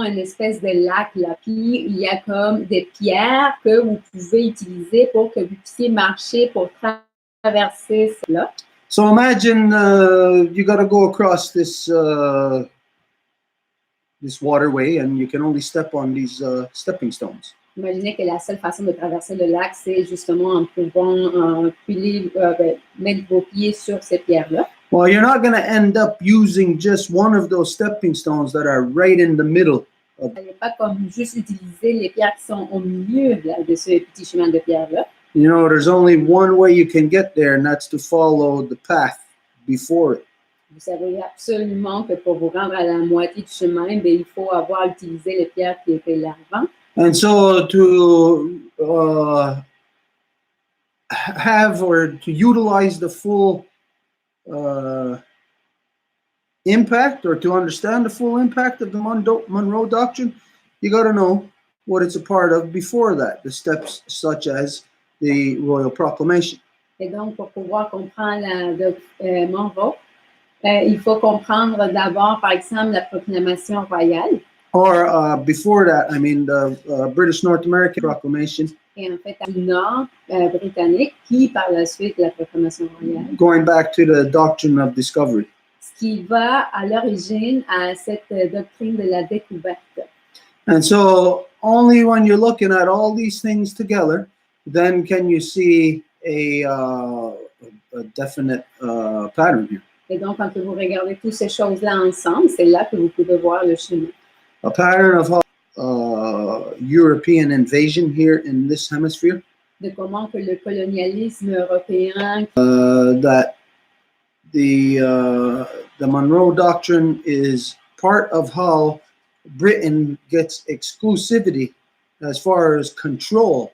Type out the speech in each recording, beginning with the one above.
une espèce de lac là, puis il y a comme des pierres que vous pouvez utiliser pour que vous puissiez marcher pour traverser cela. So imagine you got to go across this this waterway, and you can only step on these stepping stones. Imaginez que la seule façon de traverser le lac, c'est justement en pouvant mettre vos pieds sur ces pierres-là. Well, you're not going to end up using just one of those stepping stones that are right in the middle. Vous n'allez pas comme juste utiliser les pierres qui sont au milieu de ce petit chemin de pierre-là. You know, there's only one way you can get there, and that's to follow the path before it. Vous savez absolument que pour vous rendre à la moitié du chemin, il faut avoir utilisé les pierres qui étaient là avant. And so to have or to utilize the full impact, or to understand the full impact of the Monroe Doctrine, you got to know what it's a part of before that, the steps such as the Royal Proclamation. Et donc, pour pouvoir comprendre la Monroe, il faut comprendre d'abord, par exemple, la proclamation royale. Or before that, I mean, the British North American Proclamation. Et en fait, du Nord britannique, qui par la suite la proclamation royale. Going back to the doctrine of discovery. Ce qui va à l'origine à cette doctrine de la découverte. And so, only when you're looking at all these things together, then can you see a definite pattern here. Et donc, quand vous regardez toutes ces choses-là ensemble, c'est là que vous pouvez voir le chemin. A pattern of how European invasion here in this hemisphere. De comment que le colonialisme européen. That the Monroe Doctrine is part of how Britain gets exclusivity as far as control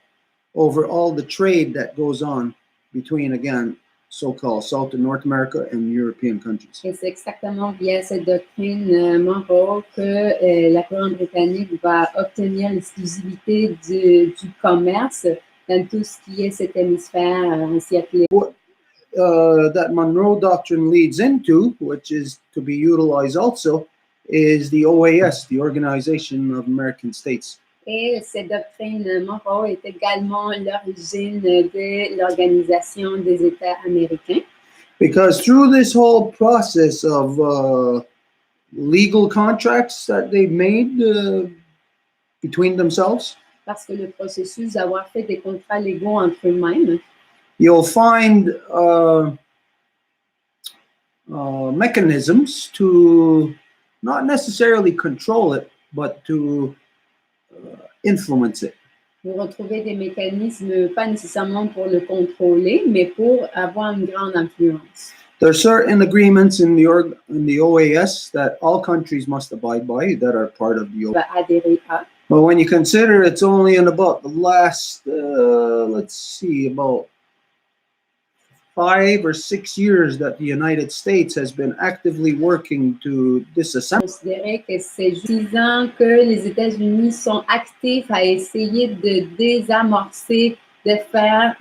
over all the trade that goes on between, again, so-called South and North America and European countries. Et c'est exactement via cette doctrine Monroe que la couronne britannique va obtenir l'exclusivité du commerce dans tout ce qui est cet hémisphère ainsi appelé. What that Monroe Doctrine leads into, which is to be utilized also, is the OAS, the Organization of American States. Et cette doctrine Monroe est également l'origine de l'Organisation des États américains. Because through this whole process of legal contracts that they've made between themselves, parce que le processus d'avoir fait des contrats légaux entre eux-mêmes, you'll find mechanisms to not necessarily control it, but to influence it. Vous retrouvez des mécanismes, pas nécessairement pour le contrôler, mais pour avoir une grande influence. There are certain agreements in the OAS that all countries must abide by that are part of the OAS. Adhérer à. But when you consider it's only in about the last, let's see, about 5 or 6 years that the United States has been actively working to disassemble. Considérer que c'est 6 ans que les États-Unis sont actifs à essayer de désamorcer, de faire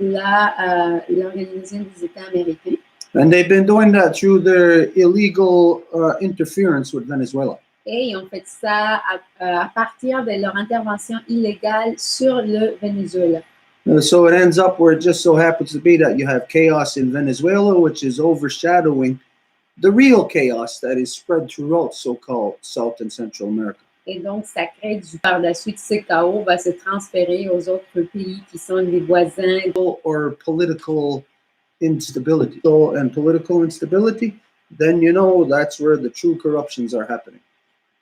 l'Organisation des États américains. And they've been doing that through their illegal interference with Venezuela. Et ils ont fait ça à partir de leur intervention illégale sur le Venezuela. So it ends up where it just so happens to be that you have chaos in Venezuela, which is overshadowing the real chaos that is spread throughout so-called South and Central America. Et donc, ça crée par la suite, ce chaos va se transférer aux autres pays qui sont des voisins. Or political instability. So, and political instability, then you know that's where the true corruptions are happening.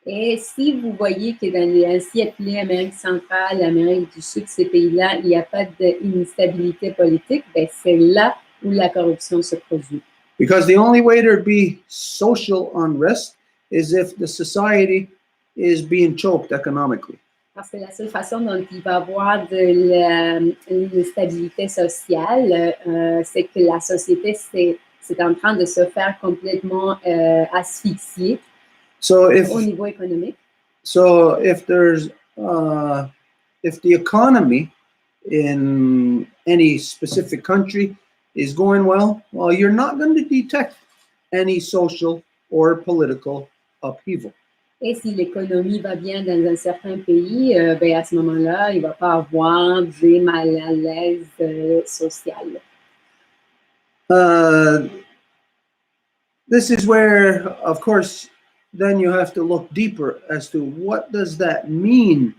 Et si vous voyez que dans les ainsi appelés Amérique centrale, Amérique du Sud, ces pays-là, il n'y a pas d'instabilité politique, ben c'est là où la corruption se produit. Because the only way there'd be social unrest is if the society is being choked economically. Parce que la seule façon dont il va y avoir de l'instabilité sociale, c'est que la société c'est en train de se faire complètement asphyxier. So au niveau économique. So if there's if the economy in any specific country is going well, you're not going to detect any social or political upheaval. Et si l'économie va bien dans un certain pays, ben à ce moment-là, il ne va pas avoir des malaises sociales. This is where, of course, then you have to look deeper as to what does that mean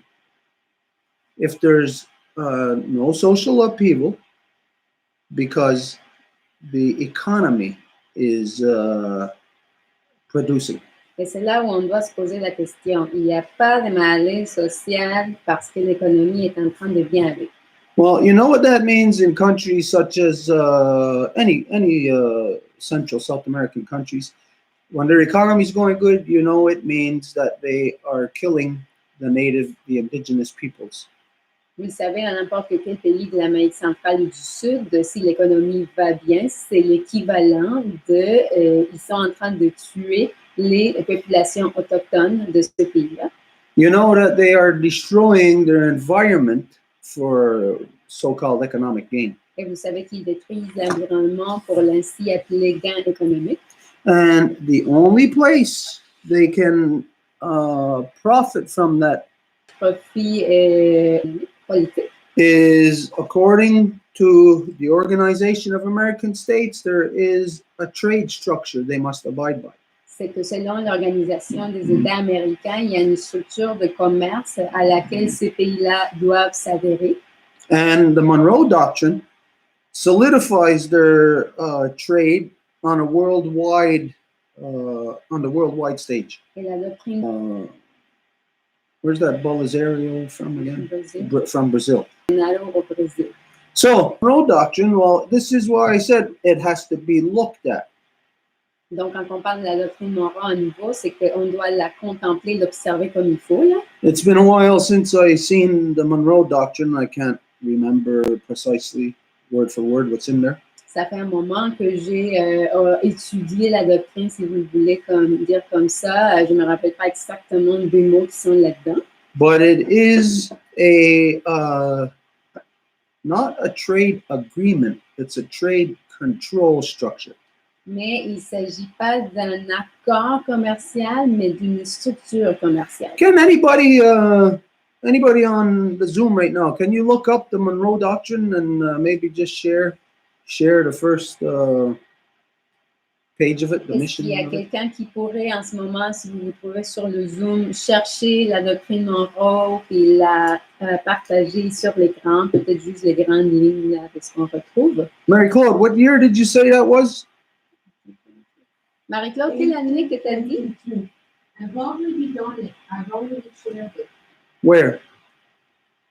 if there's no social upheaval because the economy is producing. Et c'est là où on doit se poser la question. Il n'y a pas de malaise social parce que l'économie est en train de bien aller. Well, you know what that means in countries such as any Central South American countries. When their economy is going good, you know it means that they are killing the indigenous peoples. Vous le savez, dans n'importe quel pays de l'Amérique centrale ou du Sud, si l'économie va bien, c'est l'équivalent de ils sont en train de tuer les populations autochtones de ce pays-là. You know that they are destroying their environment for so-called economic gain. Et vous savez qu'ils détruisent l'environnement pour l'ainsi appelé gain économique. And the only place they can profit from that Profit politique is, according to the Organization of American States, there is a trade structure they must abide by. C'est que selon l'Organisation des États américains, il y a une structure de commerce à laquelle ces pays-là doivent s'adhérer. And the Monroe Doctrine solidifies their trade on a worldwide stage. Et la doctrine Where's that Belisario from again? Brésil. From Brazil. Au Brésil. So, Monroe Doctrine, well, this is why I said it has to be looked at. Donc, quand on parle de la doctrine Monroe à nouveau, c'est qu'on doit la contempler, l'observer comme il faut. Là. It's been a while since I seen the Monroe Doctrine. I can't remember precisely word for word what's in there. Ça fait un moment que j'ai étudié la doctrine, si vous le voulez dire comme ça. Je ne me rappelle pas exactement des mots qui sont là-dedans. But it is not a trade agreement. It's a trade control structure. Mais il ne s'agit pas d'un accord commercial, mais d'une structure commerciale. Can anybody on the Zoom right now, can you look up the Monroe Doctrine and maybe just share the first page of it, the Est-ce mission? qu'il y a quelqu'un qui pourrait en ce moment, si vous vous trouvez sur le Zoom, chercher la doctrine Monroe et la partager sur l'écran, peut-être juste les grandes lignes là, de ce qu'on retrouve. Mary-Claude, what year did you say that was? Marie-Claude, quelle année que tu as dit? I've already done it. I've already shared it Where?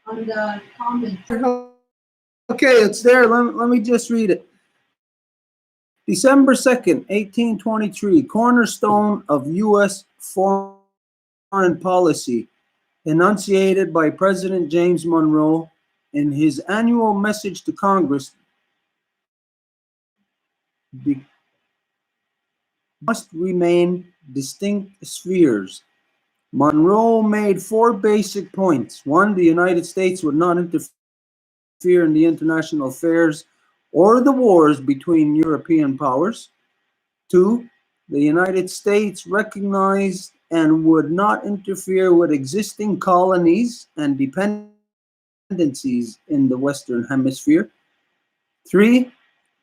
on the comments. Okay, it's there. Let me just read it. December 2nd, 1823, cornerstone of U.S. foreign policy, enunciated by President James Monroe in his annual message to Congress, must remain distinct spheres. Monroe made 4 basic points. 1, the United States would not interfere in the international affairs or the wars between European powers. 2, the United States recognized and would not interfere with existing colonies and dependencies in the Western Hemisphere. 3,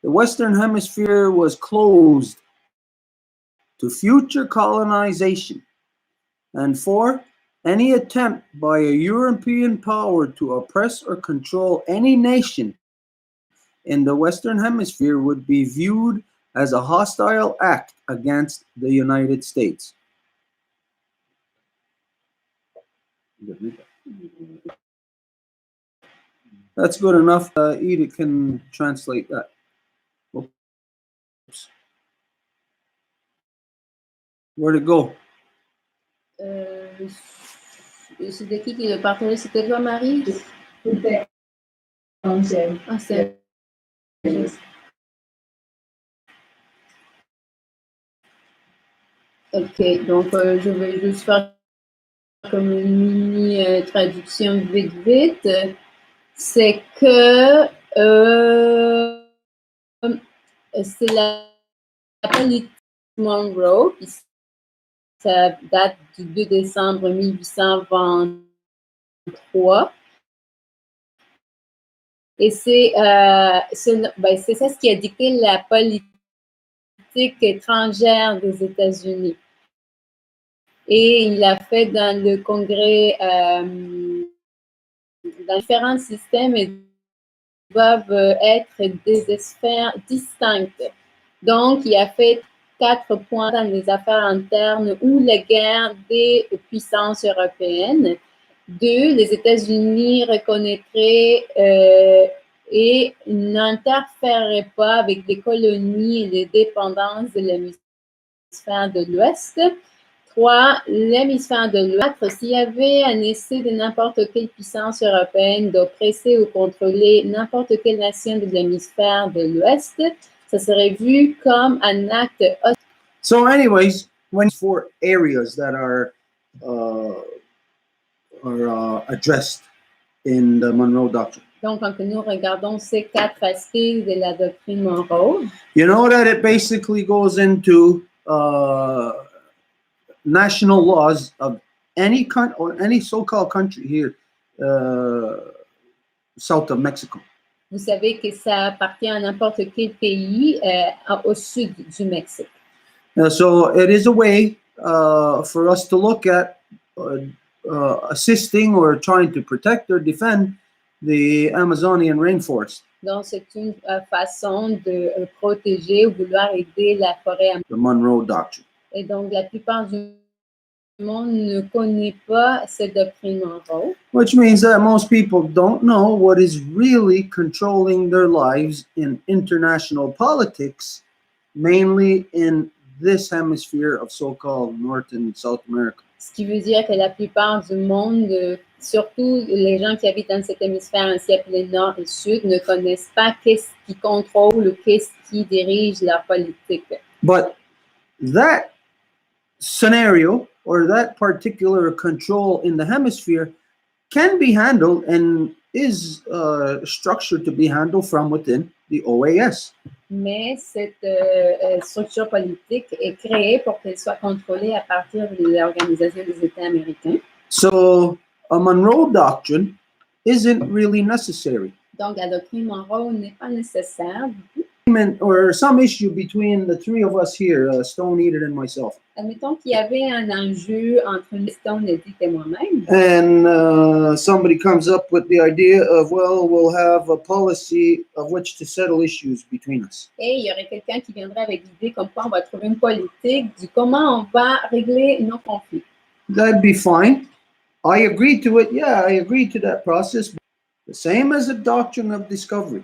the Western Hemisphere was closed to future colonization. And 4, any attempt by a European power to oppress or control any nation in the Western Hemisphere would be viewed as a hostile act against the United States. That's good enough. Edith can translate that. Oops. Where'd it go? C'était qui le partagé? C'était toi, Marie? C'était Angèle. Ah, c'est OK, donc je vais juste faire comme une mini traduction vite. C'est que c'est la politique Monroe, Ça date du 2 décembre 1823. Et c'est ça ce qui a dicté la politique étrangère des États-Unis. Et il l'a fait dans le Congrès, dans différents systèmes et doivent être des sphères distinctes. Donc, il a fait 4 points dans les affaires internes ou la guerre des puissances européennes. 2, les États-Unis reconnaîtraient et n'interféreraient pas avec les colonies et les dépendances de l'hémisphère de l'Ouest. 3, l'hémisphère de l'Ouest, s'il y avait un essai de n'importe quelle puissance européenne d'oppresser ou contrôler n'importe quelle nation de l'hémisphère de l'Ouest, ça serait vu comme un acte hostile. So, anyways, when 4 areas that are addressed in the Monroe Doctrine. Donc, quand nous regardons ces 4 aspects de la doctrine Monroe, you know that it basically goes into national laws of any country or any so-called country here, south of Mexico. Vous savez que ça appartient à n'importe quel pays au sud du Mexique. So it is a way for us to look at assisting or trying to protect or defend the Amazonian rainforest. Donc, c'est une façon de protéger ou vouloir aider la forêt. The Monroe Doctrine. Et donc, la plupart du monde ne connaît pas cette doctrine Monroe. Which means that most people don't know what is really controlling their lives in international politics, mainly in this hemisphere of so-called North and South America. Ce qui veut dire que la plupart du monde, surtout les gens qui habitent dans cet hémisphère ainsi appelé Nord et Sud, ne connaissent pas qu'est-ce qui contrôle ou qu'est-ce qui dirige leur politique. But that scenario or that particular control in the hemisphere can be handled and is structured to be handled from within the OAS. Mais cette structure politique est créée pour qu'elle soit contrôlée à partir de l'Organisation des États américains. So a Monroe Doctrine isn't really necessary. Donc, la doctrine Monroe n'est pas nécessaire du tout. Or some issue between the 3 of us here, Stone, Edith, and myself. Admettons qu'il y avait un enjeu entre Stone, Edith et moi-même. And somebody comes up with the idea of, well, we'll have a policy of which to settle issues between us. Et il y aurait quelqu'un qui viendrait avec l'idée comme quoi on va trouver une politique du comment on va régler nos conflits. That'd be fine. I agree to it. Yeah, I agree to that process. The same as the doctrine of discovery.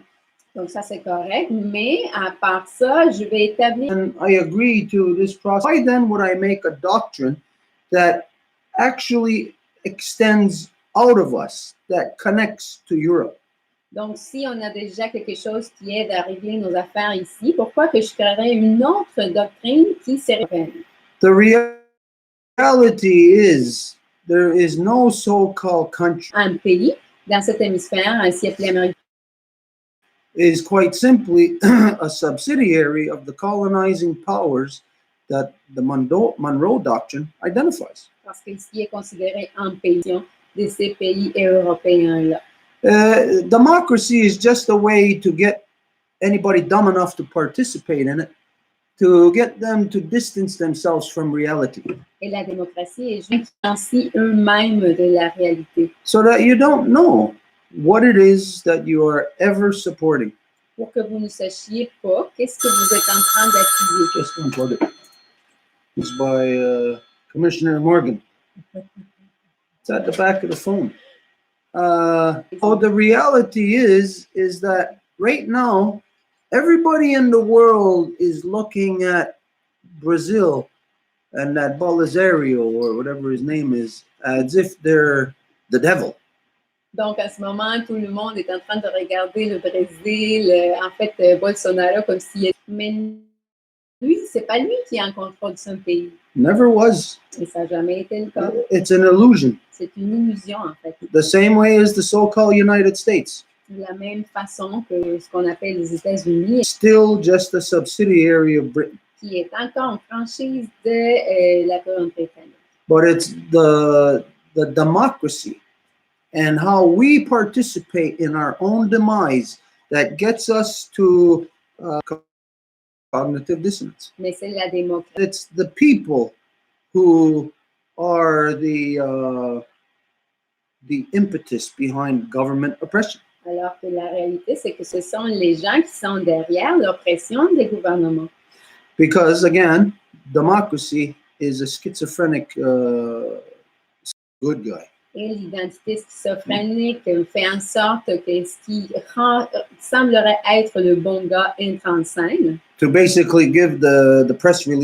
Donc ça, c'est correct. Mais à part ça, je vais établir... And I agree to this process. Why then would I make a doctrine that actually extends out of us, that connects to Europe? Donc, si on a déjà quelque chose qui aide à régler nos affaires ici, pourquoi que je créerais une autre doctrine qui serait... The reality is there is no so-called country. Un pays dans cet hémisphère, ainsi appelé Amérique, is quite simply a subsidiary of the colonizing powers that the Monroe Doctrine identifies. Parce qu'il est considéré un pays de ces pays européens-là. Democracy is just a way to get anybody dumb enough to participate in it, to get them to distance themselves from reality. Et la démocratie est juste ainsi eux-mêmes de la réalité. So that you don't know what it is that you are ever supporting. Pour que vous ne sachiez pas qu'est-ce que vous êtes en train d'appuyer. Just unplug it. It's by Commissioner Morgan. It's at the back of the phone. The reality is that right now, everybody in the world is looking at Brazil and that Belisario or whatever his name is as if they're the devil. Donc, à ce moment, tout le monde est en train de regarder le Brésil, en fait, Bolsonaro comme s'il... Mais lui, c'est pas lui qui est en contrôle de son pays. Never was. Et ça n'a jamais été le cas. It's an illusion. C'est une illusion, en fait. The same way as the so-called United States. De la même façon que ce qu'on appelle les États-Unis. Still just a subsidiary of Britain. qui est encore en franchise de la couronne britannique. but it's the democracy and how we participate in our own demise that gets us to cognitive dissonance. Mais c'est la démocratie. It's the people who are the impetus behind government oppression. Alors que la réalité, c'est que ce sont les gens qui sont derrière l'oppression des gouvernements. Because again, democracy is a schizophrenic good guy. Et l'identité schizophrénique fait en sorte que ce qui semblerait être le bon gars entre en scène. To basically give the press release.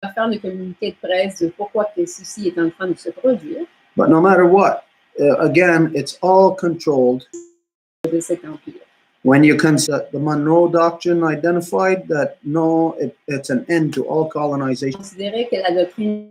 Va faire le communiqué de presse de pourquoi que ceci est en train de se produire. But no matter what, again, it's all controlled. De cet empire. When you consider the Monroe Doctrine identified that no, it's an end to all colonization. Considérer que la doctrine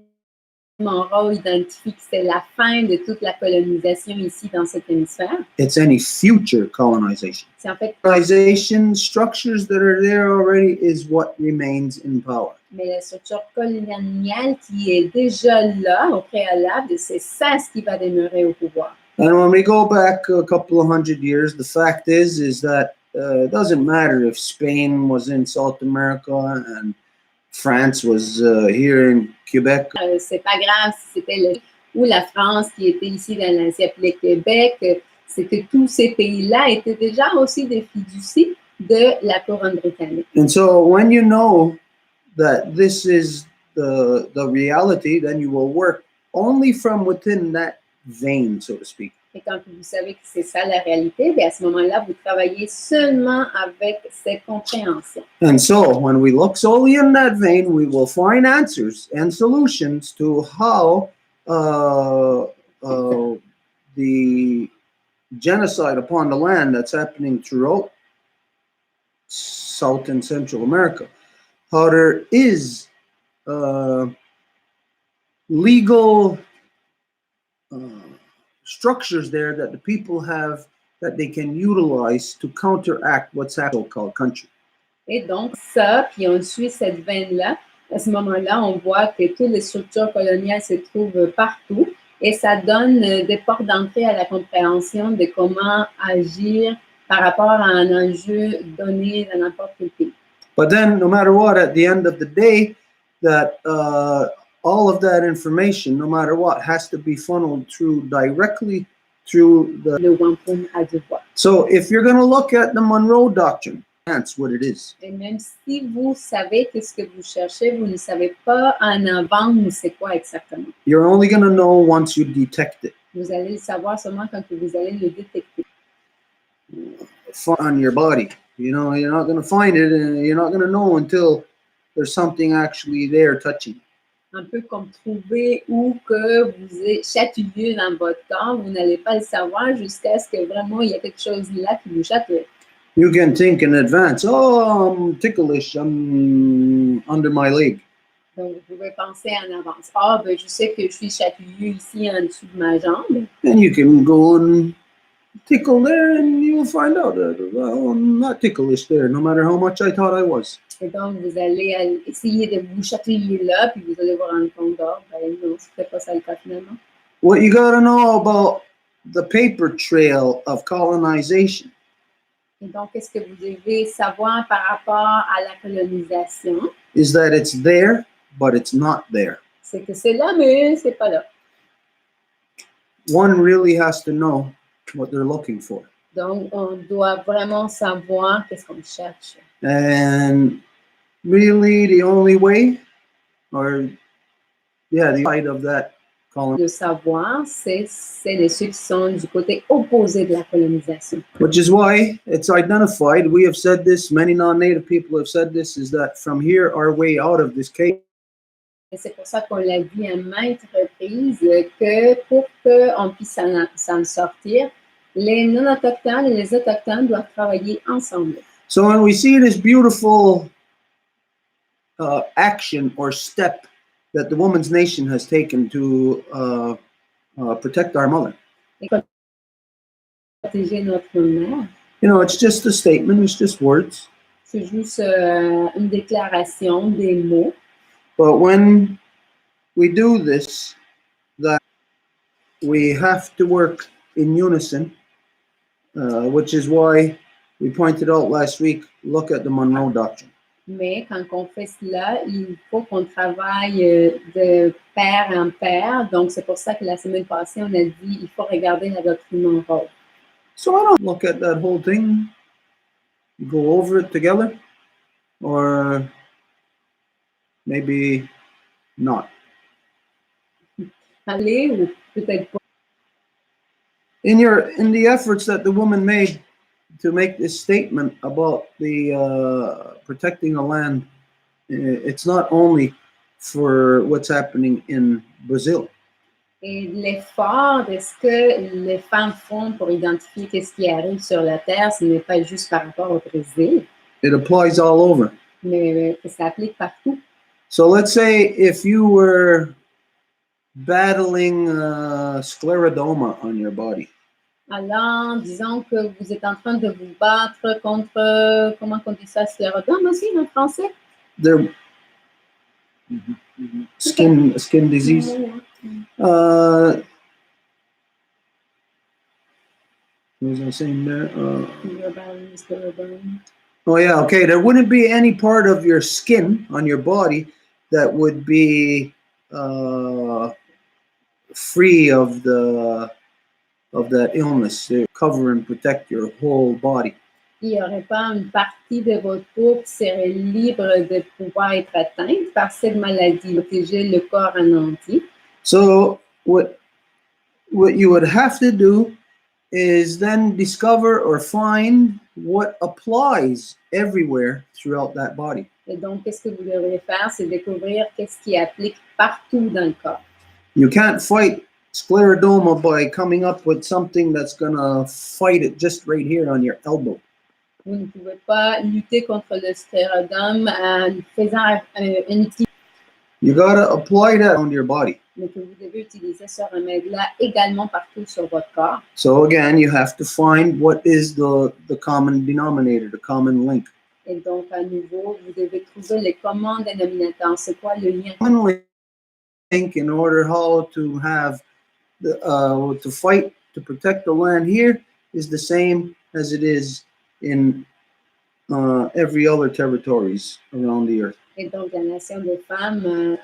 Monroe identifie que c'est la fin de toute la colonisation ici dans cet hémisphère. It's any future colonization. C'est en fait Colonization structures that are there already is what remains in power. Mais la structure coloniale qui est déjà là au préalable, c'est ça ce qui va demeurer au pouvoir. And when we go back a couple of hundred years, the fact is that it doesn't matter if Spain was in South America and France was here in Quebec. C'est pas grave si c'était ou la France qui était ici dans l'ancien Québec, c'est que tous ces pays-là étaient déjà aussi des fiducies de la couronne britannique. And so when you know that this is the reality, then you will work only from within that vein, so to speak. Et quand vous savez que c'est ça la réalité, bien à ce moment-là, vous travaillez seulement avec cette compréhension. And so when we look solely in that vein, we will find answers and solutions to how the genocide upon the land that's happening throughout South and Central America, how there is legal structures there that the people have that they can utilize to counteract what's happening called country. Et donc ça, puis on suit cette veine-là, à ce moment-là, on voit que toutes les structures coloniales se trouvent partout et ça donne des portes d'entrée à la compréhension de comment agir par rapport à un enjeu donné dans n'importe quel pays. But then, no matter what, at the end of the day, that all of that information, no matter what, has to be funneled directly through le Wampum à devoir. So if you're going to look at the Monroe Doctrine, that's what it is. Et même si vous savez que ce que vous cherchez, vous ne savez pas en avant c'est quoi exactement. You're only going to know once you detect it. Vous allez le savoir seulement quand vous allez le détecter. On your body. You know, you're not going to find it and you're not going to know until there's something actually there touching. Un peu comme trouver où que vous êtes chatouilleux dans votre corps, vous n'allez pas le savoir jusqu'à ce que vraiment il y a quelque chose là qui vous chatouille. You can think in advance, oh, I'm ticklish, I'm under my leg. Donc, vous pouvez penser en avance. Ah, ben, je sais que je suis chatouilleux ici en dessous de ma jambe. And you can go and tickle there and you'll find out that, well, I'm not ticklish there, no matter how much I thought I was. Et donc, vous allez essayer de vous chatouiller là, puis vous allez vous rendre compte, ben non, c'était pas ça le cas finalement. What you got to know about the paper trail of colonization. Et donc, qu'est-ce que vous devez savoir par rapport à la colonisation? Is that it's there, but it's not there. C'est que c'est là, mais c'est pas là. One really has to know what they're looking for. Donc, on doit vraiment savoir qu'est-ce qu'on cherche. And really, the only way, the side of that colony. Le savoir, c'est ceux qui sont du côté opposé de la colonisation. Which is why it's identified. We have said this, many non-native people have said this, is that from here, our way out of this cave. Et c'est pour ça qu'on l'a dit à maintes reprises que pour qu'on puisse s'en sortir, les non-autochtones et les autochtones doivent travailler ensemble. So when we see this beautiful action or step that the Woman's Nation has taken to protect our mother. Et protéger notre mère. You know, it's just a statement, it's just words. C'est juste une déclaration, des mots. But when we do this, that we have to work in unison, which is why we pointed out last week, look at the Monroe Doctrine. Mais quand on fait cela, il faut qu'on travaille de pair en pair. Donc, c'est pour ça que la semaine passée, on a dit il faut regarder la doctrine Monroe. So I don't look at that whole thing, go over it together, or maybe not. Allez, ou peut-être pas. In the efforts that the woman made to make this statement about the protecting the land, it's not only for what's happening in Brazil. Et l'effort de ce que les femmes font pour identifier ce qui arrive sur la Terre, ce n'est pas juste par rapport au Brésil, It applies all over. mais ça s'applique partout. So let's say if you were battling sclerodoma on your body. Alors, disons que vous êtes en train de vous battre contre, comment on dit ça, sclérodome aussi en français? Their skin disease. What was I saying there? Sclérodome. Oh yeah, okay. There wouldn't be any part of your skin on your body that would be free of that illness. They cover and protect your whole body. Il n'y aurait pas une partie de votre peau qui serait libre de pouvoir être atteinte par cette maladie, protéger le corps en entier. So what you would have to do is then discover or find what applies everywhere throughout that body. Et donc, qu'est-ce que vous devriez faire, c'est découvrir qu'est-ce qui applique partout dans le corps. You can't fight sclerodoma by coming up with something that's going to fight it just right here on your elbow. Vous ne pouvez pas lutter contre le sclérodome en faisant un outil, You got to apply that on your body. mais que vous devez utiliser ce remède-là également partout sur votre corps. So again, you have to find what is the common denominator, the common link. Et donc, à nouveau, vous devez trouver les communs dénominateurs. C'est quoi le lien? Common link in order how to have to fight to protect the land here is the same as it is in every other territories around the earth. Et donc, la nation des femmes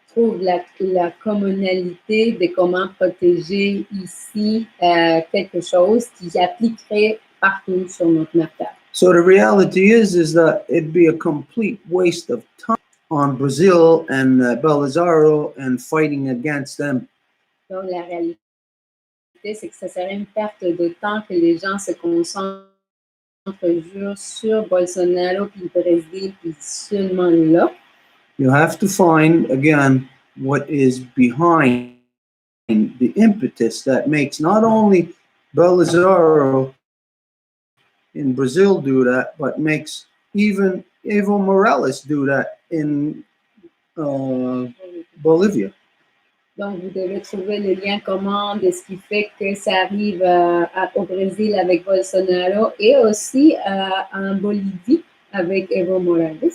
trouve la communalité de comment protéger ici quelque chose qui appliquerait partout sur notre terre. So the reality is that it'd be a complete waste of time on Brazil and Belisario and fighting against them. Donc, la réalité, c'est que ça serait une perte de temps que les gens se concentrent juste sur Bolsonaro, puis le Brésil, puis seulement là. You have to find, again, what is behind the impetus that makes not only Belisario in Brazil do that, but makes even Evo Morales do that in Bolivia. Donc, vous devez trouver le lien commun de ce qui fait que ça arrive au Brésil avec Bolsonaro et aussi en Bolivie avec Evo Morales.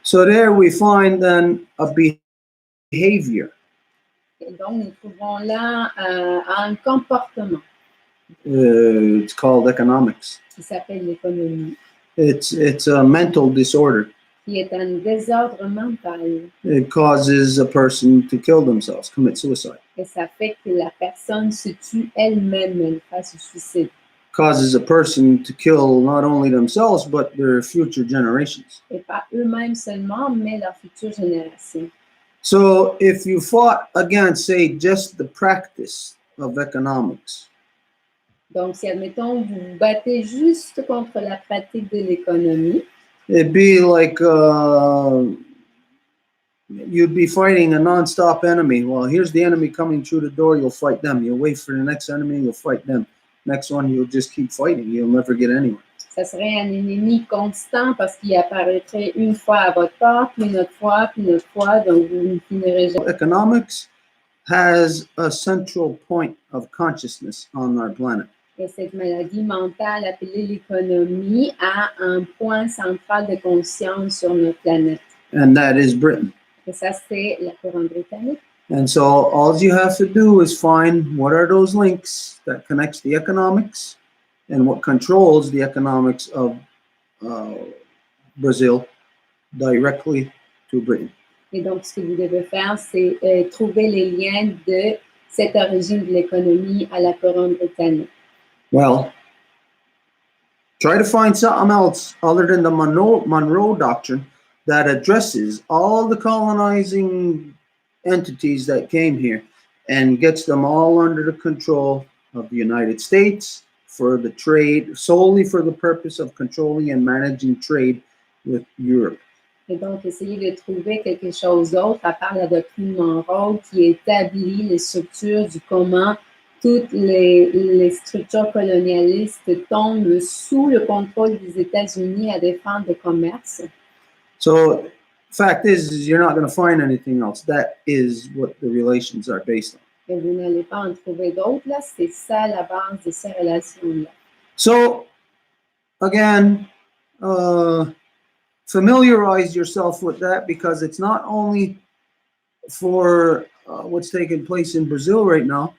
So there we find then a behavior. Et donc, nous trouvons là un comportement It's called economics. qui s'appelle l'économie, It's a mental disorder. qui est un désordre mental. It causes a person to kill themselves, commit suicide. Et ça fait que la personne se tue elle-même, elle fasse le suicide. Causes a person to kill not only themselves but their future generations. Et pas eux-mêmes seulement, mais leur future génération. So if you fought against, say, just the practice of economics, Donc, si, admettons, vous vous battez juste contre la pratique de l'économie, it'd be like you'd be fighting a non-stop enemy. Well, here's the enemy coming through the door, you'll fight them. You'll wait for the next enemy, you'll fight them. Next one, you'll just keep fighting. You'll never get anywhere. ça serait un ennemi constant parce qu'il apparaîtrait une fois à votre part, puis une autre fois, donc vous ne finirez jamais. Economics has a central point of consciousness on our planet. Et cette maladie mentale appelée l'économie a un point central de conscience sur notre planète. and that is Britain. Et ça, c'est la couronne britannique. And so all you have to do is find what are those links that connects the economics and what controls the economics of Brazil directly to Britain. Et donc, ce que vous devez faire, c'est trouver les liens de cette origine de l'économie à la couronne britannique. Well, try to find something else other than the Monroe Doctrine that addresses all the colonizing entities that came here and gets them all under the control of the United States for the trade, solely for the purpose of controlling and managing trade with Europe. Et donc, essayer de trouver quelque chose d'autre à part la doctrine Monroe qui établit les structures du comment toutes les structures colonialistes tombent sous le contrôle des États-Unis à des fins de commerce. So, fact is you're not going to find anything else. That is what the relations are based on. Et vous n'allez pas en trouver d'autres, là. C'est ça la base de ces relations-là. So, again, familiarize yourself with that because it's not only for what's taking place in Brazil right now,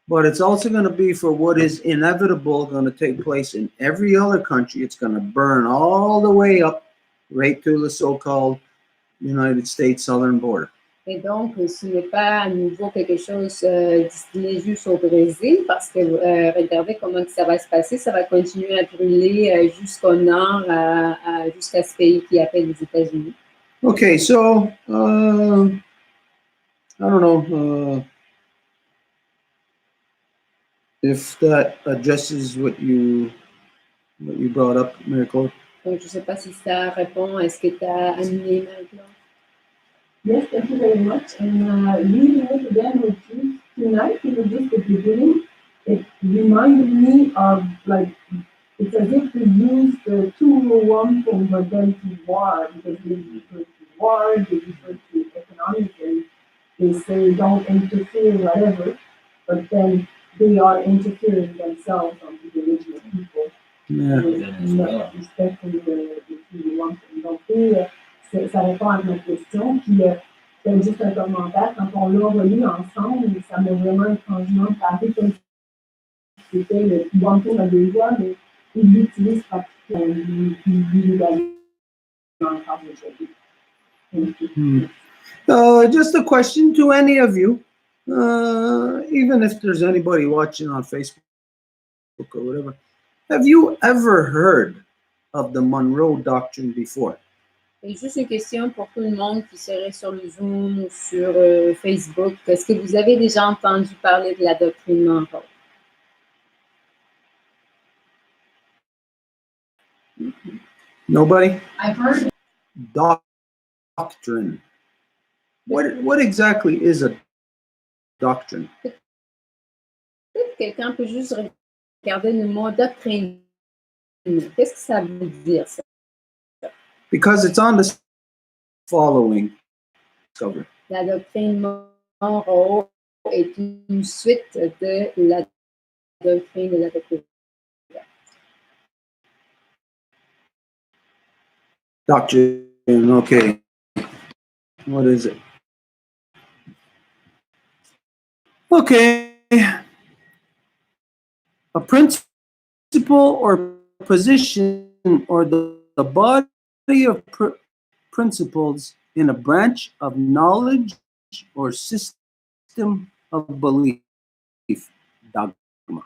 but it's also going to be for what is inevitable going to take place in every other country. It's going to burn all the way up right to the so-called United States southern border. Et donc, ce n'est pas à nouveau quelque chose destiné juste au Brésil, parce que regardez comment ça va se passer. Ça va continuer à brûler jusqu'au nord, jusqu'à ce pays qui appelle les États-Unis. Okay, so I don't know if that addresses what you brought up, Miracle. Donc, je ne sais pas si ça répond à ce que tu as amené, Marie-Claude. Yes, thank you very much. And reading it again with you tonight, even just the beginning, it reminded me of like, it's as if we use the tool Wampum, but then to war, because they refer to war, they refer to economic, and they say don't interfere, whatever, but then they are interfering themselves on the indigenous people. Yeah. Respectfully the tool Wampum. Donc, ça répond à notre question. Puis, juste un commentaire, quand on l'a relu ensemble, ça m'a vraiment étrangement paru comme si c'était le Wampum à deux voix, mais il l'utilise pratiquement, il l'utilise encore aujourd'hui. Just a question to any of you, even if there's anybody watching on Facebook or whatever. Have you ever heard of the Monroe Doctrine before? Et juste une question pour tout le monde qui serait sur le Zoom ou sur Facebook. Est-ce que vous avez déjà entendu parler de la doctrine Monroe? Nobody? I've heard Doctrine. What exactly is a doctrine? Peut-être quelqu'un peut juste regarder le mot doctrine. Qu'est-ce que ça veut dire, ça? Because it's on the following cover. La doctrine Monroe est une suite de la doctrine de la découverte. Doctrine, okay. What is it? Okay. A principle or position or the body of principles in a branch of knowledge or system of belief. Dogma.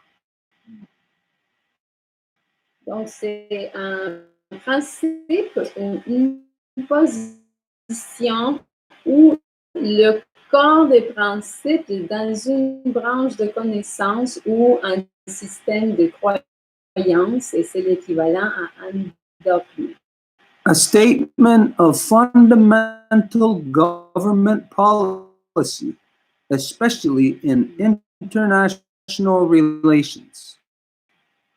Donc, c'est un principe ou une position ou le corps des principes dans une branche de connaissance ou un système de croyance, et c'est l'équivalent à un dogme. A statement of fundamental government policy, especially in international relations.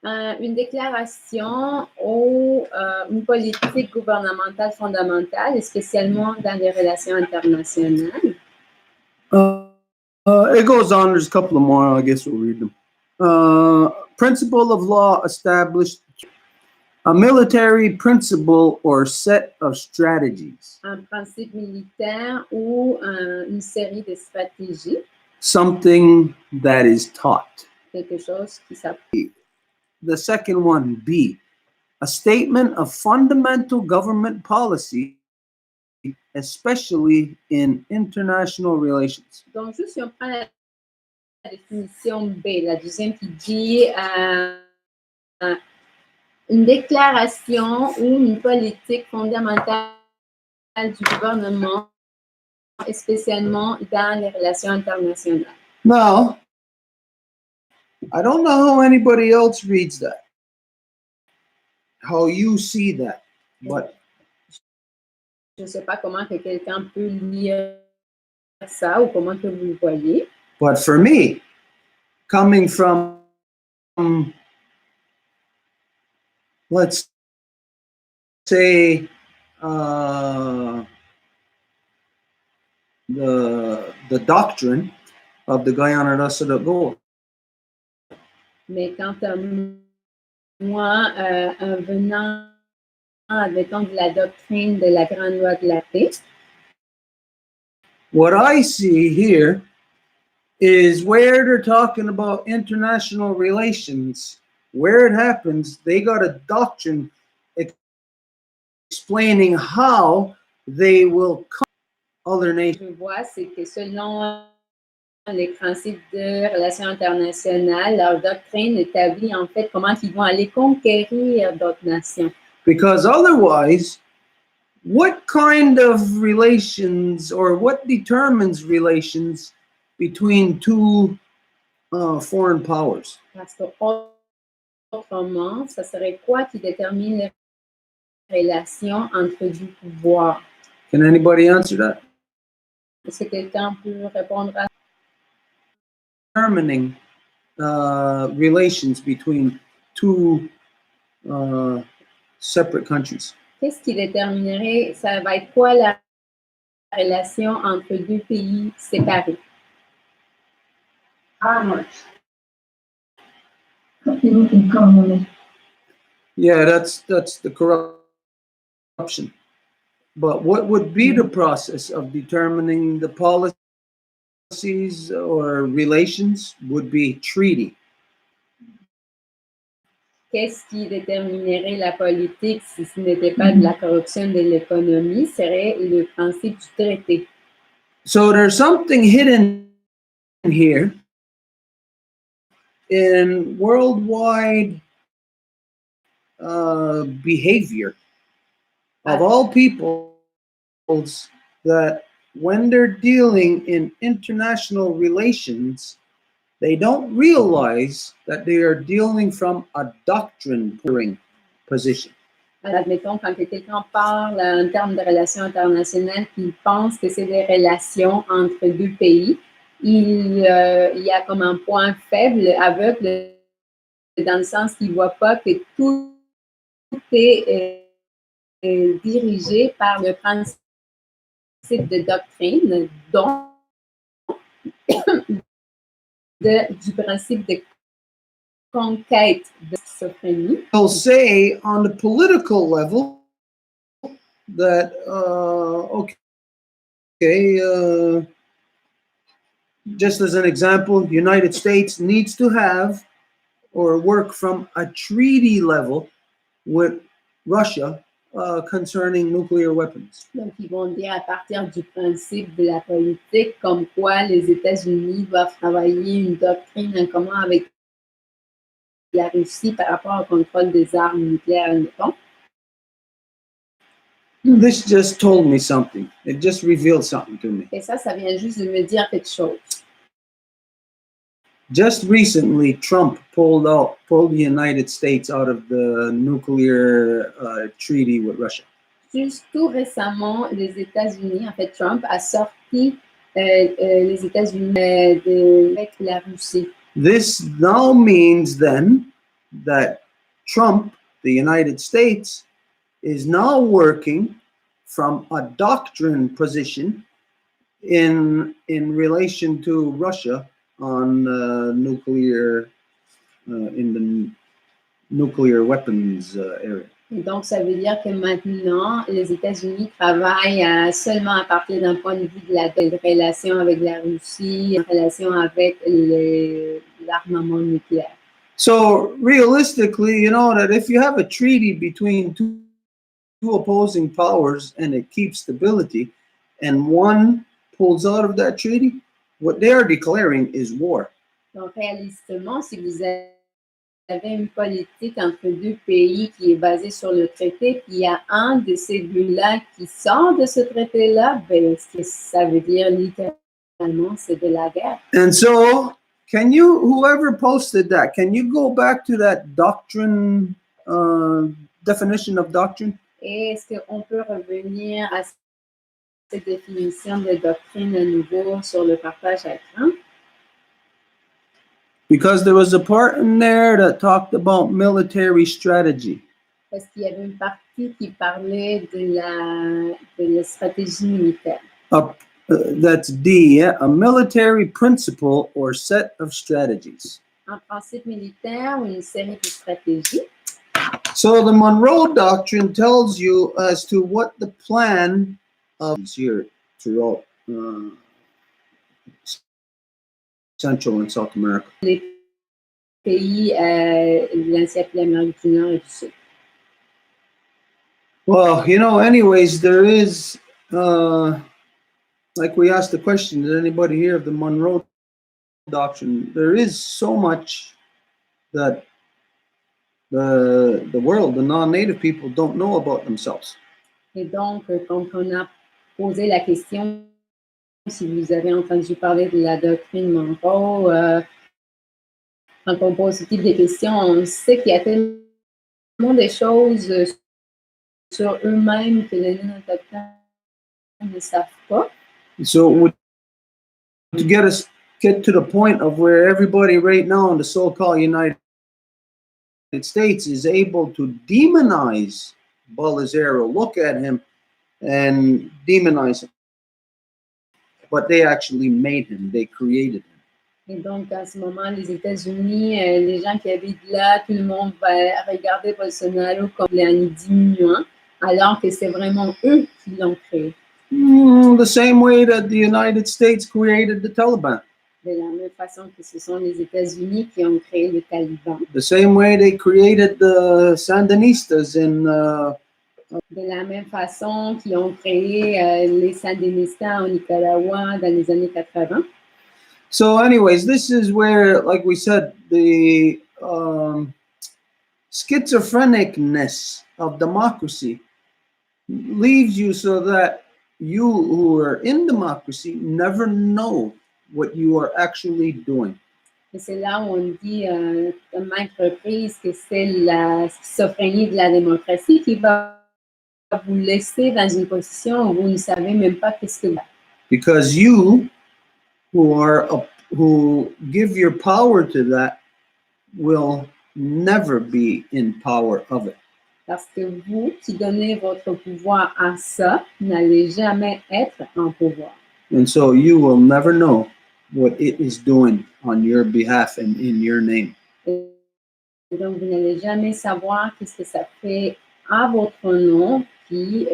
Une déclaration ou une politique gouvernementale fondamentale, spécialement dans les relations internationales. It goes on. There's a couple of more. I guess we'll read them. principle of law established a military principle or set of strategies. Un principe militaire ou une série de stratégies, Something that is taught. quelque chose qui s'apprend. The second one, B, a statement of fundamental government policy, especially in international relations. Donc, juste si on prend la définition B, la deuxième qui dit une déclaration ou une politique fondamentale du gouvernement, spécialement dans les relations internationales. Now, I don't know how anybody else reads that, how you see that, but Je ne sais pas comment que quelqu'un peut lire ça ou comment que vous le voyez. but for me, coming from, let's say, the doctrine of the Guyana Rasa de Gold. Mais quant à moi, en venant, admettons, de la doctrine de la Grande Loi de la Paix, What I see here is where they're talking about international relations, where it happens, they got a doctrine explaining how they will come other nations. je vois, c'est que selon les principes de relations internationales, leur doctrine établit en fait comment ils vont aller conquérir d'autres nations. Because otherwise, what kind of relations or what determines relations between two foreign powers? Parce que autrement, ça serait quoi qui détermine les relations entre deux pouvoirs? Can anybody answer that? Est-ce que quelqu'un peut répondre à ça? Determining relations between two separate countries. Qu'est-ce qui déterminerait, ça va être quoi la relation entre deux pays séparés? How much? People can come on it. Yeah, that's the corruption. But what would be the process of determining the policies or relations would be treaty. Qu'est-ce qui déterminerait la politique si ce n'était pas de la corruption de l'économie? Serait le principe du traité. So there's something hidden here in worldwide behavior of all peoples that when they're dealing in international relations, they don't realize that they are dealing from a doctrine position. Alors, admettons, quand quelqu'un parle en termes de relations internationales, qu'il pense que c'est des relations entre deux pays, il y a comme un point faible, aveugle, dans le sens qu'il ne voit pas que tout est dirigé par le principe de doctrine, donc du principe de conquête de schizophrénie. They'll say on the political level that, just as an example, the United States needs to have or work from a treaty level with Russia concerning nuclear weapons. Donc, ils vont dire à partir du principe de la politique, comme quoi les États-Unis doivent travailler une doctrine en commun avec la Russie par rapport au contrôle des armes nucléaires, admettons. This just told me something. It just revealed something to me. Et ça vient juste de me dire quelque chose. Just recently, Trump pulled the United States out of the nuclear treaty with Russia. Juste tout récemment, les États-Unis, en fait, Trump a sorti les États-Unis avec la Russie. This now means then that Trump, the United States, is now working from a doctrine position in relation to Russia on nuclear in the nuclear weapons area. Et donc, ça veut dire que maintenant, les États-Unis travaillent seulement à partir d'un point de vue de la relation avec la Russie, en relation avec l'armement nucléaire. So realistically, you know that if you have a treaty between two opposing powers and it keeps stability, and one pulls out of that treaty, what they are declaring is war. Donc, réalistement, si vous avez une politique entre deux pays qui est basée sur le traité, puis il y a un de ces deux-là qui sort de ce traité-là, ben, ce que ça veut dire littéralement, c'est de la guerre. And so, can you, whoever posted that, can you go back to that doctrine, definition of doctrine? Et est-ce qu'on peut revenir à cette définition de doctrine à nouveau sur le partage à écran? Because there was a part in there that talked about military strategy. Parce qu'il y avait une partie qui parlait de la stratégie militaire. That's D, yeah? A military principle or set of strategies. Un principe militaire ou une série de stratégies. So the Monroe Doctrine tells you as to what the plan of here throughout Central and South America. Les pays de l'encercle Amérique du Nord et du Sud. Well, you know, anyways, there is, like we asked the question, did anybody hear of the Monroe Doctrine? There is so much that the world, the non-native people, don't know about themselves. Et donc, quand on a posé la question, si vous avez entendu parler de la doctrine Monroe, quand on pose ce type de questions, on sait qu'il y a tellement de choses sur eux-mêmes que les non-autochtones ne savent pas. So to get to the point of where everybody right now in the so-called United States is able to demonize Bolazero, look at him and demonize him. But they actually made him, they created him. Et donc, en ce moment, les États-Unis, les gens qui habitent là, tout le monde va regarder Bolsonaro comme un diminuant, alors que c'est vraiment eux qui l'ont créé. The same way that the United States created the Taliban. De la même façon que ce sont les États-Unis qui ont créé le Taliban. The same way they created the Sandinistas in de la même façon qu'ils ont créé les Sandinistas au Nicaragua dans les années 80. So anyways, this is where, like we said, the schizophrenicness of democracy leaves you so that you who are in democracy never know what you are actually doing. Et c'est là où on dit à maintes reprises que c'est la schizophrénie de la démocratie qui va vous laisser dans une position où vous ne savez même pas qu'est-ce que vous faites. Because you who give your power to that will never be in power of it. Parce que vous qui donnez votre pouvoir à ça n'allez jamais être en pouvoir. And so you will never know what it is doing on your behalf and in your name. Et donc vous n'allez jamais savoir qu'est-ce que ça fait à votre nom puis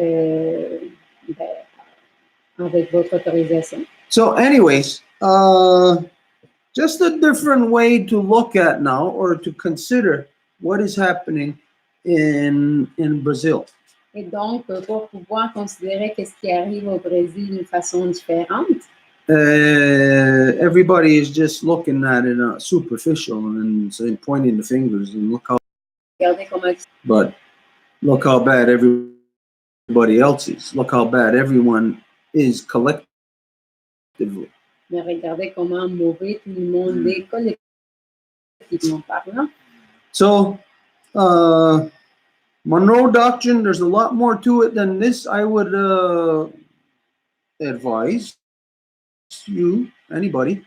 avec votre autorisation. So anyways, just a different way to look at now or to consider what is happening in Brazil. Et donc, pour pouvoir considérer qu'est-ce qui arrive au Brésil d'une façon différente, everybody is just looking at it superficial and saying, pointing the fingers and look how. But look how bad everybody else is. Look how bad everyone is collectively. Mais regardez comment mauvais tout le monde est collectivement parlant. So, Monroe Doctrine, there's a lot more to it than this. I would advise you, anybody,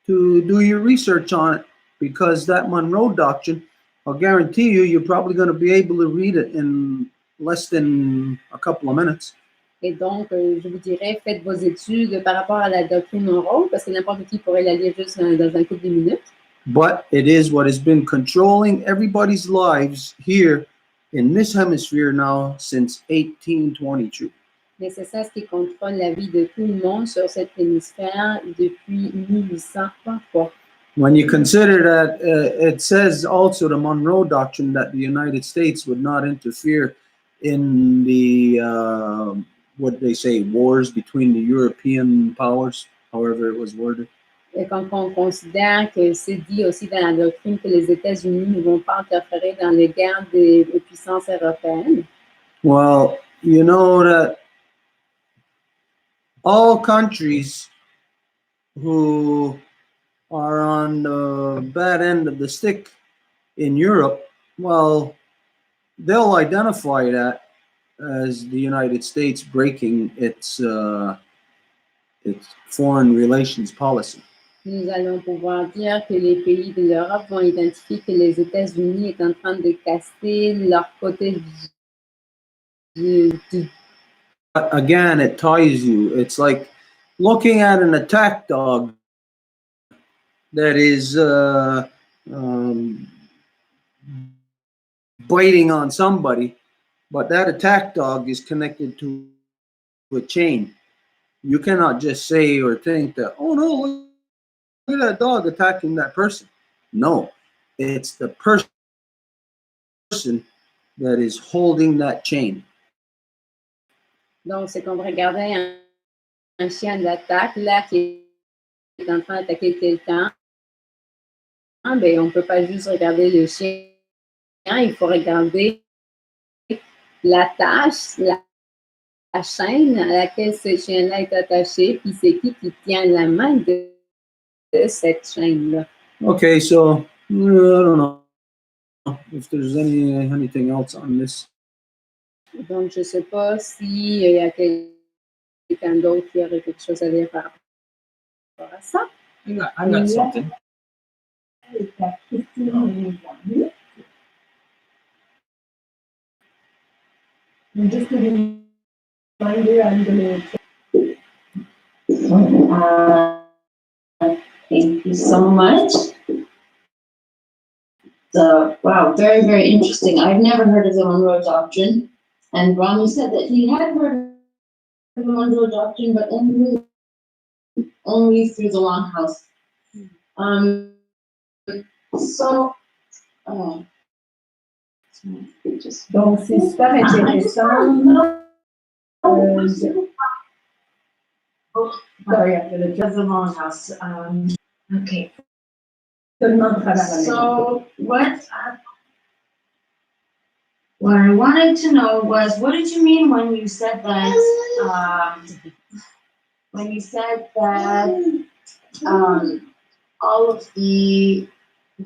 to do your research on it, because that Monroe Doctrine, I'll guarantee you, you're probably going to be able to read it in less than a couple of minutes. Et donc, je vous dirais, faites vos études par rapport à la doctrine Monroe, parce que n'importe qui pourrait la lire juste dans un couple de minutes. but it is what has been controlling everybody's lives here in this hemisphere now since 1822. Mais c'est ça ce qui contrôle la vie de tout le monde sur cet hémisphère depuis 1833. When you consider that it says also the Monroe Doctrine that the United States would not interfere in the, what they say, wars between the European powers, however it was worded. Et quand on considère que c'est dit aussi dans la doctrine que les États-Unis ne vont pas interférer dans les guerres des puissances européennes. Well, you know that all countries who are on the bad end of the stick in Europe, well, they'll identify that as the United States breaking its foreign relations policy. Nous allons pouvoir dire que les pays de l'Europe vont identifier que les États-Unis est en train de casser leur côté du But again, it ties you. It's like looking at an attack dog that is biting on somebody, but that attack dog is connected to a chain. You cannot just say or think that, oh no, look at that dog attacking that person. No, it's the person that is holding that chain. Donc, c'est qu'on va regarder un chien d'attaque, là, qui est en train d'attaquer quelqu'un. Ben, on ne peut pas juste regarder le chien, il faut regarder la tâche, la chaîne à laquelle ce chien-là est attaché, puis c'est qui tient la main de cette chaîne-là. Okay, so I don't know if there's anything else on this. Donc, je ne sais pas s'il y a quelqu'un d'autre qui aurait quelque chose à dire par rapport à ça. I got something. Just a reminder, I'm going to. Thank you so much. So, wow, very, very interesting. I've never heard of the Monroe Doctrine. And Ron said that he had heard of the Monroe Doctrine, but only through the Longhouse. Donc, c'est super intéressant. The Longhouse. Okay. So, what I wanted to know was, what did you mean when you said that? When you said that all of the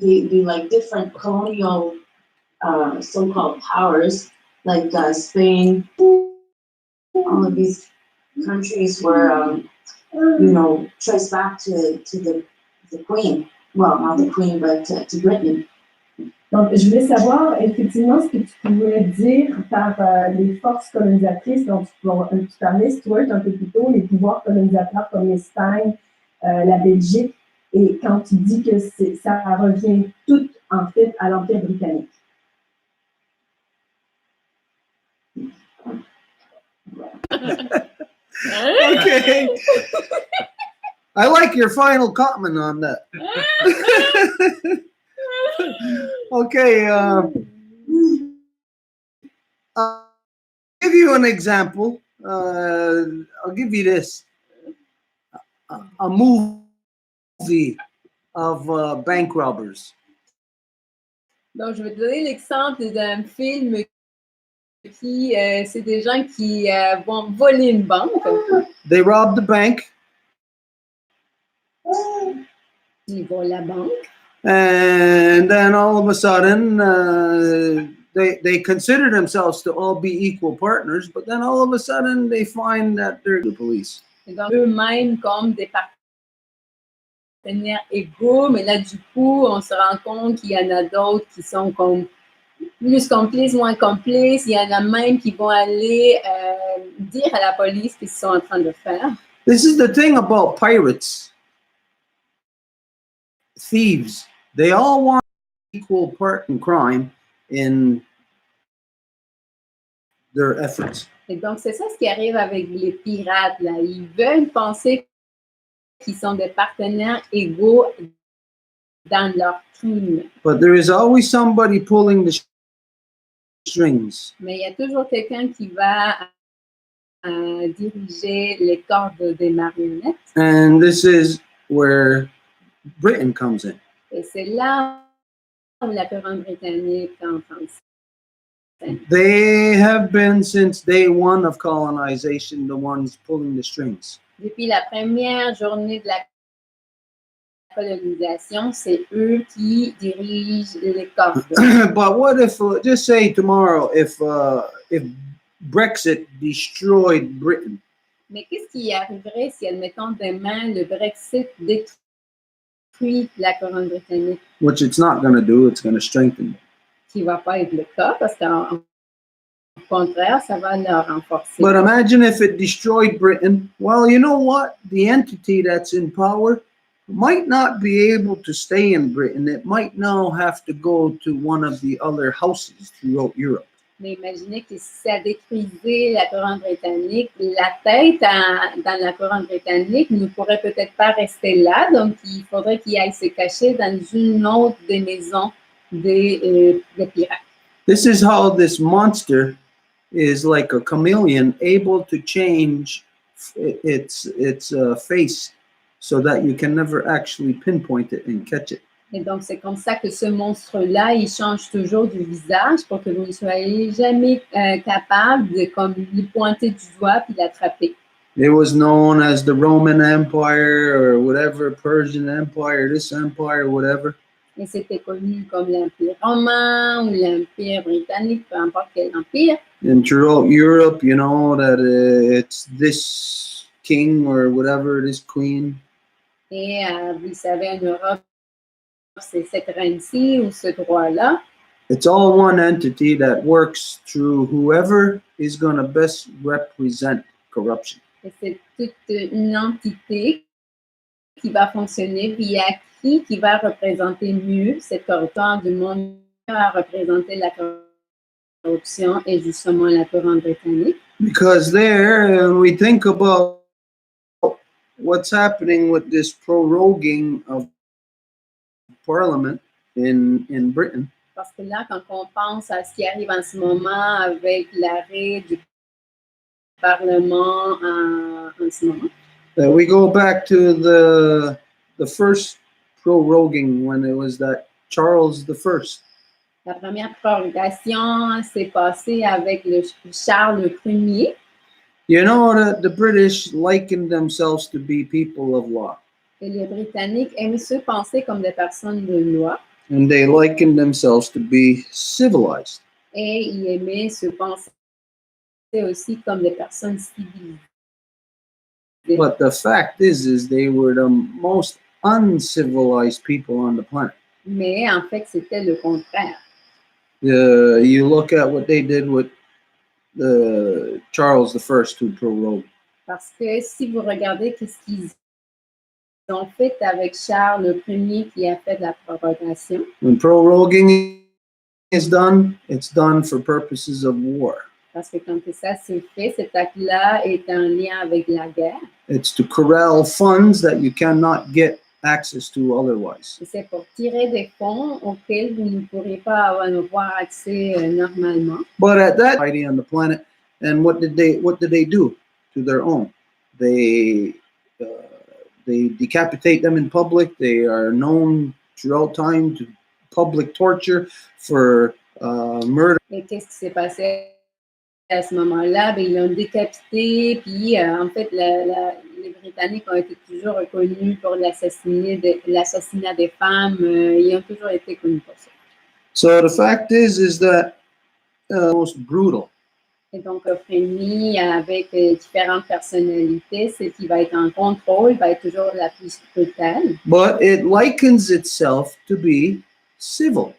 like different colonial so-called powers, like Spain, all of these countries were, traced back to the Queen. Well, not the Queen, but to Britain. Donc, je voulais savoir effectivement ce que tu pouvais dire par les forces colonisatrices dont tu parlais, Stuart, un peu plus tôt, les pouvoirs colonisateurs comme l'Espagne, la Belgique, et quand tu dis que ça revient tout en fait à l'Empire britannique. Okay. I like your final comment on that. Okay. I'll give you an example. I'll give you this. A movie of bank robbers. Donc, je vais te donner l'exemple d'un film qui, c'est des gens qui vont voler une banque. They robbed the bank. Ils volent la banque. And then all of a sudden, they consider themselves to all be equal partners, but then all of a sudden they find that they're the police. Et donc, eux-mêmes comme des partenaires égaux, mais là, du coup, on se rend compte qu'il y en a d'autres qui sont comme plus complices, moins complices. Il y en a même qui vont aller dire à la police ce qu'ils sont en train de faire. This is the thing about pirates, thieves. They all want equal part in crime in their efforts. Et donc, c'est ça ce qui arrive avec les pirates, là. Ils veulent penser qu'ils sont des partenaires égaux dans leur crime. But there is always somebody pulling the strings. Mais il y a toujours quelqu'un qui va diriger les cordes des marionnettes. And this is where Britain comes in. Et c'est là où la couronne britannique entre en scène. They have been, since day one of colonization, the ones pulling the strings. Depuis la première journée de la colonisation, c'est eux qui dirigent les cordes. But what if, just say tomorrow, if Brexit destroyed Britain? Mais qu'est-ce qui arriverait si, admettons, demain, le Brexit détruit la couronne britannique? Which it's not going to do, it's going to strengthen it. Qui ne va pas être le cas, parce qu'au contraire, ça va le renforcer. But imagine if it destroyed Britain. Well, you know what? The entity that's in power might not be able to stay in Britain. It might now have to go to one of the other houses throughout Europe. Mais imaginez que si ça détruisait la couronne britannique, la tête dans la couronne britannique ne pourrait peut-être pas rester là, donc il faudrait qu'il aille se cacher dans une autre des maisons des pirates. This is how this monster is like a chameleon, able to change its face so that you can never actually pinpoint it and catch it. Et donc, c'est comme ça que ce monstre-là, il change toujours du visage pour que vous ne soyez jamais capable de comme, lui pointer du doigt puis l'attraper. It was known as the Roman Empire or whatever, Persian Empire, this empire, whatever. Et c'était connu comme l'Empire romain ou l'Empire britannique, peu importe quel empire. And throughout Europe, you know, that it's this king or whatever, this queen. Et vous savez, en Europe, c'est cette reine-ci ou ce roi-là. It's all one entity that works through whoever is going to best represent corruption. Et c'est toute une entité qui va fonctionner via qui va représenter mieux cette corruption du monde, va représenter la corruption et justement la couronne britannique. Because there, we think about what's happening with this proroguing of Parliament in Britain. Parce que là, quand on pense à ce qui arrive en ce moment avec l'arrêt du Parlement en ce moment, We go back to the first proroguing when it was that Charles I. la première prorogation s'est passée avec le Charles Ier. You know that the British likened themselves to be people of law. Et les Britanniques aiment se penser comme des personnes de loi. And they likened themselves to be civilized. Et ils aimaient se penser aussi comme des personnes civilisées. But the fact is they were the most uncivilized people on the planet. Mais en fait, c'était le contraire. You look at what they did with Charles I who prorogued. Parce que si vous regardez ce qu'ils ont fait avec Charles Ier qui a fait la prorogation, When proroguing is done, it's done for purposes of war. parce que quand ça se fait, cet acte-là est en lien avec la guerre. It's to corral funds that you cannot get access to otherwise. Et c'est pour tirer des fonds auxquels vous ne pourrez pas avoir accès normalement. But at that society on the planet, and what did they do to their own? They decapitate them in public. They are known throughout time to public torture for murder. Et qu'est-ce qui s'est passé à ce moment-là? Bien, ils l'ont décapité, puis en fait, les Britanniques ont été toujours reconnus pour l'assassinat des femmes. Ils ont toujours été connus pour ça. So the fact is that most brutal. Et donc, Frémy, avec différentes personnalités, c'est qui va être en contrôle, va être toujours la plus brutale. But it likens itself to be civil.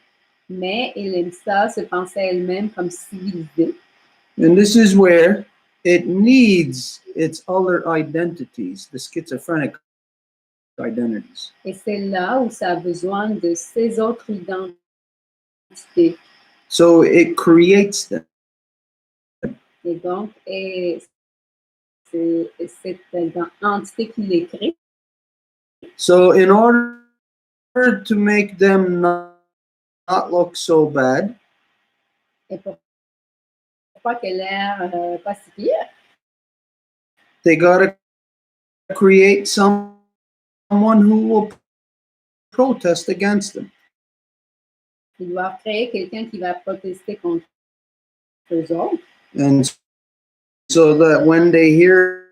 Mais elle aime ça, se penser à elle-même comme civilisée. And this is where it needs its other identities. The schizophrenic identities. Et c'est là où ça a besoin de ces autres identités. So it creates them. Et donc, c'est cette entité qui les crée. So in order to make them not look so bad, Et pour pas qu'elle l'air pas si pire, they gotta create someone who will protest against them. ils doivent créer quelqu'un qui va protester contre eux autres. And so that when they hear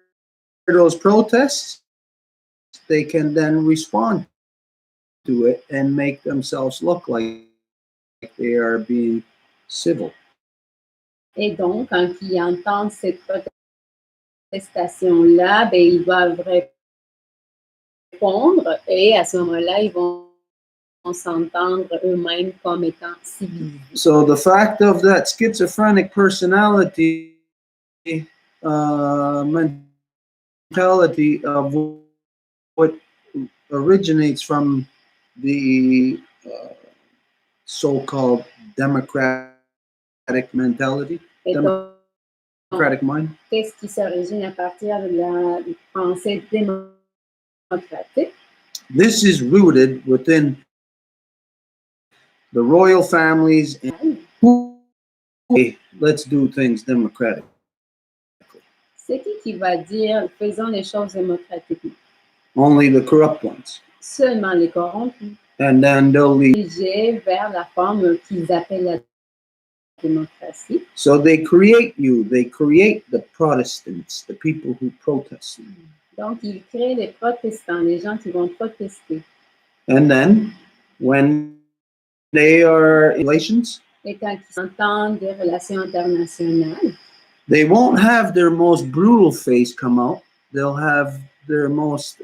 those protests, they can then respond to it and make themselves look like they are being civil. Et donc, quand ils entendent cette protestation-là, ben, ils doivent répondre et à ce moment-là, ils vont s'entendre eux-mêmes comme étant civilisés. So the fact of that schizophrenic personality mentality of what originates from the so-called democratic mentality, Et donc, democratic mind. qu'est-ce qui s'origine à partir de la pensée démocratique? This is rooted within the royal families and who let's do things democratically. C'est qui va dire faisons les choses démocratiquement? Only the corrupt ones. Seulement les corrompus. And then they'll lead. Dirigés vers la forme qu'ils appellent la démocratie. So they create they create the Protestants, the people who protest. Donc, ils créent les protestants, les gens qui vont protester. And then when they are in relations, Et quand ils entendent des relations internationales, they won't have their most brutal face come out. They'll have their most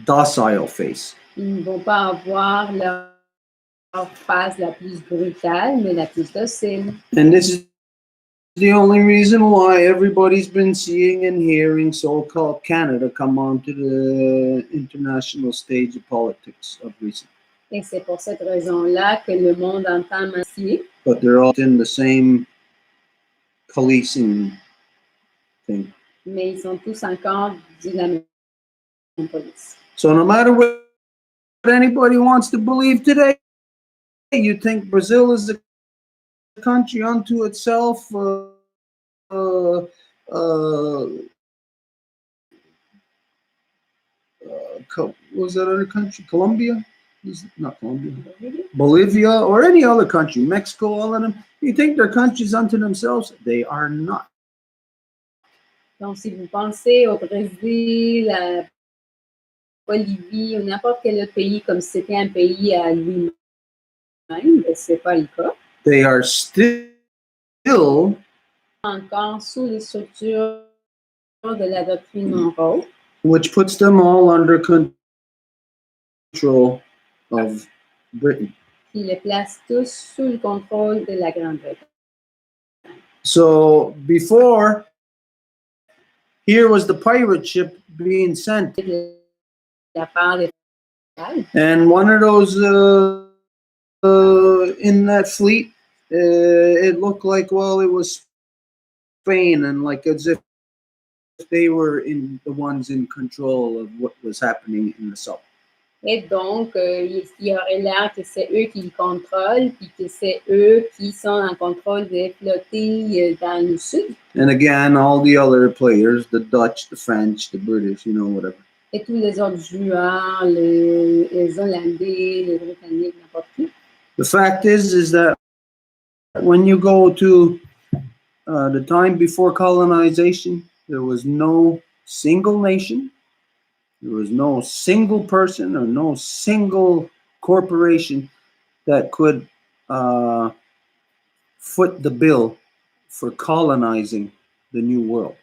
docile face. ils ne vont pas avoir leur face la plus brutale, mais la plus docile. And this is the only reason why everybody's been seeing and hearing so-called Canada come onto the international stage of politics of recent. Et c'est pour cette raison-là que le monde entend massier. But they're all in the same policing thing. Mais ils sont tous encore de la même police. So no matter what anybody wants to believe today, you think Brazil is a country unto itself, what was that other country? Colombia? Not Colombia. Bolivia or any other country, Mexico, all of them. You think they're countries unto themselves? They are not. Donc, si vous pensez au Brésil, à Bolivie ou n'importe quel autre pays comme si c'était un pays à lui-même, ben, ce n'est pas le cas. They are still Encore sous les structures de la doctrine Monroe, which puts them all under control of Britain. qui les place tous sous le contrôle de la Grande-Bretagne. So before, here was the pirate ship being sent, De la part des Français. and one of those in that fleet, it looked like, well, it was Spain, and like as if they were in the ones in control of what was happening in the south. Et donc, il y aurait l'air que c'est eux qui le contrôlent, puis que c'est eux qui sont en contrôle des flottilles dans le sud. And again, all the other players, the Dutch, the French, the British, whatever. Et tous les autres joueurs, les Hollandais, les Britanniques, n'importe qui. The fact is that when you go to the time before colonization, there was no single nation, there was no single person or no single corporation that could foot the bill for colonizing the new world.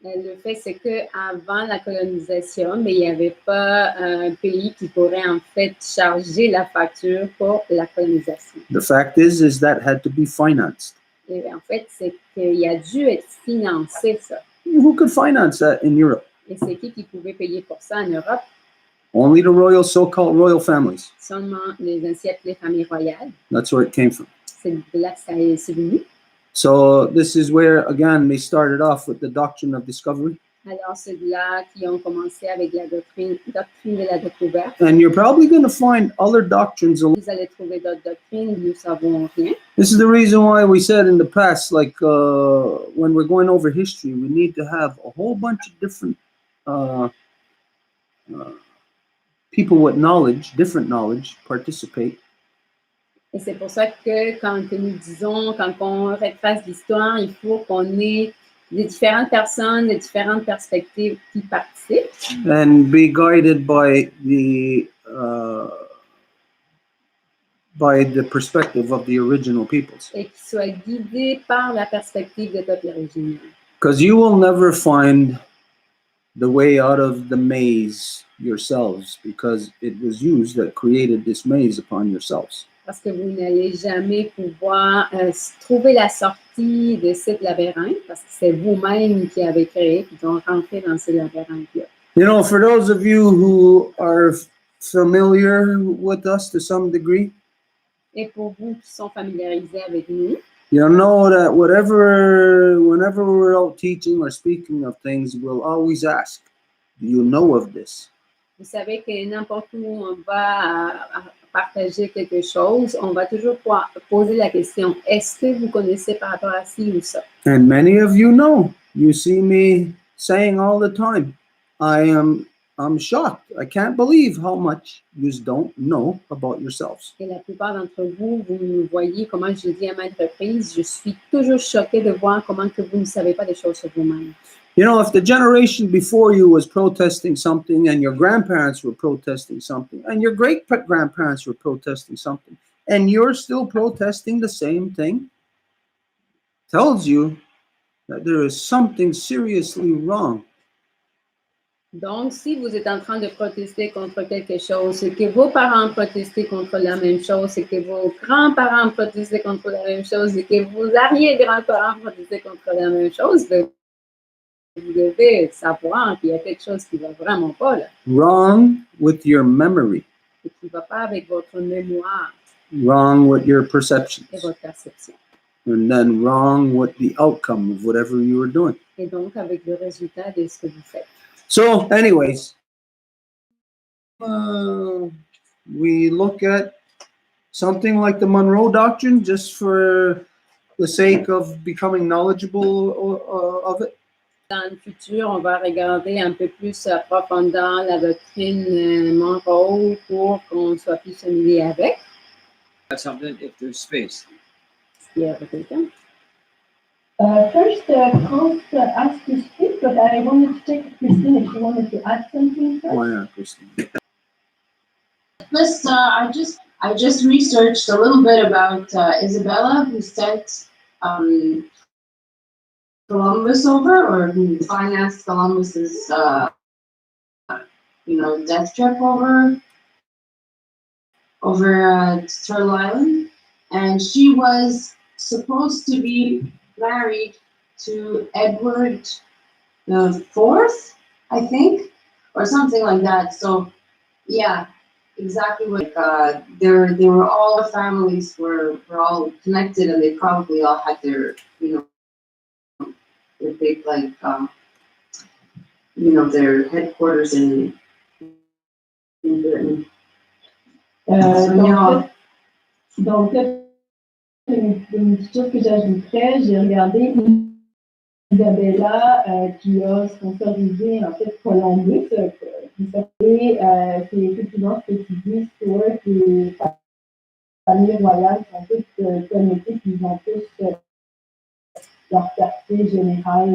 Le fait, c'est qu'avant la colonisation, mais il n'y avait pas un pays qui pourrait en fait charger la facture pour la colonisation. The fact is that had to be financed. Et en fait, c'est qu'il a dû être financé, ça. Who could finance that in Europe? Et c'est qui pouvait payer pour ça en Europe? Only the royal, so-called royal families. Seulement les ainsi appelées familles royales. That's where it came from. C'est de là que ça est venu. So this is where, again, they started off with the doctrine of discovery. Alors, c'est de là qui ont commencé avec la doctrine de la découverte. And you're probably going to find other doctrines. Vous allez trouver d'autres doctrines, nous ne savons rien. This is the reason why we said in the past, like when we're going over history, we need to have a whole bunch of different people with knowledge, different knowledge, participate. Et c'est pour ça que quand nous disons, quand on retrace l'histoire, il faut qu'on ait des différentes personnes, de différentes perspectives qui participent. And be guided by the perspective of the original peoples. Et qui soient guidés par la perspective des peuples originels. Because you will never find the way out of the maze yourselves, because it was yous that created this maze upon yourselves. Parce que vous n'allez jamais pouvoir trouver la sortie de ce labyrinthe, parce que c'est vous-même qui avez créé, qui ont rentré dans ce labyrinthe-là. You know, for those of you who are familiar with us to some degree, Et pour vous qui sont familiarisés avec nous, you know that whenever we're out teaching or speaking of things, we'll always ask, do you know of this? vous savez que n'importe où on va partager quelque chose, on va toujours poser la question, est-ce que vous connaissez par rapport à ci ou ça? And many of you know. You see me saying all the time, I'm shocked. I can't believe how much you don't know about yourselves. Et la plupart d'entre vous, vous me voyez, comment je dis à maintes reprises, je suis toujours choquée de voir comment que vous ne savez pas des choses sur vous-même. You know, if the generation before you was protesting something and your grandparents were protesting something and your great-grandparents were protesting something and you're still protesting the same thing, tells you that there is something seriously wrong. Donc, si vous êtes en train de protester contre quelque chose, c'est que vos parents protestaient contre la même chose, c'est que vos grands-parents protestaient contre la même chose, et que vos arrière-grands-parents protestaient contre la même chose, vous devez savoir qu'il y a quelque chose qui ne va vraiment pas là. Wrong with your memory. Et qui ne va pas avec votre mémoire. Wrong with your perceptions. Et votre perception. And then wrong with the outcome of whatever you were doing. Et donc avec le résultat de ce que vous faites. So, anyways, we look at something like the Monroe Doctrine just for the sake of becoming knowledgeable of it. Dans le futur, on va regarder un peu plus à profondeur la doctrine Monroe pour qu'on soit plus familier avec. That's something if there's space. Il y a quelqu'un? First, Franz asked to speak, but I wanted to check with Christine if she wanted to add something first. Oh, yeah, Christine. First, I just researched a little bit about Isabella, who sent Columbus over, or who financed Columbus's death trip over Turtle Island, and she was supposed to be married to Edward IV, I think, or something like that. So, yeah, exactly what they were all families were all connected, and they probably all had their their big their headquarters in Britain. Donc, une petite chose que j'ajouterais, j'ai regardé Isabella qui a sponsorisé en fait Columbus, et c'est effectivement ce que tu dis, Stuart, les familles royales sont toutes connectées, puis ils ont tous leur quartier général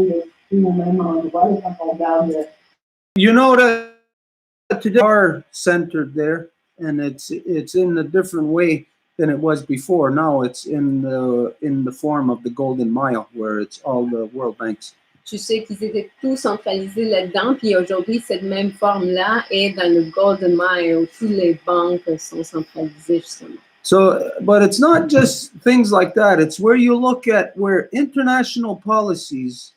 au même endroit, et quand on regarde. You know that today are centered there, and it's in a different way than it was before. Now it's in the form of the Golden Mile, where it's all the world banks. Tu sais qu'ils étaient tous centralisés là-dedans, puis aujourd'hui, cette même forme-là est dans le Golden Mile, où toutes les banques sont centralisées, justement. So, but it's not just things like that. It's where you look at where international policies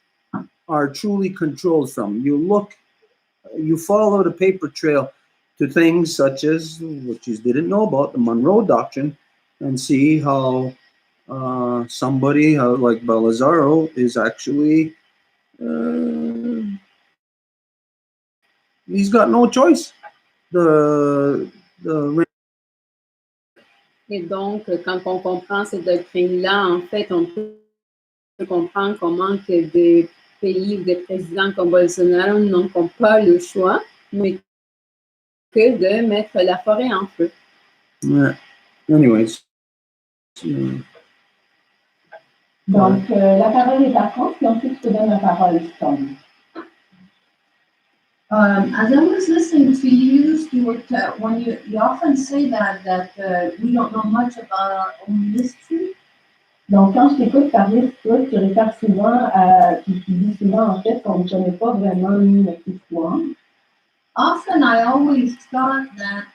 are truly controlled from. You follow the paper trail to things such as, which you didn't know about, the Monroe Doctrine, and see how somebody like Belisario is actually, he's got no choice. The Et donc, quand on comprend cette doctrine-là, en fait, on peut comprendre comment que des pays ou des présidents comme Bolsonaro n'ont pas le choix, mais que de mettre la forêt en feu. Anyways. Donc, la parole est à France, puis ensuite je te donne la parole, Tom. As I was listening to you, Stuart, when you often say that we don't know much about our own history. Donc, quand je t'écoute parler, toi, tu réfères souvent tu dis souvent en fait qu'on ne connaît pas vraiment notre histoire. Often I always thought that,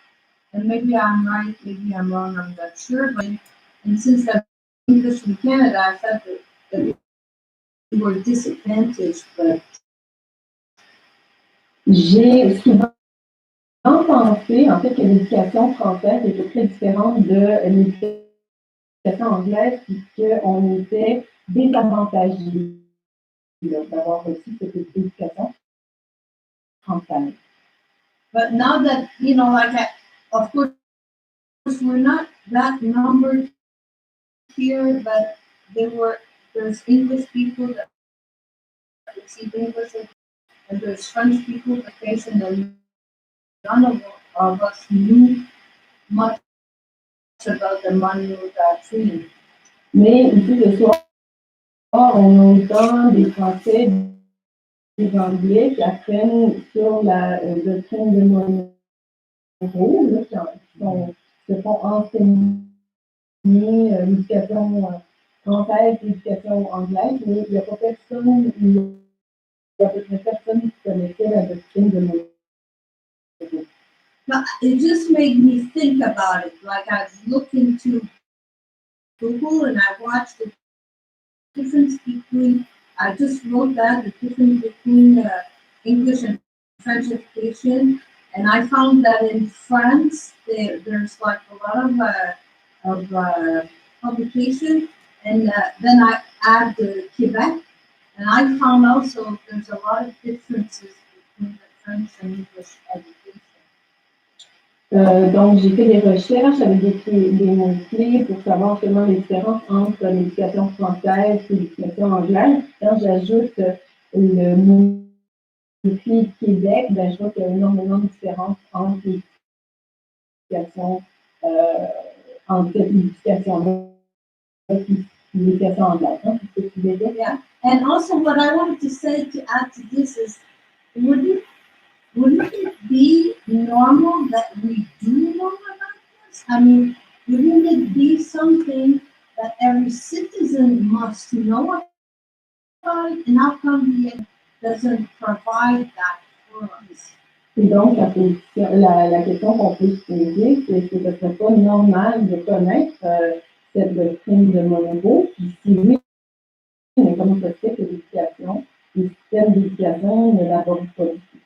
and maybe I'm right, maybe I'm wrong, I'm not sure, but and since I'm English in Canada, I thought that we were disadvantaged, but J'ai souvent pensé, en fait, que l'éducation française était très différente de l'éducation anglaise, puisqu'on était désavantagés d'avoir reçu cette éducation française. But now that, of course, we're not that numbered here, but there's English people that receive English, and there's French people that patient, and none of us knew much about the Monroe Doctrine. Mais ici, ce soir, on a autant des Français, des Anglais qui apprennent sur la doctrine de Monroe, qui se font enseigner l'éducation française, l'éducation anglaise, mais il n'y a pas personne, il y a à peu près personne qui connaissait la doctrine de Monroe. But it just made me think about it. Like I was looking to Google and I watched the difference between, I just wrote that, the difference between English and French education. And I found that in France, there's like a lot of publication. And then I add Quebec. And I found also there's a lot of differences between the French and English education. Donc, j'ai fait des recherches avec des mots-clés pour savoir justement les différences entre l'éducation française et l'éducation anglaise. Quand j'ajoute le mot-clé Québec, ben, je vois qu'il y a énormément de différences entre l'éducation anglaise. Hein, c'est ce que tu veux dire? Yeah. And also what I wanted to say to add to this is, wouldn't it be normal that we do know about this? I mean, wouldn't it be something that every citizen must know about it? And how come the doesn't provide that for us? Et donc, la question qu'on peut se poser, c'est que ce ne serait pas normal de connaître cette doctrine de Monroe, puis si oui, mais comment ça se fait que l'éducation, le système d'éducation ne l'aborde pas du tout?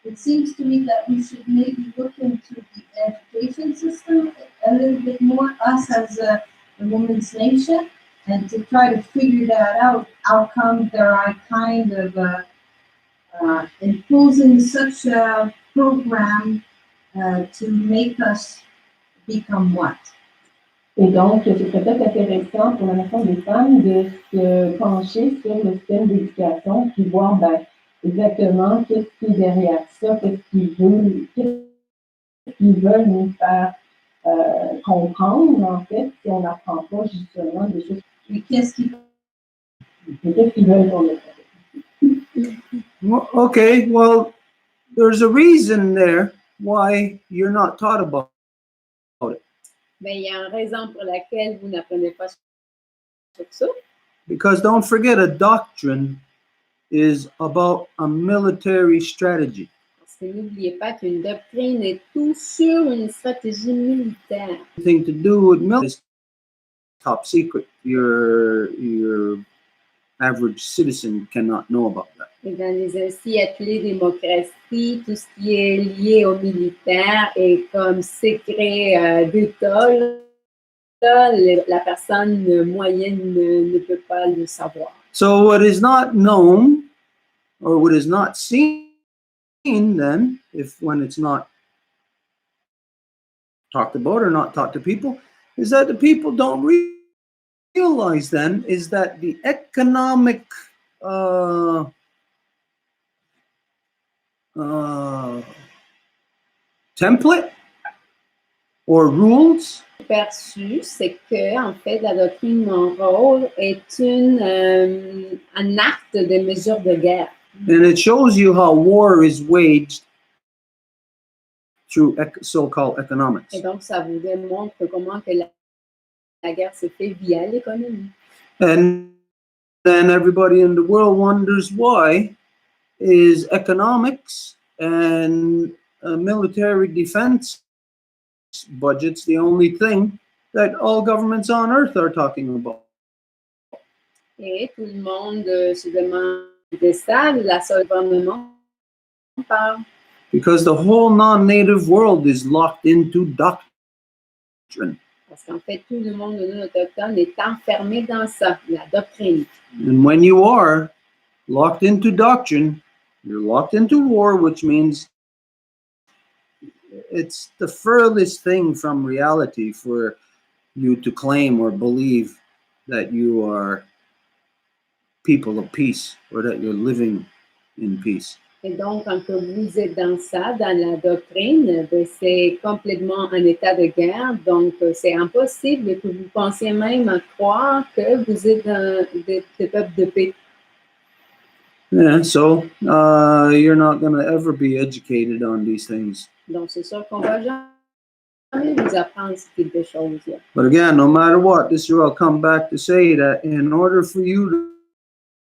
It seems to me that we should maybe look into the education system a little bit more, us as a women's nation, and to try to figure that out. How come there are kind of imposing such a program to make us become what? Et donc, c'est peut-être intéressant pour la nation des femmes de se pencher sur le système d'éducation, puis voir exactement qu'est-ce qui est derrière ça, qu'est-ce qu'ils veulent nous faire comprendre, en fait, si on n'apprend pas justement des choses. Mais qu'est-ce qu'ils veulent qu'on apprenne? Okay, well, there's a reason there why you're not taught about it. Ben, il y a une raison pour laquelle vous n'apprenez pas sur ça. Because don't forget, a doctrine is about a military strategy. Parce Parce que n'oubliez pas qu'une doctrine est tout sur une stratégie militaire. Thing to do with military is top secret. Your average citizen cannot know about that. Et dans les ainsi appelées démocraties, tout ce qui est lié aux militaires est comme secret d'État. Là, la personne moyenne ne peut pas le savoir. So what is not known or what is not seen then, if when it's not talked about or not taught to people, is that the people don't realize then is that the economic template or rules Perçu, c'est que en fait la doctrine Monroe est un acte de mesure de guerre. and it shows you how war is waged through so-called economics. Et donc ça vous démontre comment que la guerre se fait via l'économie. And then everybody in the world wonders why is economics and military defense budgets the only thing that all governments on earth are talking about. Et tout le monde se demande de ça, la seule gouvernement parle. Because the whole non-native world is locked into doctrine. Parce qu'en fait, tout le monde non autochtone est enfermé dans ça, la doctrine. And when you are locked into doctrine, you're locked into war, which means it's the furthest thing from reality for you to claim or believe that you are people of peace or that you're living in peace. Et donc, quand vous êtes dans ça, dans la doctrine, ben, c'est complètement un état de guerre. Donc, c'est impossible que vous pensiez même à croire que vous êtes des peuples de paix. Yeah, so you're not going to ever be educated on these things. Donc, c'est sûr qu'on va jamais vous apprendre ce type de choses-là. But again, no matter what, this year I'll come back to say that in order for you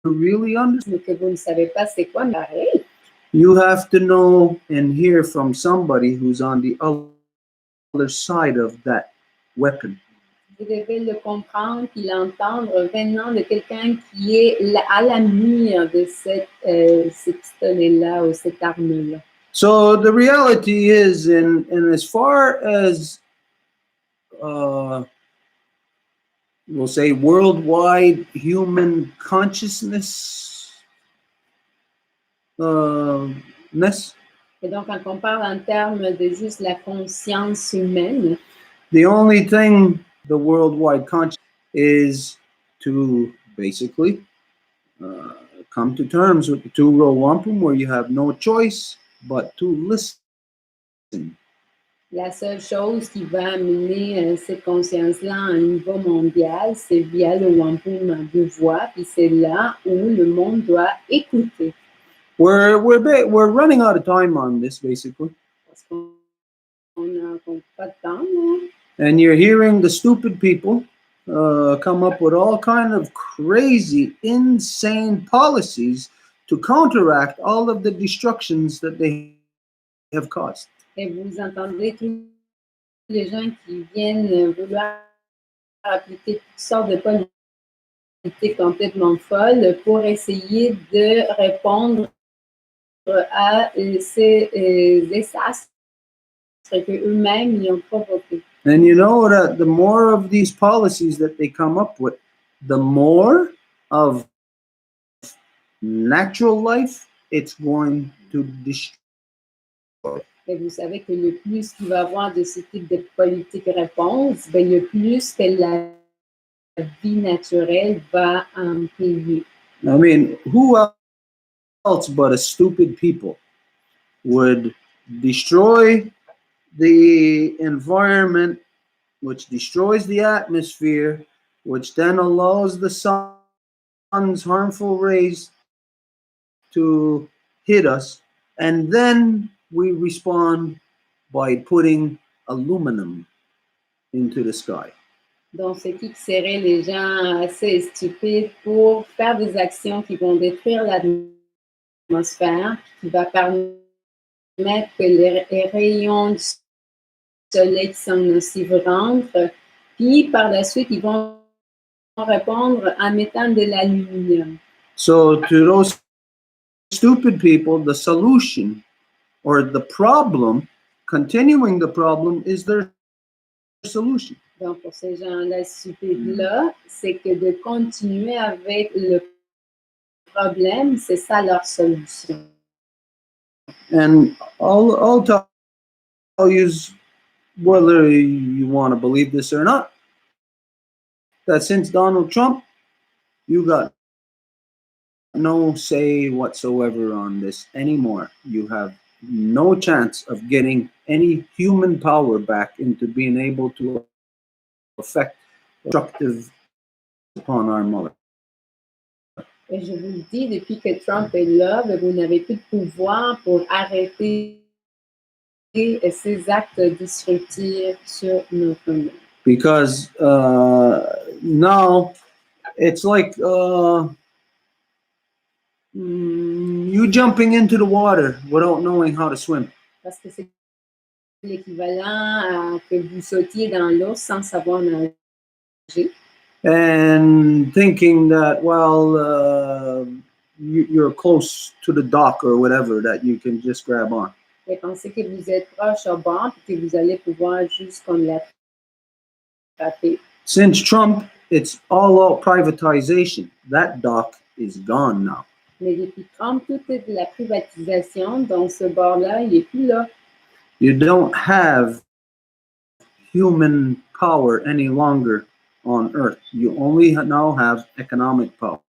to really understand, Mais que vous ne savez pas c'est quoi, mais pareil. you have to know and hear from somebody who's on the other side of that weapon. Vous devez le comprendre puis l'entendre venant de quelqu'un qui est à la mire de ce pistolet-là ou cette arme-là. So the reality is, in as far as we'll say worldwide human consciousness, Et donc, quand on parle en termes de juste la conscience humaine, the only thing the worldwide conscious is to basically come to terms with the two-row wampum, where you have no choice but to listen. la seule chose qui va amener cette conscience-là à un niveau mondial, c'est via le Wampum à deux voix, puis c'est là où le monde doit écouter. We're running out of time on this, basically. Parce qu'on n'a pas de temps, hein? And you're hearing the stupid people come up with all kind of crazy, insane policies to counteract all of the destructions that they have caused. Et vous entendez tous les gens qui viennent vouloir appliquer toutes sortes de politiques complètement folles pour essayer de répondre à ces désastres qu'eux-mêmes y ont provoqués. And you know that the more of these policies that they come up with, the more of natural life it's going to destroy. Et vous savez que le plus qu'il va y avoir de ce type de politique-réponse, ben, le plus que la vie naturelle va en payer. I mean, who else but a stupid people would destroy the environment, which destroys the atmosphere, which then allows the sun's harmful rays to hit us, and then we respond by putting aluminum into the sky. Donc, ce qui serait les gens assez stupides pour faire des actions qui vont détruire l'atmosphère, qui va permettre permettre que les rayons du soleil qui sont nocifs rentrent. Puis par la suite, ils vont répondre en mettant de l'aluminium. So to those stupid people, the solution or the problem, continuing the problem, is their solution. Donc, pour ces gens-là stupides-là, c'est que de continuer avec le problème, c'est ça leur solution. And I'll tell you, whether you want to believe this or not, that since Donald Trump, you got no say whatsoever on this anymore. You have no chance of getting any human power back into being able to affect destructive upon our mother. Et je vous le dis, depuis que Trump est là, vous n'avez plus de pouvoir pour arrêter ces actes destructifs sur notre mère. Because now it's like you jumping into the water without knowing how to swim. Parce que c'est l'équivalent à que vous sautiez dans l'eau sans savoir nager. And thinking that, well, you're close to the dock or whatever, that you can just grab on. Et pensez que vous êtes proche au bord et que vous allez pouvoir juste comme l'attraper. Since Trump, it's all out privatization. That dock is gone now. Mais depuis Trump, tout est de la privatisation, donc ce bord-là, il n'est plus là. You don't have human power any longer on Earth. You only now have economic power.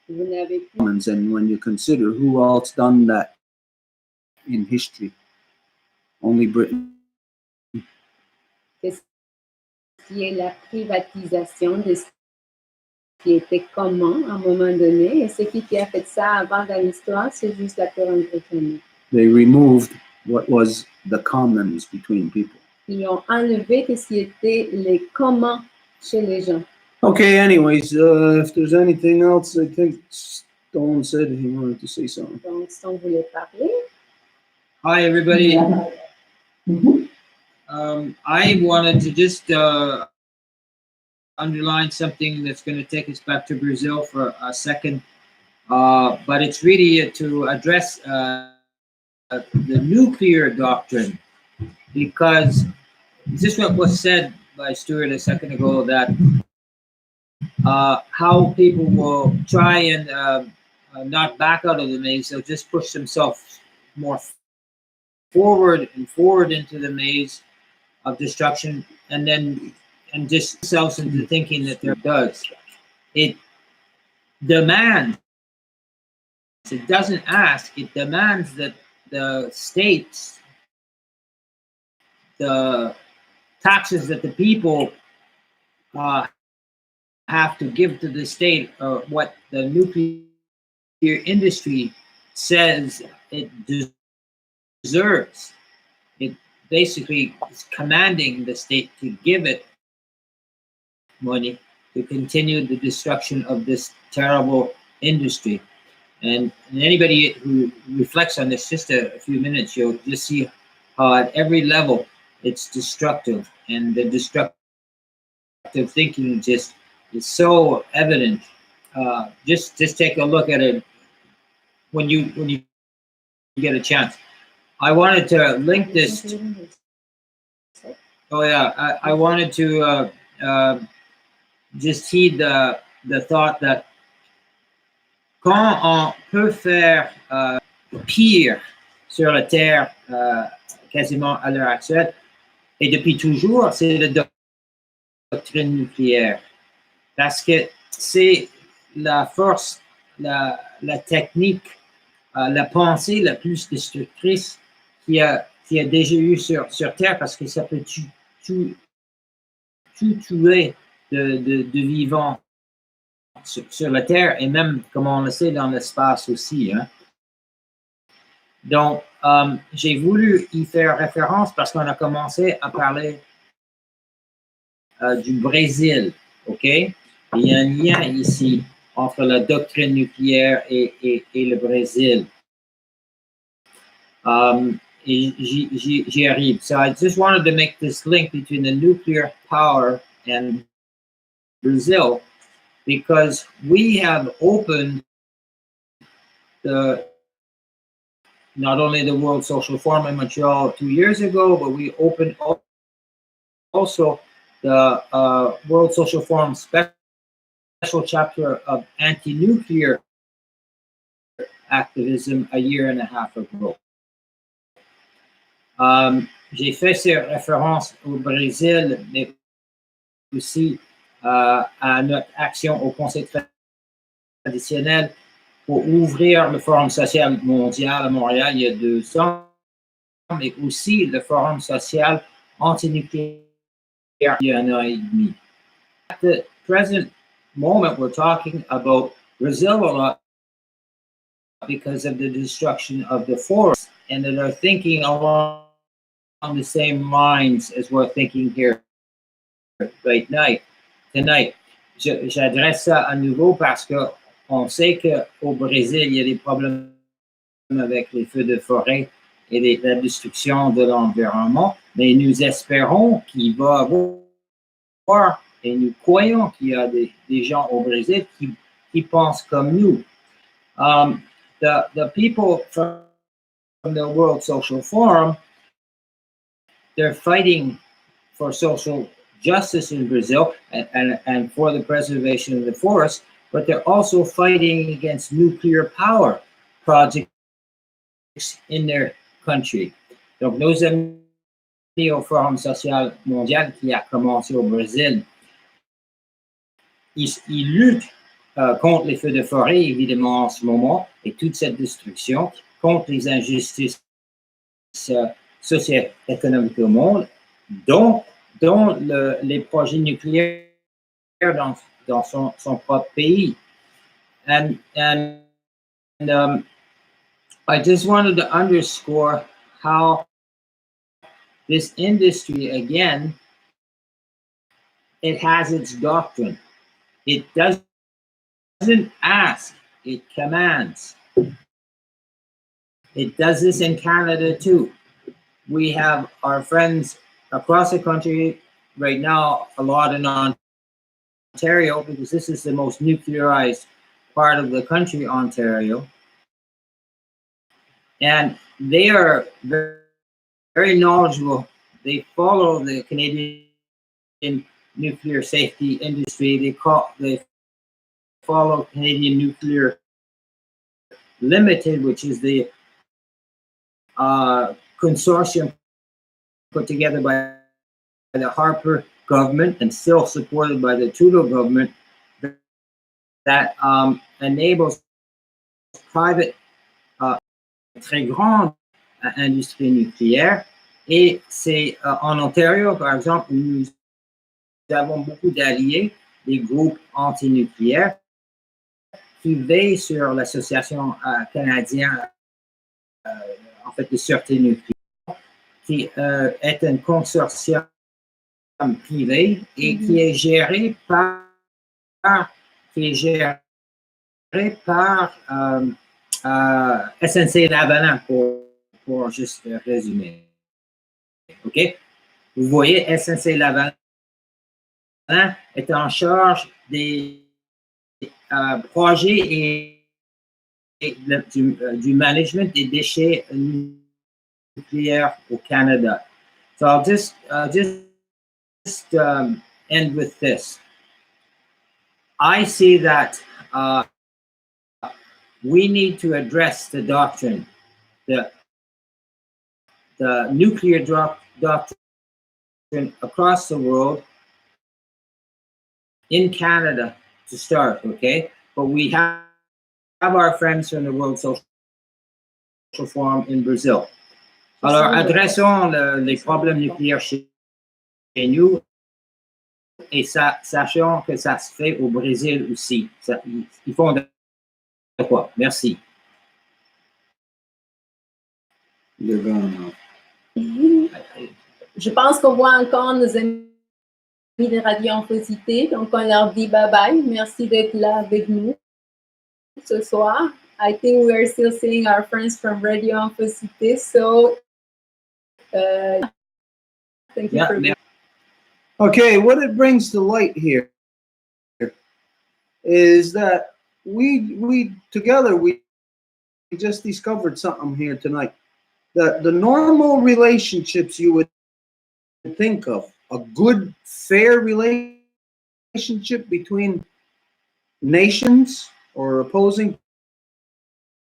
Vous n'avez plus. And when you consider who else done that in history, only Britain. Ce qui est la privatisation de ce qui était commun à un moment donné. Et ce qui a fait ça avant dans l'histoire, c'est juste la couronne britannique. They removed what was the commons between people. Ils ont enlevé ce qui était les communs chez les gens. Okay, anyways, if there's anything else, I think Stone said he wanted to say something. Donc, si on voulait parler. Hi, everybody. I wanted to just underline something that's going to take us back to Brazil for a second, but it's really to address the nuclear doctrine, because this is what was said by Stuart a second ago, that how people will try and not back out of the maze, they'll just push themselves more forward and forward into the maze of destruction, and just themselves into thinking that there does. It demands, it doesn't ask, it demands that the states, the taxes that the people have to give to the state, what the nuclear industry says it deserves. It basically is commanding the state to give it money to continue the destruction of this terrible industry. And anybody who reflects on this just a few minutes, you'll just see how at every level it's destructive, and the destructive thinking just is so evident. Just take a look at it when you get a chance. I wanted to link this. Oh yeah, I wanted to just heed the thought that quand on peut faire pire sur la Terre quasiment à l'heure actuelle, et depuis toujours, c'est la doctrine nucléaire. Parce que c'est la force, la technique, la pensée la plus destructrice qui a déjà eu sur Terre, parce que ça peut tout tuer de vivants sur la Terre, et même, comme on le sait, dans l'espace aussi. Hein. Donc, j'ai voulu y faire référence parce qu'on a commencé à parler du Brésil, OK? Et il y a un lien ici entre la doctrine nucléaire et le Brésil. Et j'y arrive. So I just wanted to make this link between the nuclear power and Brazil, because we have opened not only the World Social Forum in Montreal 2 years ago, but we opened also the World Social Forum special chapter of anti-nuclear activism a year and a half ago. J'ai fait ces références au Brésil, mais aussi à notre action au Conseil traditionnel pour ouvrir le Forum social mondial à Montréal il y a 2 ans, mais aussi le Forum social anti-nucléaire il y a 1 an et demi. At the present moment, we're talking about Brazil a lot because of the destruction of the forest, and that are thinking along the same lines as we're thinking here tonight. J'adresse ça à nouveau parce que on sait qu'au Brésil, il y a des problèmes avec les feux de forêt et la destruction de l'environnement, mais nous espérons qu'il va avoir, et nous croyons qu'il y a des gens au Brésil qui pensent comme nous. The people from the World Social Forum, they're fighting for social justice in Brazil and for the preservation of the forest, but they're also fighting against nuclear power projects in their country. Donc, nos amis au Forum social mondial qui a commencé au Brésil, ils luttent contre les feux de forêt, évidemment, en ce moment, et toute cette destruction, contre les injustices socio-économiques au monde, dont les projets nucléaires dans son propre pays. And I just wanted to underscore how this industry, again, it has its doctrine. It doesn't ask, it commands. It does this in Canada too. We have our friends across the country right now, a lot in Ontario, because this is the most nuclearized part of the country, Ontario. And they are very, very knowledgeable. They follow the Canadian nuclear safety industry. They follow Canadian Nuclear Limited, which is the consortium put together by the Harper government and still supported by the Trudeau government that enables private, très grande industrie nucléaire. Et c'est en Ontario, par exemple, nous avons beaucoup d'alliés, des groupes antinucléaires qui veillent sur l'Association canadienne en fait, de sûreté nucléaire, qui est un consortium privé et qui est géré par SNC-Lavalin, pour juste résumer. OK? Vous voyez, SNC-Lavalin est en charge des projets et du management des déchets nucléaires au Canada. So I'll just end with this. I see that we need to address the doctrine, the nuclear doctrine across the world, in Canada to start, okay? But we have our friends from the World Social Forum in Brazil. Alors, adressons les problèmes nucléaires chez nous et sachons que ça se fait au Brésil aussi. Ils font de quoi? Merci. Je pense qu'on voit encore nos amis de Radio Amphosité, donc on leur dit bye bye. Merci d'être là avec nous ce soir. I think we are still seeing our friends from Radio Infocité. So, thank you Yeah, for being. Okay, what it brings to light here is that we together we just discovered something here tonight. That the normal relationships you would think of, a good, fair relationship between nations or opposing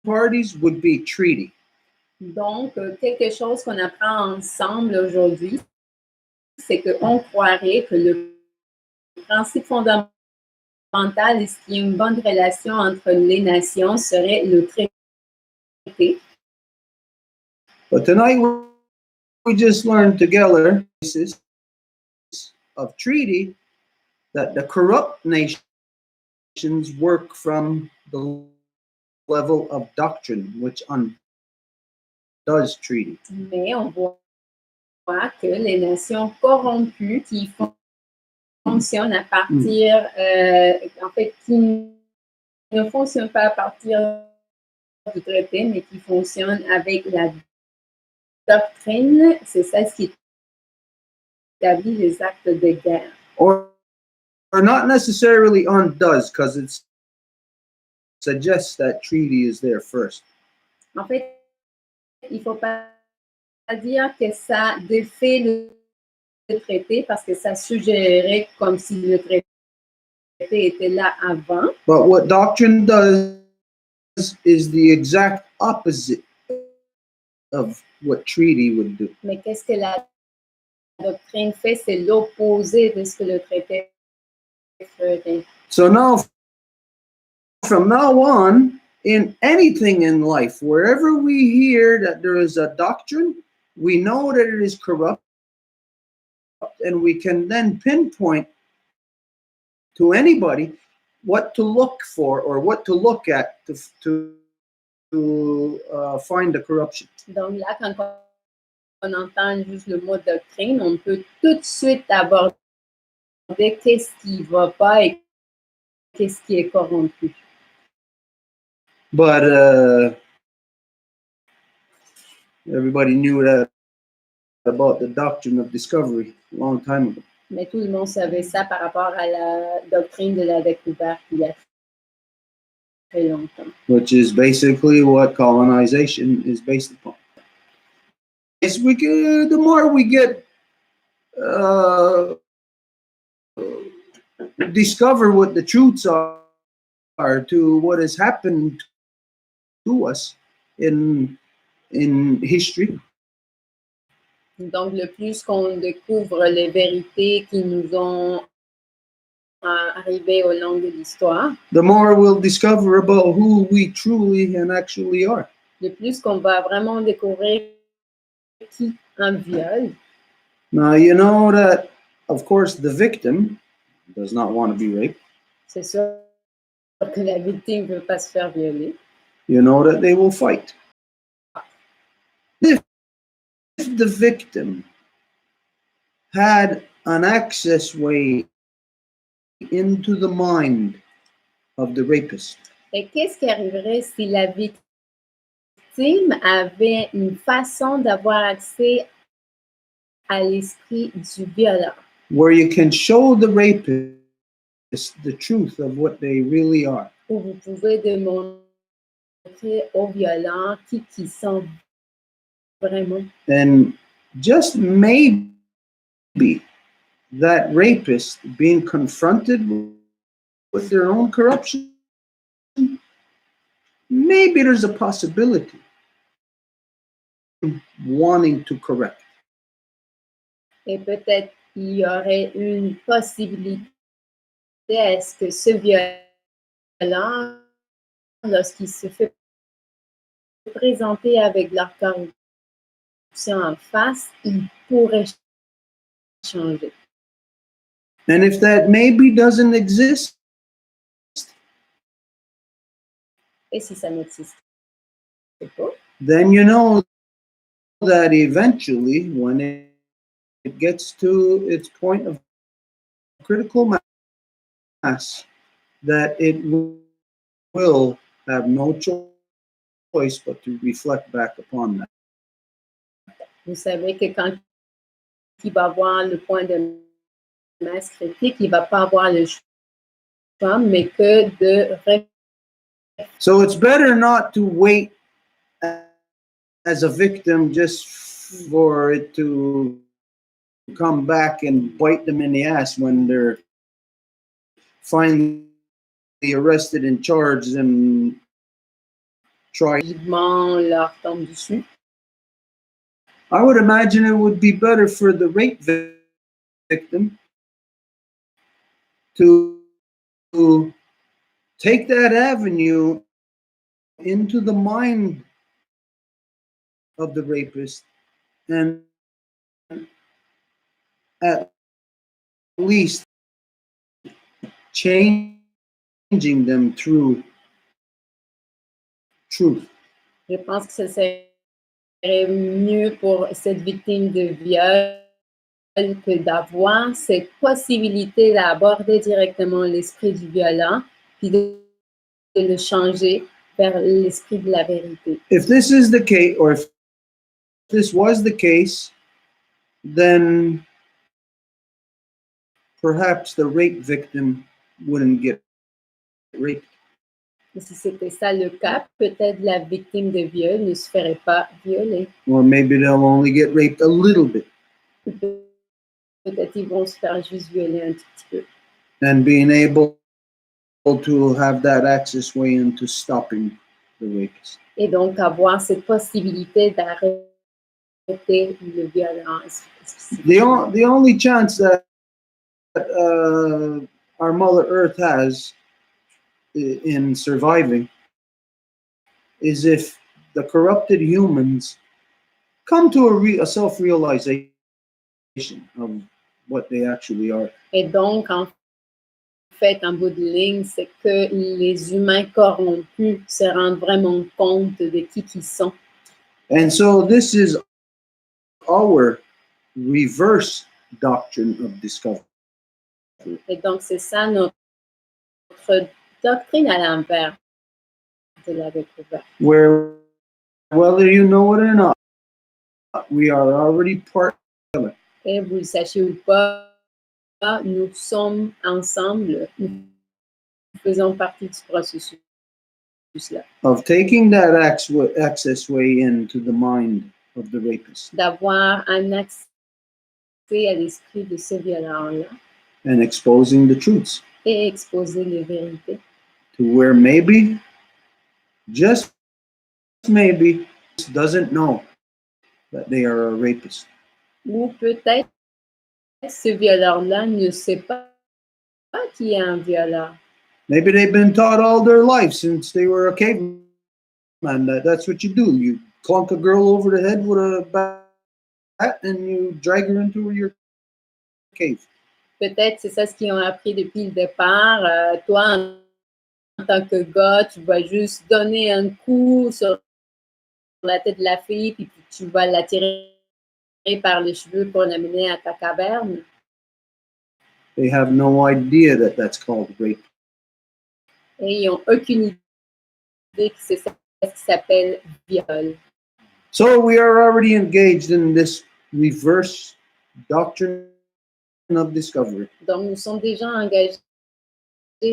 parties would be treaty. Donc, quelque chose qu'on apprend ensemble aujourd'hui, c'est qu'on croirait que le principe fondamental et ce qui est une bonne relation entre les nations serait le traité. But tonight we just learned together basis of treaty that the corrupt nations work from the level of doctrine, which undoes treaty. Mais on voit que les nations corrompues qui fonctionnent à partir, en fait, qui ne fonctionnent pas à partir du traité, mais qui fonctionnent avec la doctrine, c'est ça ce qui établit les actes de guerre. Or not necessarily undoes, because it suggests that treaty is there first. En fait, il ne faut pas dire que ça défait le traité parce que ça suggérerait comme si le traité était là avant. But what doctrine does is the exact opposite of what treaty would do. Mais qu'est-ce que la doctrine fait? C'est l'opposé de ce que le traité ferait. So now, from now on, in anything in life, wherever we hear that there is a doctrine, we know that it is corrupt, and we can then pinpoint to anybody what to look for or what to look at to find the corruption. Donc là, quand on entend juste le mot doctrine, on peut tout de suite aborder qu'est-ce qui ne va pas et qu'est-ce qui est corrompu. But everybody knew that about the doctrine of discovery a long time ago. Mais tout le monde savait ça par rapport à la doctrine de la découverte il y a très longtemps. Which is basically what colonization is based upon. Yes, the more we get discover what the truths are to what has happened to us in history. Donc, le plus qu'on découvre les vérités qui nous ont arrivées au long de l'histoire, the more we'll discover about who we truly and actually are. le plus qu'on va vraiment découvrir qui en viole. Now, you know that, of course, the victim does not want to be raped. C'est sûr que la victime ne veut pas se faire violer. You know that they will fight. If the victim had an access way into the mind of the rapist, Et qu'est-ce qui arriverait si la victime avait une façon d'avoir accès à l'esprit du violeur? where you can show the rapist the truth of what they really are. Où vous pouvez démontrer aux violents qui sont vraiment. And just maybe that rapist being confronted with their own corruption, maybe there's a possibility wanting to correct. Et peut-être il y aurait une possibilité à ce que ce violent, lorsqu'il se fait présenter avec leur corruption en face, il pourrait changer. And if that maybe doesn't exist, Et si ça n'existe pas, then you know that eventually, when it gets to its point of critical mass, that it will have no choice choice but to reflect back upon that. Vous savez que quand il va voir le point de masse critique, il ne va pas avoir le choix, mais que de So it's better not to wait as a victim just for it to come back and bite them in the ass when they're finally arrested and charged and tried. vivement leur tombe dessus. I would imagine it would be better for the rape victim to take that avenue into the mind of the rapist and at least changing them through truth. Je pense que ce serait mieux pour cette victime de viol que d'avoir cette possibilité d'aborder directement l'esprit du violent, puis de le changer vers l'esprit de la vérité. If this is the case, or if this was the case, then perhaps the rape victim wouldn't get raped. Et si c'était ça le cas, peut-être la victime de viol ne se ferait pas violer. Or maybe they'll only get raped a little bit. Peut-être ils vont se faire juste violer un tout petit peu. And being able to have that access way into stopping the rapist. Et donc avoir cette possibilité d'arrêter le violence. The only chance that our Mother Earth has in surviving is if the corrupted humans come to a self-realization of what they actually are. Et donc, en fait, en bout de ligne, c'est que les humains corrompus se rendent vraiment compte de qui ils sont. And so this is our reverse doctrine of discovery. Et donc, c'est ça notre doctrine à l'envers de la découverte. Where, whether you know it or not, we are already part of it. Et vous le sachiez ou pas, nous sommes ensemble, nous faisons partie du processus-là. Of taking that access way into the mind of the rapist. D'avoir un accès à l'esprit de ce violent-là. And exposing the truths. Et exposer les vérités. To where maybe, just maybe, doesn't know that they are a rapist. Ou peut-être ce violeur-là ne sait pas qu'il est un violeur. Maybe they've been taught all their life since they were a caveman that that's what you do. You clunk a girl over the head with a bat and you drag her into your cave. Peut-être c'est ça ce qu'ils ont appris depuis le départ. Toi, en tant que gars, tu vas juste donner un coup sur la tête de la fille, puis tu vas l'attirer par les cheveux pour l'amener à ta caverne. They have no idea that that's called rape. Et ils n'ont aucune idée que c'est ça qui s'appelle viol. So we are already engaged in this reverse doctrine of discovery. Donc, nous sommes déjà engagés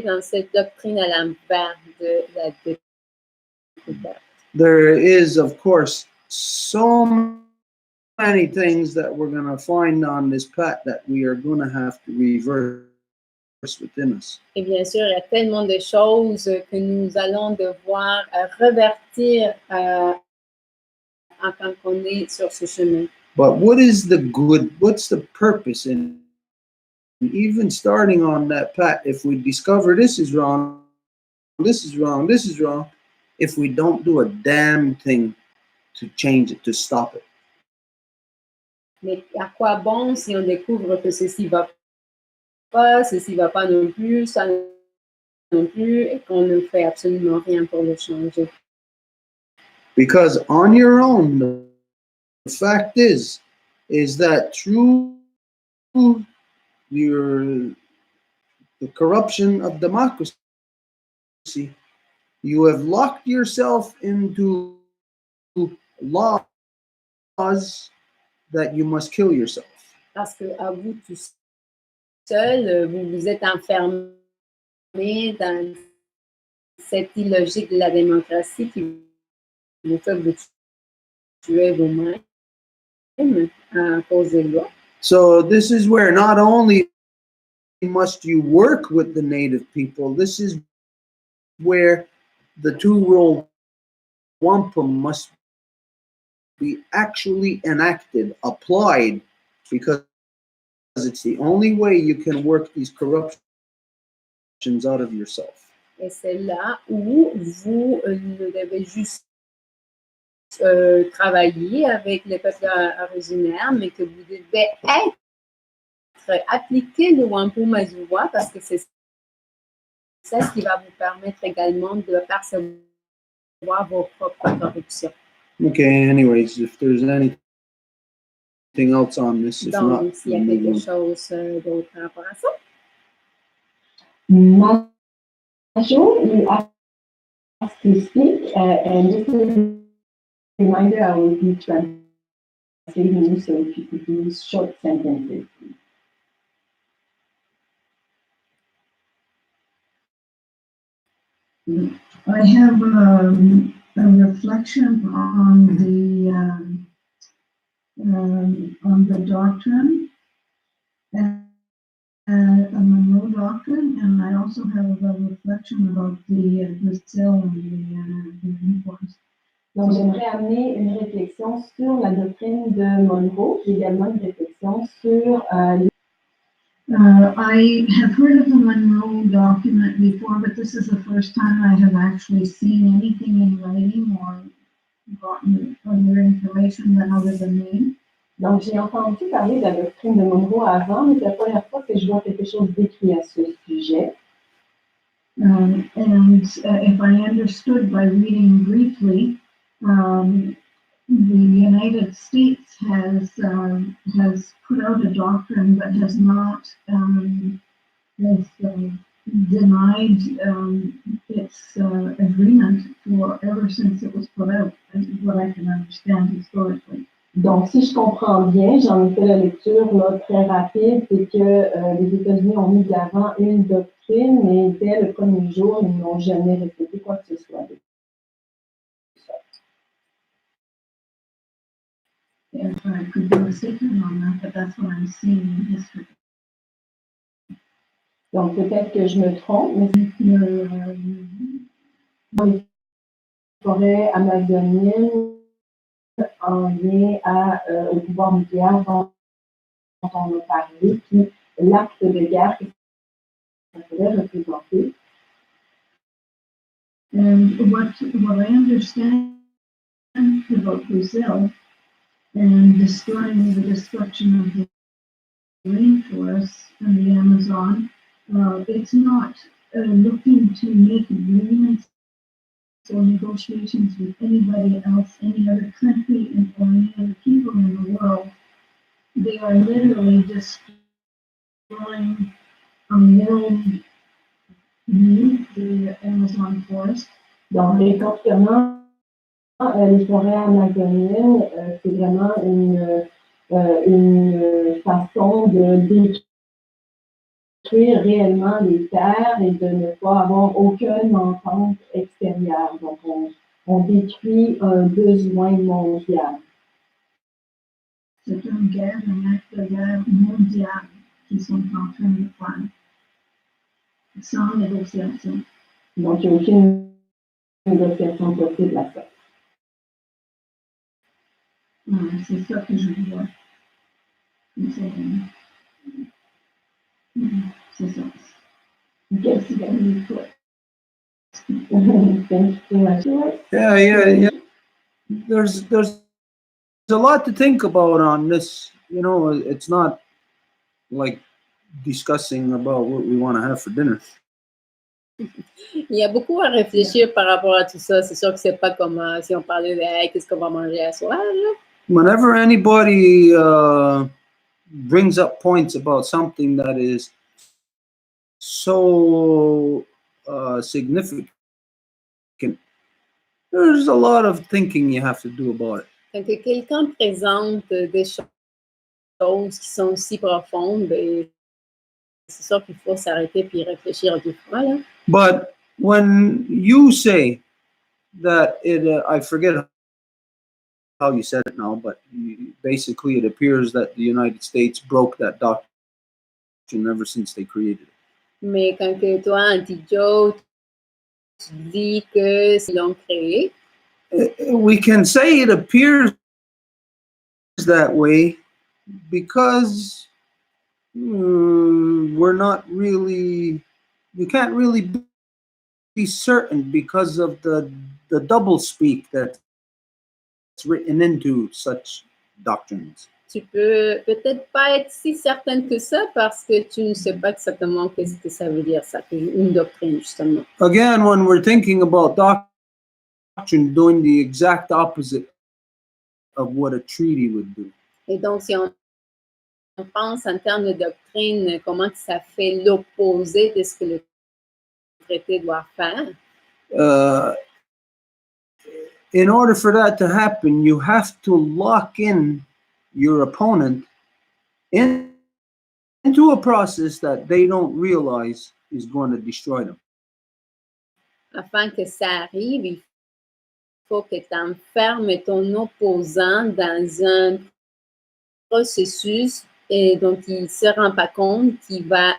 dans cette doctrine à l'envers de la découverte. There is, of course, so many things that we're going to find on this path that we are going to have to reverse within us. Et bien sûr, il y a tellement de choses que nous allons devoir revertir en tant qu'on est sur ce chemin. But what is the good? What's the purpose in even starting on that path? If we discover this is wrong, this is wrong, this is wrong, if we don't do a damn thing to change it, to stop it. Mais à quoi bon si on découvre que ceci va pas non plus, ça non plus, et qu'on ne fait absolument rien pour le changer? Because on your own, the fact is that through the corruption of democracy, You have locked yourself into laws that you must kill yourself. Parce que à vous tout seul, vous vous êtes enfermé dans cette illogique de la démocratie qui vous fait vous tuer vous-même à cause des lois. So this is where not only must you work with the native people, this is where the two-role wampum must be actually enacted, applied, because it's the only way you can work these corruptions out of yourself. Et c'est là où vous ne devez juste travailler avec les peuples originaires, mais que vous devez appliquer le Wampum Azuwa parce que c'est ça qui va vous permettre également de percevoir vos propres corruptions. Okay, anyways, if there's anything else on this, if not, Donc, s'il y a quelque chose d'autre par rapport à ça. Majo, you asked to speak, and just a reminder, I will be translating you, so if you could use short sentences. I have a reflection on the doctrine and a Monroe doctrine, and I also have a reflection about the Brazil and the reforms. Donc, j'aimerais amener une réflexion sur la doctrine de Monroe, et également une réflexion sur I have heard of the Monroe document before, but this is the first time I have actually seen anything in writing or gotten other information than other than name. Donc, j'ai entendu parler de la doctrine de Monroe avant, mais c'est la première fois que je vois quelque chose d'écrit à ce sujet. And if I understood by reading briefly, the United States has put out a doctrine but has not denied its agreement for ever since it was put out, is what I can understand historically. Donc, si je comprends bien, j'en ai fait la lecture là, très rapide, c'est que les États-Unis ont mis de l'avant une doctrine, mais dès le premier jour, ils n'ont jamais répété quoi que ce soit. If I could be mistaken on that, but that's what I'm seeing in history. Donc, peut-être que je me trompe, mais dans les forêts amazoniennes, en lien au pouvoir nucléaire dont on a parlé, puis l'acte de guerre que ça pourrait représenter. And what I understand about Brazil and destroying the destruction of the rainforests and the Amazon, it's not looking to make agreements or negotiations with anybody else, any other country, or any other people in the world. They are literally destroying a world view, the Amazon forest. Donc, les concernant les forêts amazoniennes, c'est vraiment une façon de détruire réellement les terres et de ne pas avoir aucune entente extérieure. Donc, on détruit un besoin mondial. C'est une guerre mondiale qui sont en train de faire, sans négociation. Donc, il n'y a aucune négociation possible à ça. C'est ça que je vois. C'est ça. Yes, thank you much. Yeah. There's a lot to think about on this. You know, it's not like discussing about what we want to have for dinner. Il y a beaucoup à réfléchir par rapport à tout ça. C'est sûr que c'est pas comme si on parlait de hey, qu'est-ce qu'on va manger à soir. Là. Whenever anybody brings up points about something that is so significant there's a lot of thinking you have to do about it. Quand que quelqu'un présente des choses qui sont si profondes, ben, c'est sûr qu'il faut s'arrêter puis réfléchir deux fois, là. But when you say that I forget how you said it now, but basically it appears that the United States broke that doctrine ever since they created it. Mais quand que toi, Antijo, tu dis que ils l'ont créé, We can say it appears that way because we're not really, we can't really be certain because of the double speak that's written into such doctrines. tu peux peut-être pas être si certaine que ça parce que tu ne sais pas exactement qu'est-ce que ça veut dire, ça, une doctrine, justement. Again, when we're thinking about doctrine, doing the exact opposite of what a treaty would do. Et donc, si on pense en termes de doctrine, comment ça fait l'opposé de ce que le traité doit faire, In order for that to happen, you have to lock in your opponent into a process that they don't realize is going to destroy them. afin que ça arrive, il faut que tu enfermes ton opposant dans un processus et dont il ne se rend pas compte qu'il va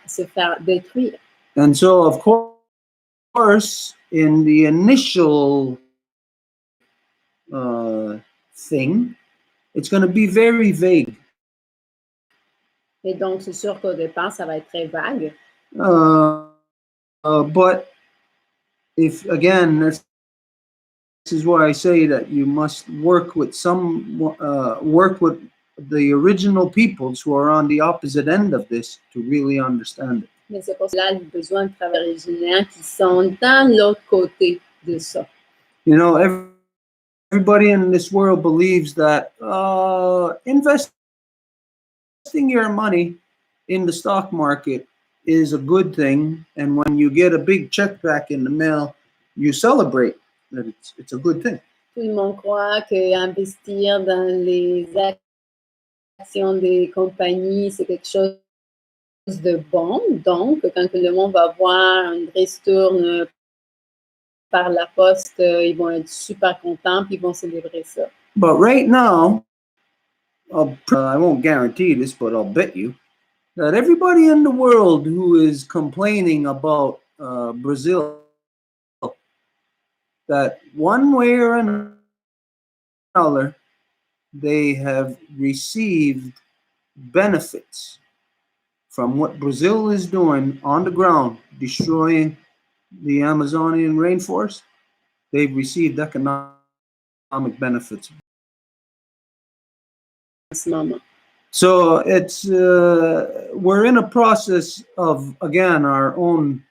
se faire détruire. And so, of course, in the initial thing, it's going to be very vague. Et donc, c'est sûr qu'au départ, ça va être très vague. But if, again, this is why I say that you must work with the original peoples who are on the opposite end of this to really understand it. Mais c'est pour cela le besoin de travailler les originaires qui sont dans l'autre côté de ça. You know, everybody in this world believes that investing your money in the stock market is a good thing, and when you get a big check back in the mail, you celebrate that it's a good thing. Tout le monde croit qu'investir dans les actions des compagnies, c'est quelque chose de bon. Donc, quand le monde va voir une ristourne par la poste, ils vont être super contents puis ils vont célébrer ça. But right now, I won't guarantee this, but I'll bet you that everybody in the world who is complaining about Brazil, that one way or another, they have received benefits from what Brazil is doing on the ground, destroying the Amazonian rainforest. They've received economic benefits. So it's we're in a process of, again, our own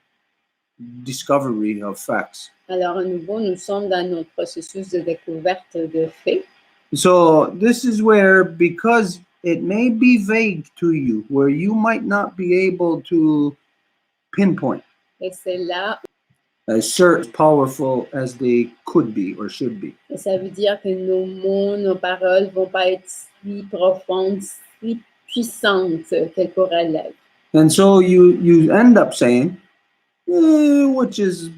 discovery of facts. Alors, à nouveau, nous sommes dans notre processus de découverte de faits. So this is where, because it may be vague to you, where you might not be able to pinpoint Et c'est là, as certain powerful as they could be or should be. et ça veut dire que nos mots, nos paroles vont pas être si profondes, si puissantes qu'elles pourraient l'être. And so you end up saying, which is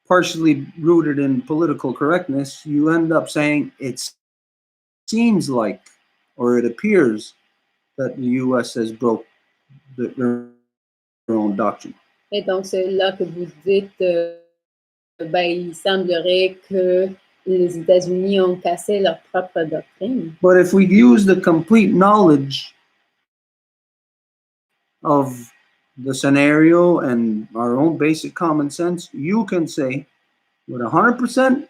partially rooted in political correctness, you end up saying it seems like, or it appears that the U.S. has broke their own doctrine. Et donc, c'est là que vous dites, il semblerait que les États-Unis ont cassé leur propre doctrine. But if we use the complete knowledge of the scenario and our own basic common sense, you can say with 100%,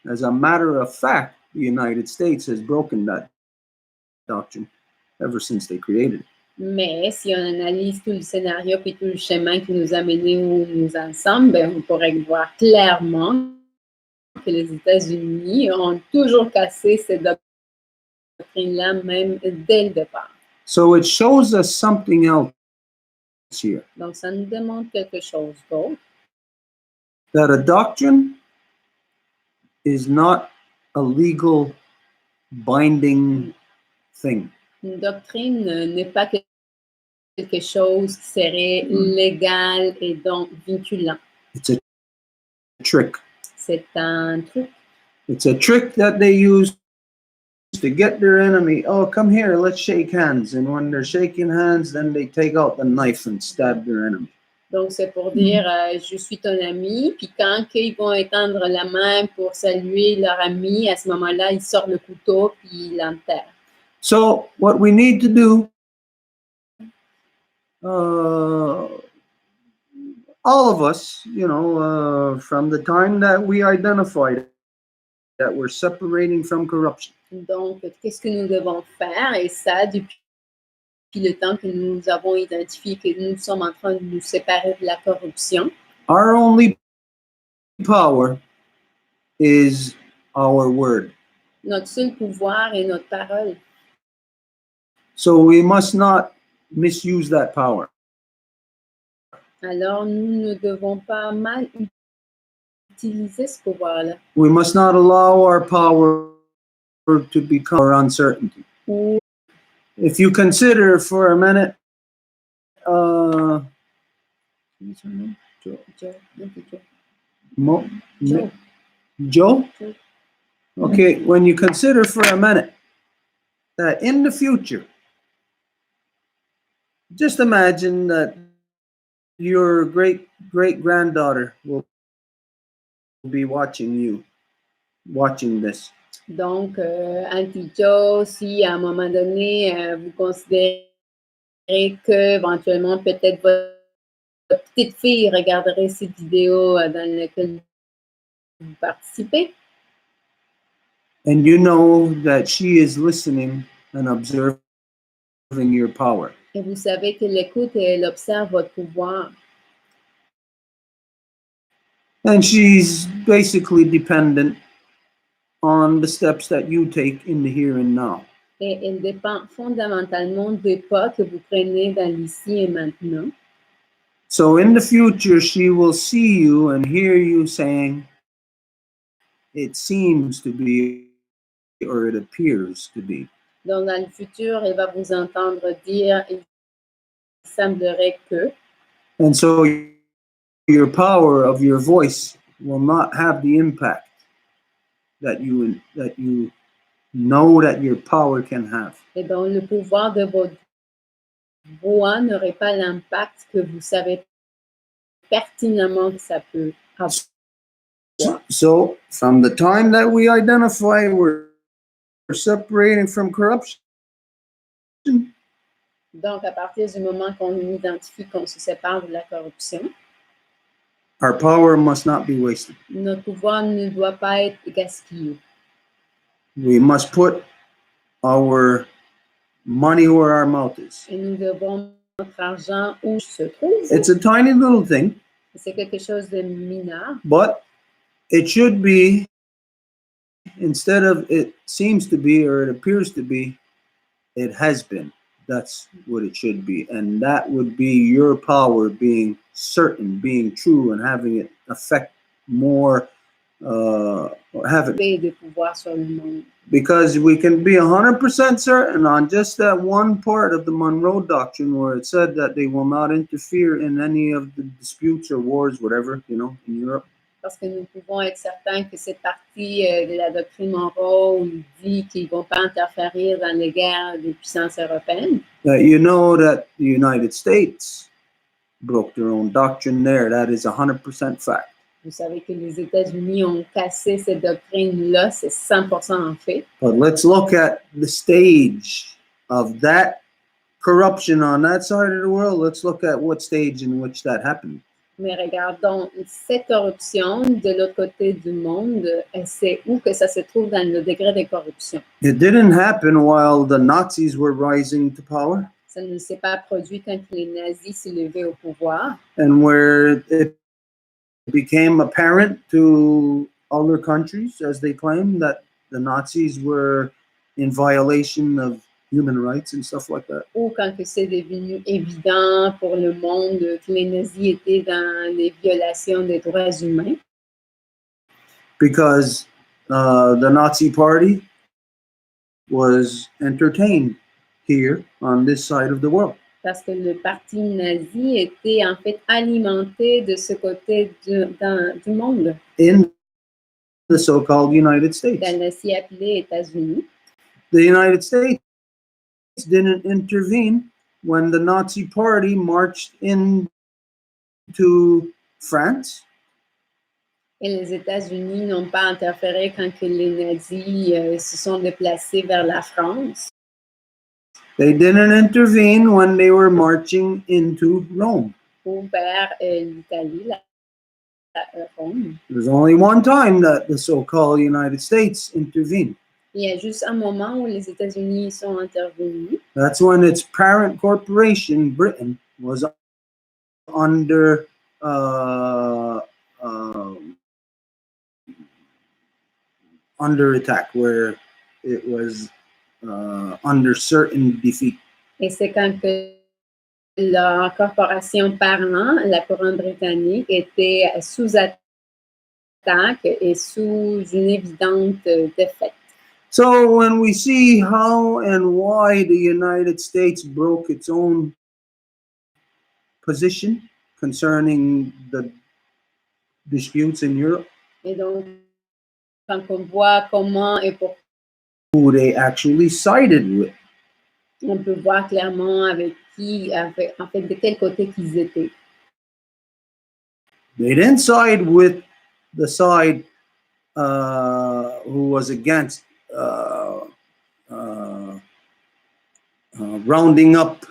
as a matter of fact, the United States has broken that doctrine ever since they created it. Mais si on analyse tout le scénario et tout le chemin qui nous a menés où nous en sommes, on pourrait voir clairement que les États-Unis ont toujours cassé cette doctrine-là, même dès le départ. So it shows us something else here. Donc, ça nous demande quelque chose d'autre. that a doctrine is not a legal binding thing. Une doctrine n'est pas quelque chose qui serait légal et donc vinculant. It's a trick. C'est un truc. It's a trick that they use to get their enemy. Oh, come here, let's shake hands. And when they're shaking hands, then they take out the knife and stab their enemy. Donc, c'est pour dire je suis ton ami. Puis quand ils vont étendre la main pour saluer leur ami, à ce moment-là, ils sortent le couteau puis ils l'enterrent. So, what we need to do, all of us, from the time that we identified that we're separating from corruption. Donc, qu'est-ce que nous devons faire? Et ça, depuis le temps que nous avons identifié que nous sommes en train de nous séparer de la corruption. Our only power is our word. Notre seul pouvoir est notre parole. So we must not misuse that power. Alors, nous ne devons pas mal utiliser ce pouvoir-là. We must not allow our power to become our uncertainty. Ou If you consider for a minute, Joe. Joe? Okay, when you consider for a minute that in the future, just imagine that your great-granddaughter will be watching this. Donc, Auntie Joe, si à un moment donné, vous considérez que éventuellement peut-être votre petite fille regarderait cette vidéo dans laquelle vous participez, And you know that she is listening and observing your power. et vous savez qu'elle écoute et elle observe votre pouvoir. And she's basically dependent on the steps that you take in the here and now. Et elle dépend fondamentalement des pas que vous prenez dans l'ici et maintenant. So in the future, she will see you and hear you saying, it seems to be, or it appears to be. Donc, dans le futur, elle va vous entendre dire, il semblerait que. And so your power of your voice will not have the impact that you know that your power can have. Et donc, le pouvoir de votre voix n'aurait pas l'impact que vous savez pertinemment que ça peut avoir. So from the time that we identify we're separating from corruption, Donc, à partir du moment qu'on identifie qu'on se sépare de la corruption, our power must not be wasted. notre pouvoir ne doit pas être gaspillé. We must put our money where our mouth is. Et nous devons mettre notre argent où il se trouve. It's a tiny little thing, C'est quelque chose de mineur, but it should be, instead of it seems to be or it appears to be, it has been. That's what it should be. And that would be your power being certain, being true, and having it affect more, or have it. de pouvoir sur le monde. Because we can be 100% certain on just that one part of the Monroe Doctrine where it said that they will not interfere in any of the disputes or wars, whatever, in Europe. Parce que nous pouvons être certains que cette partie de la doctrine Monroe où il dit qu'ils ne vont pas interférer dans les guerres des puissances européennes. That you know that the United States broke their own doctrine there. That is 100% fact. Vous savez que les États-Unis ont cassé cette doctrine-là, c'est 100% en fait. But let's look at the stage of that corruption on that side of the world. Let's look at what stage in which that happened. Mais regardons cette corruption de l'autre côté du monde, c'est où que ça se trouve dans le degré de corruption. It didn't happen while the Nazis were rising to power. Ça ne s'est pas produit quand les nazis se levaient au pouvoir. And where it became apparent to other countries, as they claimed, that the Nazis were in violation of human rights and stuff like that. Ou quand que c'est devenu évident pour le monde que les nazis étaient dans les violations des droits humains. Because the Nazi Party was entertained here on this side of the world. Parce que le parti nazi était en fait alimenté de ce côté du monde, In the so-called United States. dans le si appelé États-Unis. The United States didn't intervene when the Nazi Party marched into France. Et les États-Unis n'ont pas interféré quand que les nazis se sont déplacés vers la France. They didn't intervene when they were marching into Rome. Ou vers l'Italie, Rome. There's only one time that the so-called United States intervened. Il y a juste un moment où les États-Unis sont intervenus. That's when its parent corporation, Britain, was under under attack, where it was under certain defeat. Et c'est quand que la corporation parent, la couronne britannique, était sous attaque et sous une évidente défaite. So when we see how and why the United States broke its own position concerning the disputes in Europe, Et donc, quand on voit comment et pourquoi, who they actually sided with. on peut voir clairement avec qui, en fait, de quel côté qu'ils étaient. They didn't side with the side who was against rounding up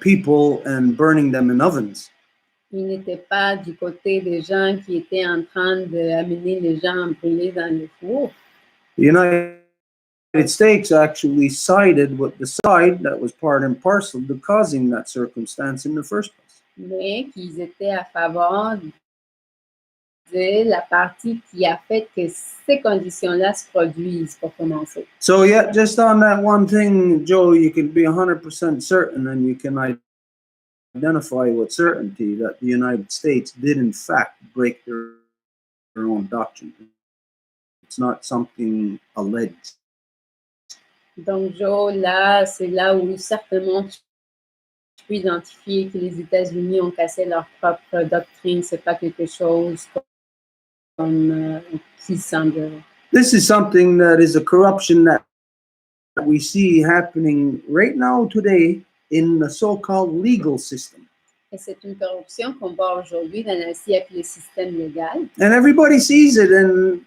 people and burning them in ovens. Ils n'étaient pas du côté des gens qui étaient en train d'amener les gens à brûler dans le four. The United States actually sided with the side that was part and parcel to causing that circumstance in the first place. Mais qu'ils étaient à faveur de la partie qui a fait que ces conditions-là se produisent pour commencer. So yeah, just on that one thing, Joe, you can be 100% certain and you can identify with certainty that the United States did in fact break their own doctrine. It's not something alleged. Donc, Joe, là, c'est là où certainement tu peux identifier que les États-Unis ont cassé leur propre doctrine. C'est pas quelque chose comme qui semble. This is something that is a corruption that we see happening right now today in the so-called legal system. Et c'est une corruption qu'on voit aujourd'hui dans le système légal. And everybody sees it and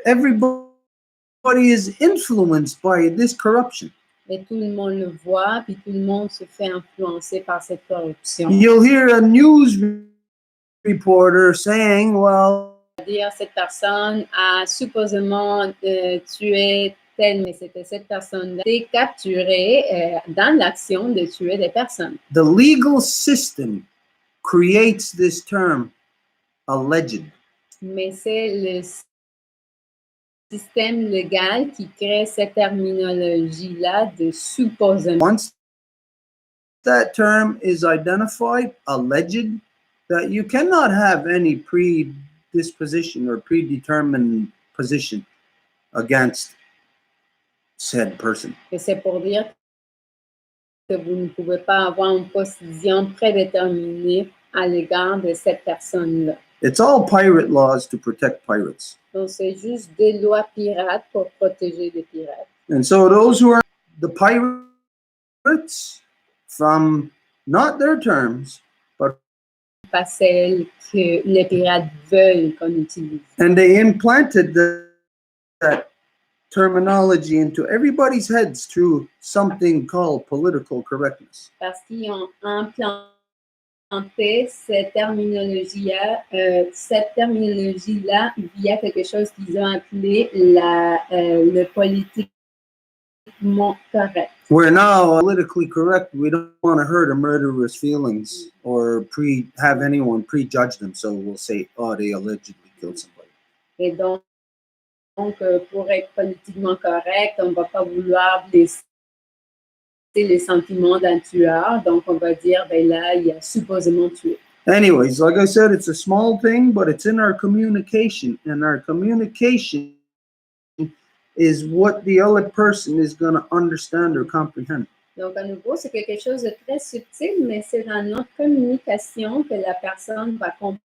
everybody is influenced by this corruption. Et tout le monde le voit, puis tout le monde se fait influencer par cette corruption. You'll hear a news reporter saying, well, Dire cette personne a supposément tué tel, mais c'était cette personne-là qui est capturée dans l'action de tuer des personnes. the legal system creates this term, alleged. Mais c'est le système légal qui crée cette terminologie-là de supposément. Once that term is identified, alleged, that you cannot have any predisposition or predetermined position against said person. Et c'est pour dire que vous ne pouvez pas avoir une position prédéterminée à l'égard de cette personne-là. It's all pirate laws to protect pirates. Donc, c'est juste des lois pirates pour protéger les pirates. And so those who are the pirates from not their terms, but Pas celles que les pirates veulent qu'on utilise. and they implanted that terminology into everybody's heads through something called political correctness. Parce qu'ils ont implanté cette terminologie-là via quelque chose qu'ils ont appelé le politiquement correct. We're now politically correct. We don't want to hurt a murderer's feelings or have anyone prejudge them. So we'll say, oh, they allegedly killed somebody. Et donc, pour être politiquement correct, on ne va pas vouloir blesser les sentiments d'un tueur. Donc, on va dire, ben là, il a supposément tué. Anyways, like I said, it's a small thing, but it's in our communication. And our communication is what the other person is going to understand or comprehend. Donc, à nouveau, c'est quelque chose de très subtil, mais c'est dans notre communication que la personne va comprendre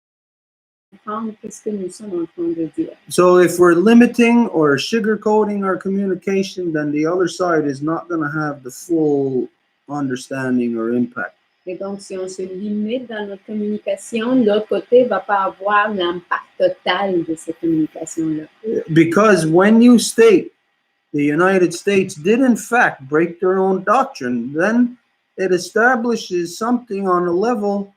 ce que nous sommes en train de dire. So if we're limiting or sugarcoating our communication, then the other side is not going to have the full understanding or impact. Et donc, si on se limite dans notre communication, l'autre côté ne va pas avoir l'impact total de cette communication-là. Because when you state the United States did in fact break their own doctrine, then it establishes something on a level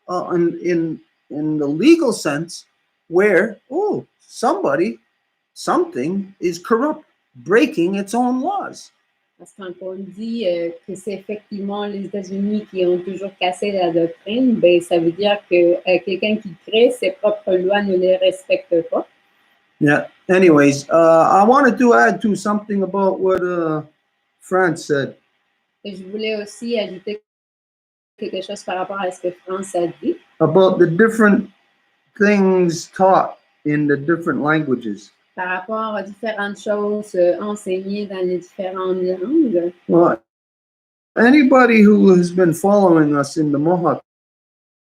in the legal sense where, oh, something is corrupt, breaking its own laws. Parce que quand on dit que c'est effectivement les États-Unis qui ont toujours cassé la doctrine, ben, ça veut dire que quelqu'un qui crée ses propres lois ne les respecte pas. Yeah. Anyways, I wanted to add to something about what France said. Et je voulais aussi ajouter quelque chose par rapport à ce que France a dit. About the different things taught in the different languages. Par rapport aux différentes choses enseignées dans les différentes langues. Well, anybody who has been following us in the Mohawk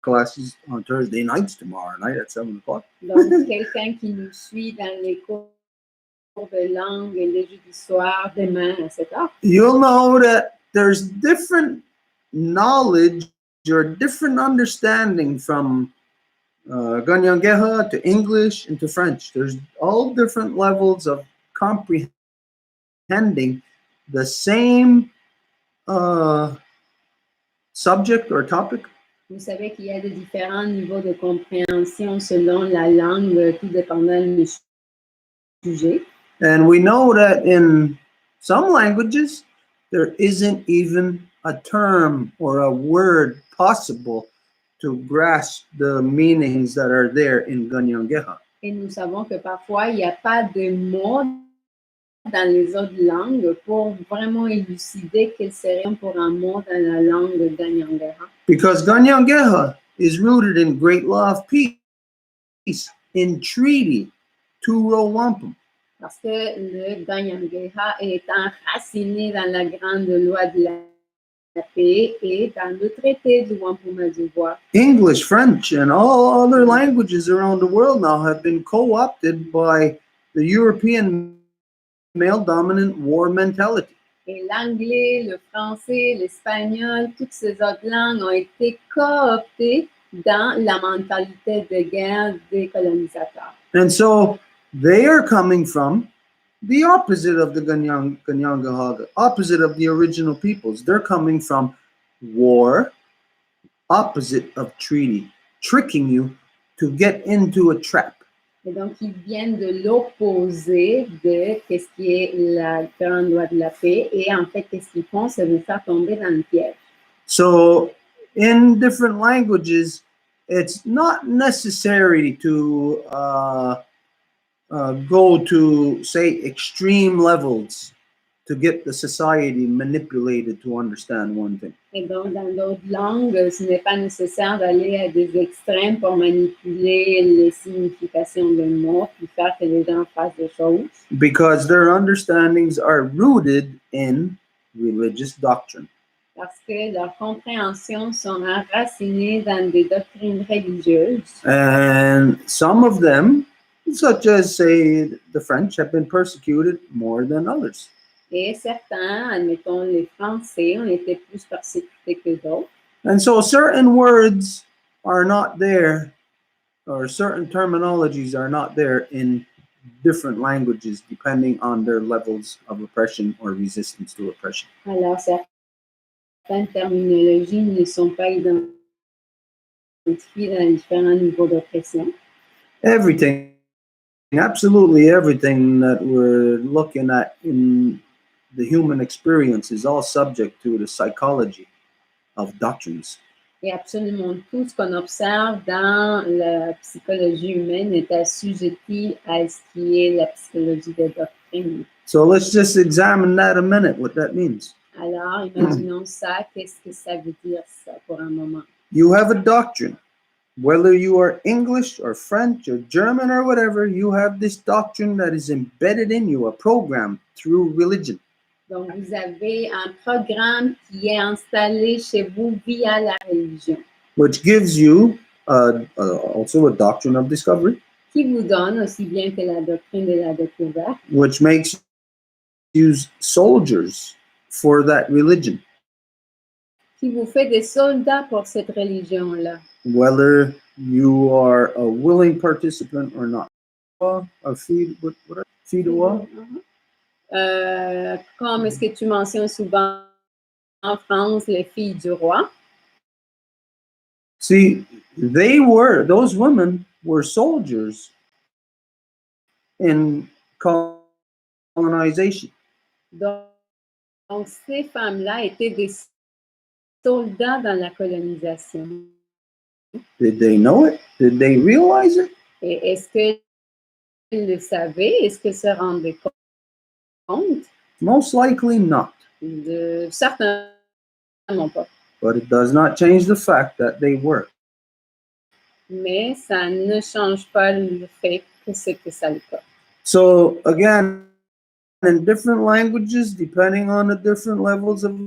classes on Thursday nights tomorrow night at 7 o'clock. Donc, quelqu'un qui nous suit dans les cours de langue et les jeudis soirs demain à 7 heures. You'll know that there's different knowledge or different understanding from Ganyangeha to English and to French. There's all different levels of comprehending the same subject or topic. Vous savez qu'il y a des différents niveaux de compréhension selon la langue, tout dépendant du sujet. And we know that in some languages, there isn't even a term or a word possible to grasp the meanings that are there in Ganyangeha. Et nous savons que parfois, il n'y a pas de mots dans les autres langues pour vraiment élucider quel serait pour un mot dans la langue de Ganyangeha. Because Ganyangeha is rooted in great law of peace, in treaty, Turo Wampum. Parce que le Ganyangeha est enraciné dans la grande loi de la paix et dans le traité de Wampum d'Ivoire. English, French, and all other languages around the world now have been co-opted by the European male-dominant war mentality. Et l'anglais, le français, l'espagnol, toutes ces autres langues ont été cooptées dans la mentalité de guerre des colonisateurs. And so they are coming from the opposite of the Ganyangeha, the opposite of the original peoples. They're coming from war, opposite of treaty, tricking you to get into a trap. Et donc, ils viennent de l'opposé de ce qui est la grande loi de la paix. Et en fait, qu'est-ce qu'ils font? C'est vous faire tomber dans le piège. So, in different languages, it's not necessary to go to, say, extreme levels to get the society manipulated to understand one thing. Et donc, dans d'autres langues, ce n'est pas nécessaire d'aller à des extrêmes pour manipuler les significations des mots puis faire que les gens fassent des choses. Because their understandings are rooted in religious doctrine. Parce que leurs compréhensions sont enracinées dans des doctrines religieuses. And some of them, such as, say, the French, have been persecuted more than others. Et certains, admettons les Français, ont été plus persécutés que d'autres. And so certain words are not there, or certain terminologies are not there in different languages, depending on their levels of oppression or resistance to oppression. Alors, certaines terminologies ne sont pas identifiées dans les différents niveaux d'oppression. Everything, absolutely everything that we're looking at in the human experience is all subject to the psychology of doctrines. Et absolument tout ce qu'on observe dans la psychologie humaine est assujetti à ce qui est la psychologie des doctrines. So let's just examine that a minute, what that means. Alors, imaginons ça, qu'est-ce que ça veut dire ça pour un moment? You have a doctrine. Whether you are English or French or German or whatever, you have this doctrine that is embedded in you, a program through religion. Donc, vous avez un programme qui est installé chez vous via la religion, Which gives you also a doctrine of discovery, qui vous donne aussi bien que la doctrine de la découverte, which makes you soldiers for that religion, qui vous fait des soldats pour cette religion-là. whether you are a willing participant or not. Comme est-ce que tu mentionnes souvent en France les filles du roi? See, those women were soldiers in colonization. Donc ces femmes-là étaient des soldats dans la colonisation. Did they know it? Did they realize it? Et est-ce qu'ils le savaient? Est-ce qu'ils se rendaient compte? Most likely not. Certainement pas. But it does not change the fact that they were. Mais ça ne change pas le fait que c'était ça le cas. So again, in different languages, depending on the different levels of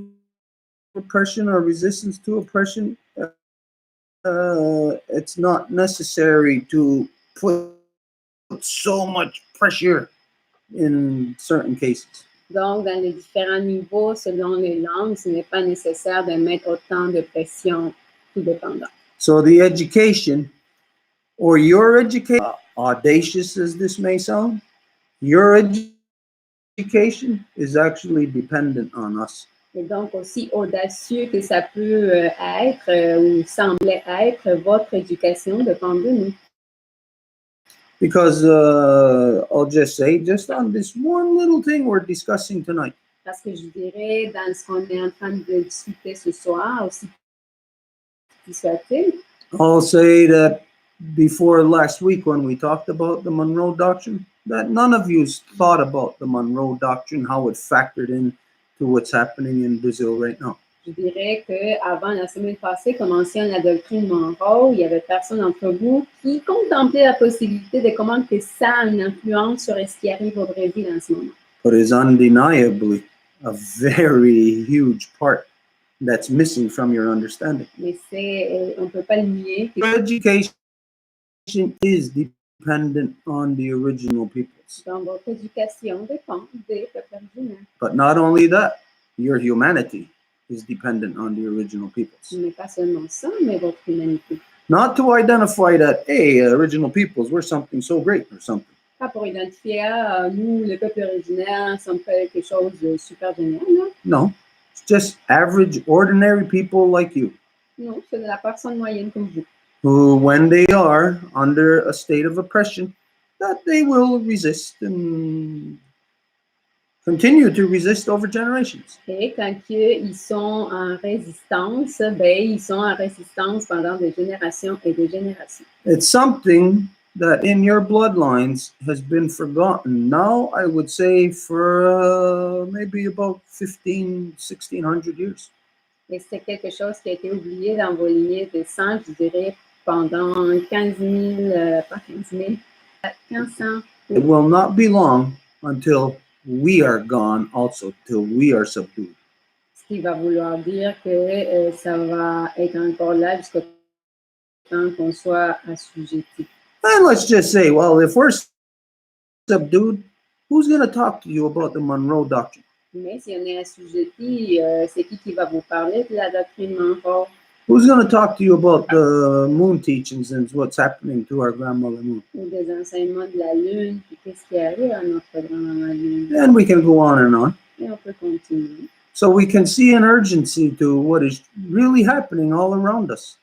oppression or resistance to oppression, it's not necessary to put so much pressure in certain cases. Donc, dans les différents niveaux, selon les langues, ce n'est pas nécessaire de mettre autant de pression, tout dépendant. So the education, or your education, audacious as this may sound, your education is actually dependent on us. Et donc, aussi audacieux que ça peut être ou sembler être, votre éducation dépend de nous. Because I'll just say, just on this one little thing we're discussing tonight. Parce que je dirais, dans ce qu'on est en train de discuter ce soir, aussi petit soit-il, I'll say that before last week when we talked about the Monroe Doctrine, that none of you thought about the Monroe Doctrine, how it factored in to what's happening in Brazil right now. Je dirais qu'avant la semaine passée, qu'on mentionne la doctrine Monroe, il y avait personne d'entre vous qui contemplait la possibilité de comment que ça a une influence sur ce qui arrive au Brésil en ce moment. But it's undeniably a very huge part that's missing from your understanding. Mais on ne peut pas le nier. Education is dependent on the original peoples. Donc, votre éducation dépend des peuples originaires. But not only that, your humanity is dependent on the original peoples. Mais pas seulement ça, mais votre humanité. Not to identify that, hey, original peoples, we're something so great or something. Pas pour identifier, nous, le peuple originaire, sommes quelque chose de super génial, non? No, it's just average, ordinary people like you. Non, c'est de la personne moyenne comme vous. Who, when they are under a state of oppression, that they will resist and continue to resist over generations. Et quand ils sont en résistance, ben, ils sont en résistance pendant des générations et des générations. It's something that in your bloodlines has been forgotten now, I would say, for maybe about 1600 years. Et c'est quelque chose qui a été oublié dans vos lignées de sang, je dirais, pendant 15 000, pas 15 000, 1500. It will not be long until we are gone also, till we are subdued. Ce qui va vouloir dire que ça va être encore là jusqu'au temps qu'on soit assujetti. And let's just say, well, if we're subdued, who's going to talk to you about the Monroe Doctrine? Mais si on est assujetti, c'est qui va vous parler de la doctrine Monroe? Who's going to talk to you about the moon teachings and what's happening to our grandmother moon? Ou des enseignements de la Lune, puis qu'est-ce qui arrive à notre grand-maman Lune? And we can go on and on. Et on peut continuer. So we can see an urgency to what is really happening all around us.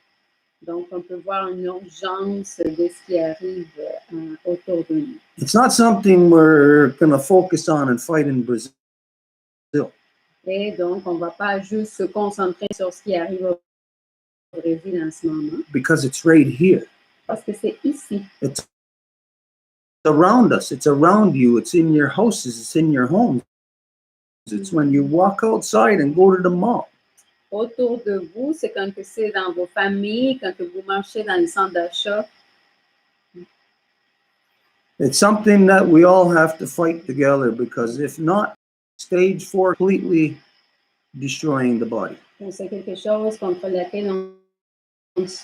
Donc, on peut voir une urgence de ce qui arrive autour de nous. It's not something we're going to focus on and fight in Brazil. Et donc, on ne va pas juste se concentrer sur ce qui arrive au Brésil en ce moment, because it's right here. parce que c'est ici. It's around us. It's around you. It's in your houses. It's in your homes. It's when you walk outside and go to the mall. Autour de vous, c'est quand que c'est dans vos familles, quand que vous marchez dans les centres d'achat. It's something that we all have to fight together, because if not, stage 4 completely destroying the body. Donc, c'est quelque chose contre laquelle on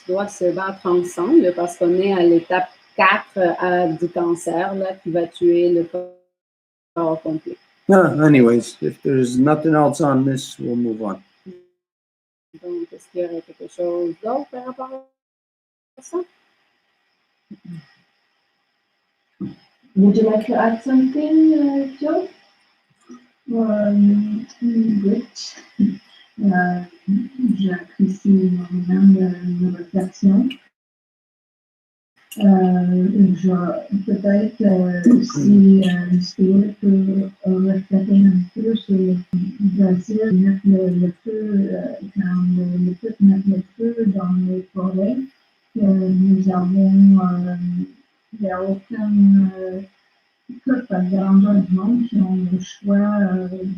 doit se battre ensemble, parce qu'on est à l'étape 4 du cancer là, qui va tuer le corps complet. Anyways, if there's nothing else on this, we'll move on. Donc, est-ce qu'il y aurait quelque chose d'autre par rapport à ça? Would you like to add something, Joe? Good. J'apprécie énormément de réflexion. Peut-être si Stuart peut refléter un peu sur le Brésil, mettre le feu, quand le peuple met le feu dans les forêts, nous avons, il n'y a aucun peuple à grandeur du monde qui ont le choix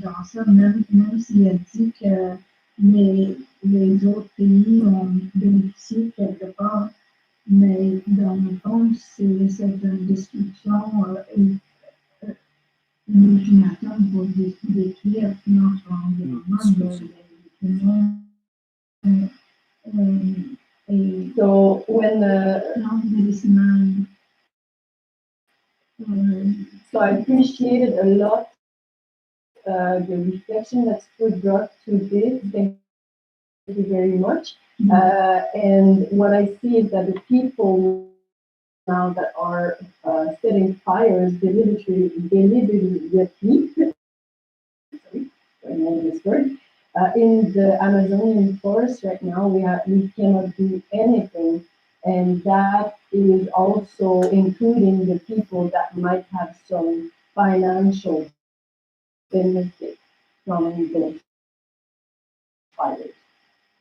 dans ça, même s'il a dit que les autres pays ont bénéficié quelque part. Mais dans le fond, c'est une destruction ultimatum pour détruire notre environnement, et So when plantes médicinales. so I appreciated a lot the reflection that Stuart brought to this. Thank you very much. And what I see is that the people now that are setting fires deliberately, this word, in the Amazonian forest right now, we cannot do anything, and that is also including the people that might have some financial benefit from the fires.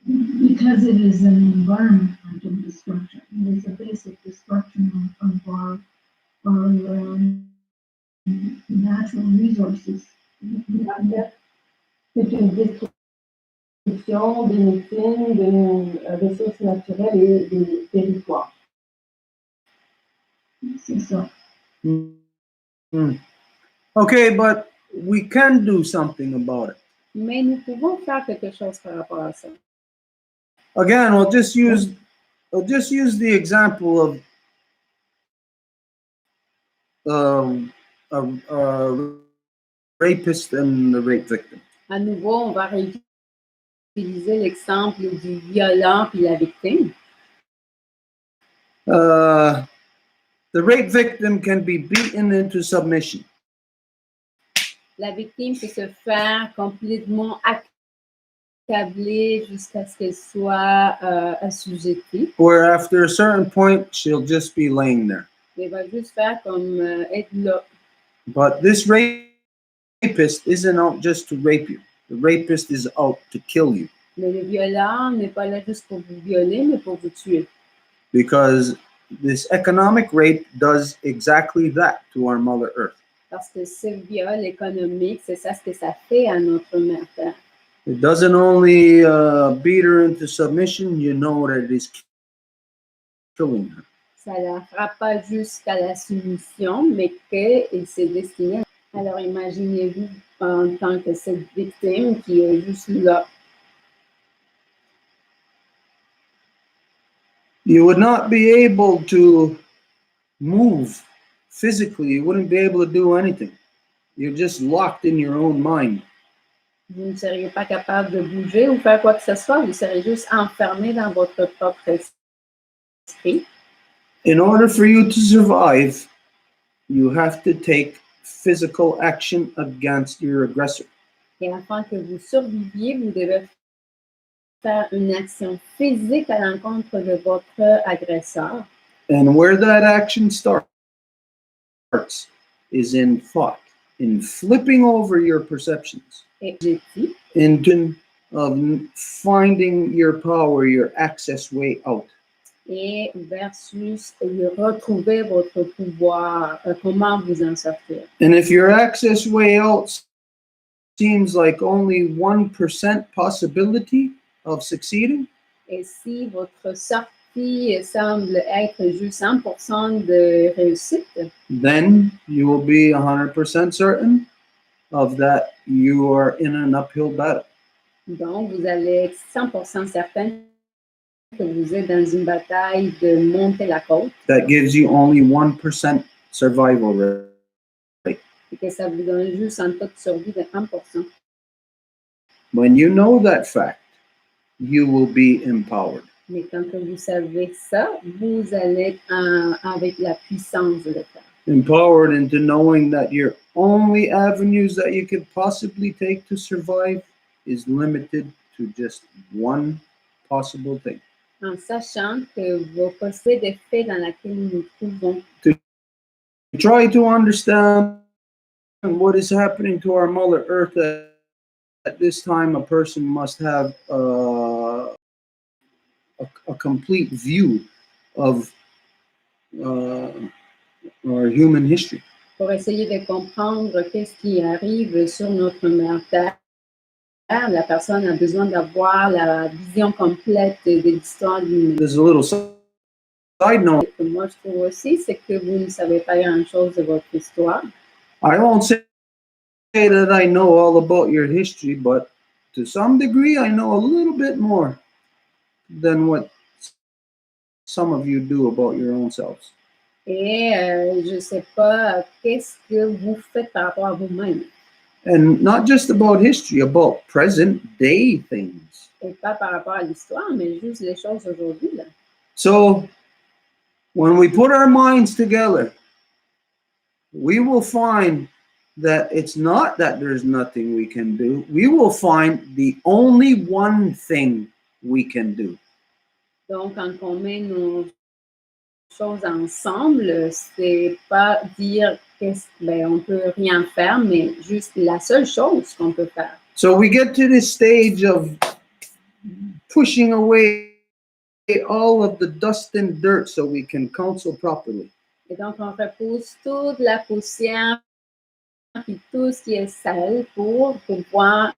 Because it is an environmental destruction. It is a basic destruction of our natural resources. C'est une destruction des médecines, des ressources naturelles et des territoires. C'est ça. Okay, but we can do something about it. Mais nous pouvons faire quelque chose par rapport à ça. Again, we'll just use the example of a rapist and the rape victim. À nouveau, on va utiliser l'exemple du violent puis la victime. The rape victim can be beaten into submission. La victime peut se faire complètement accablée jusqu'à ce qu'elle soit assujettie. Where after a certain point, she'll just be laying there. Elle va juste faire comme être là. But this rapist isn't out just to rape you. The rapist is out to kill you. Mais le violent n'est pas là juste pour vous violer, mais pour vous tuer. Because this economic rape does exactly that to our Mother Earth. Parce que ce viol économique, c'est ça ce que ça fait à notre mère Terre. It doesn't only beat her into submission, you know that it is killing her. Ça ne la frappe pas jusqu'à la soumission, mais qu'elle s'est destinée. Alors imaginez-vous en tant que cette victime qui est juste là. You would not be able to move physically. You wouldn't be able to do anything. You're just locked in your own mind. Vous ne seriez pas capable de bouger ou faire quoi que ce soit. Vous serez juste enfermé dans votre propre esprit. In order for you to survive, you have to take physical action against your aggressor. Et afin que vous surviviez, vous devez faire une action physique à l'encontre de votre agresseur. And where that action starts is in thought, in flipping over your perceptions, Et j'ai dit, in of finding your power, your access way out. et versus retrouver votre pouvoir, comment vous en sortir. And if your access way out seems like only 1% possibility of succeeding, Et si votre sortie semble être juste 100% de réussite, then you will be 100% certain of that you are in an uphill battle. donc vous allez être 100% certain que vous êtes dans une bataille de monter la côte That gives you only 1% survival rate. et que ça vous donne juste un taux de survie de 1%. When you know that fact, you will be empowered. Mais quand vous savez ça, vous allez être avec la puissance de le faire. Empowered into knowing that your only avenues that you could possibly take to survive is limited to just one possible thing. En sachant que vos possibilités de fait dans laquelle nous nous trouvons, Try to understand what is happening to our Mother Earth at this time. A person must have a complete view of our human history. pour essayer de comprendre qu'est-ce qui arrive sur notre mère Terre, la personne a besoin d'avoir la vision complète de l'histoire de l'humanité. There's a little side note. Ce que moi je trouve aussi, c'est que vous ne savez pas grand-chose de votre histoire. I won't say that I know all about your history, but to some degree, I know a little bit more than what some of you do about your own selves. Et je ne sais pas qu'est-ce que vous faites par rapport à vous-même. And not just about history, about present day things. Et pas par rapport à l'histoire, mais juste les choses aujourd'hui. Là. So, when we put our minds together, we will find that it's not that there's nothing we can do. We will find the only one thing we can do. Donc, quand on met nos choses ensemble, c'est pas dire on peut rien faire, mais juste la seule chose qu'on peut faire. So we get to this stage of pushing away all of the dust and dirt so we can counsel properly. Et donc, on repousse toute la poussière et tout ce qui est sale pour pouvoir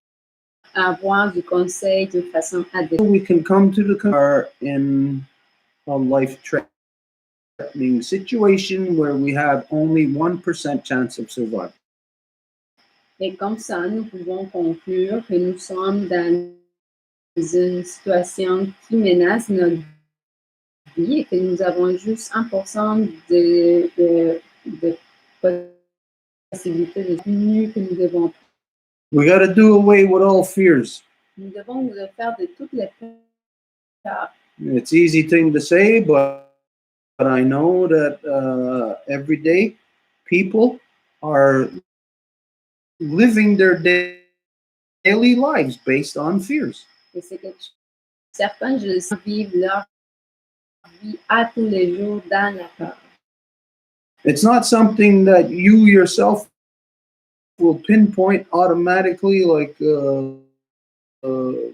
avoir du conseil de façon adéquate. We can come to the car in a life-threatening situation where we have only 1% chance of survival. Et comme ça, nous pouvons conclure que nous sommes dans une situation qui menace notre vie et que nous avons juste 1% de possibilité de mieux que nous devons. We got to do away with all fears. Nous devons nous faire de toutes les peurs. It's easy thing to say, but I know that every day people are living their daily lives based on fears. Et c'est quelque chose. Certains, je le sens, vivent leur vie à tous les jours dans la peur. It's not something that you yourself will pinpoint automatically, like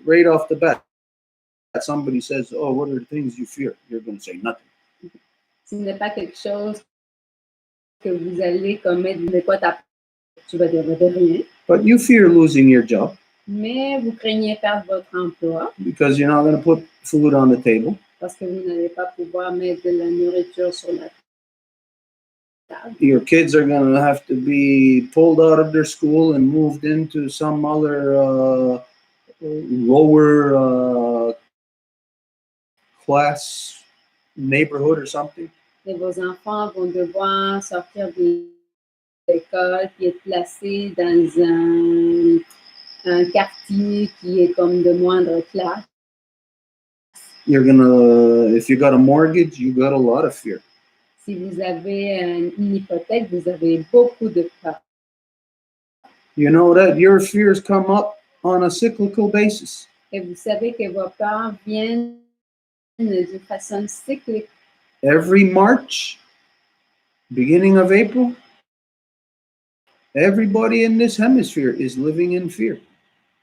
right off the bat. Somebody says, "Oh, what are the things you fear?" You're going to say nothing. Ce n'est pas quelque chose que vous allez commettre de quoi tu vas dire de rien. But you fear losing your job. Mais vous craignez perdre votre emploi. Because you're not going to put food on the table. Parce que vous n'allez pas pouvoir mettre de la nourriture sur la table. Your kids are going to have to be pulled out of their school and moved into some other lower class neighborhood or something. Et vos enfants vont devoir sortir de l'école et être placés dans un quartier qui est comme de moindre classe. You're gonna, if you got a mortgage, you got a lot of fear. Si vous avez une hypothèque, vous avez beaucoup de peur. You know that your fears come up on a cyclical basis. Et vous savez que vos peurs viennent de façon cyclique. Every March, beginning of April, everybody in this hemisphere is living in fear.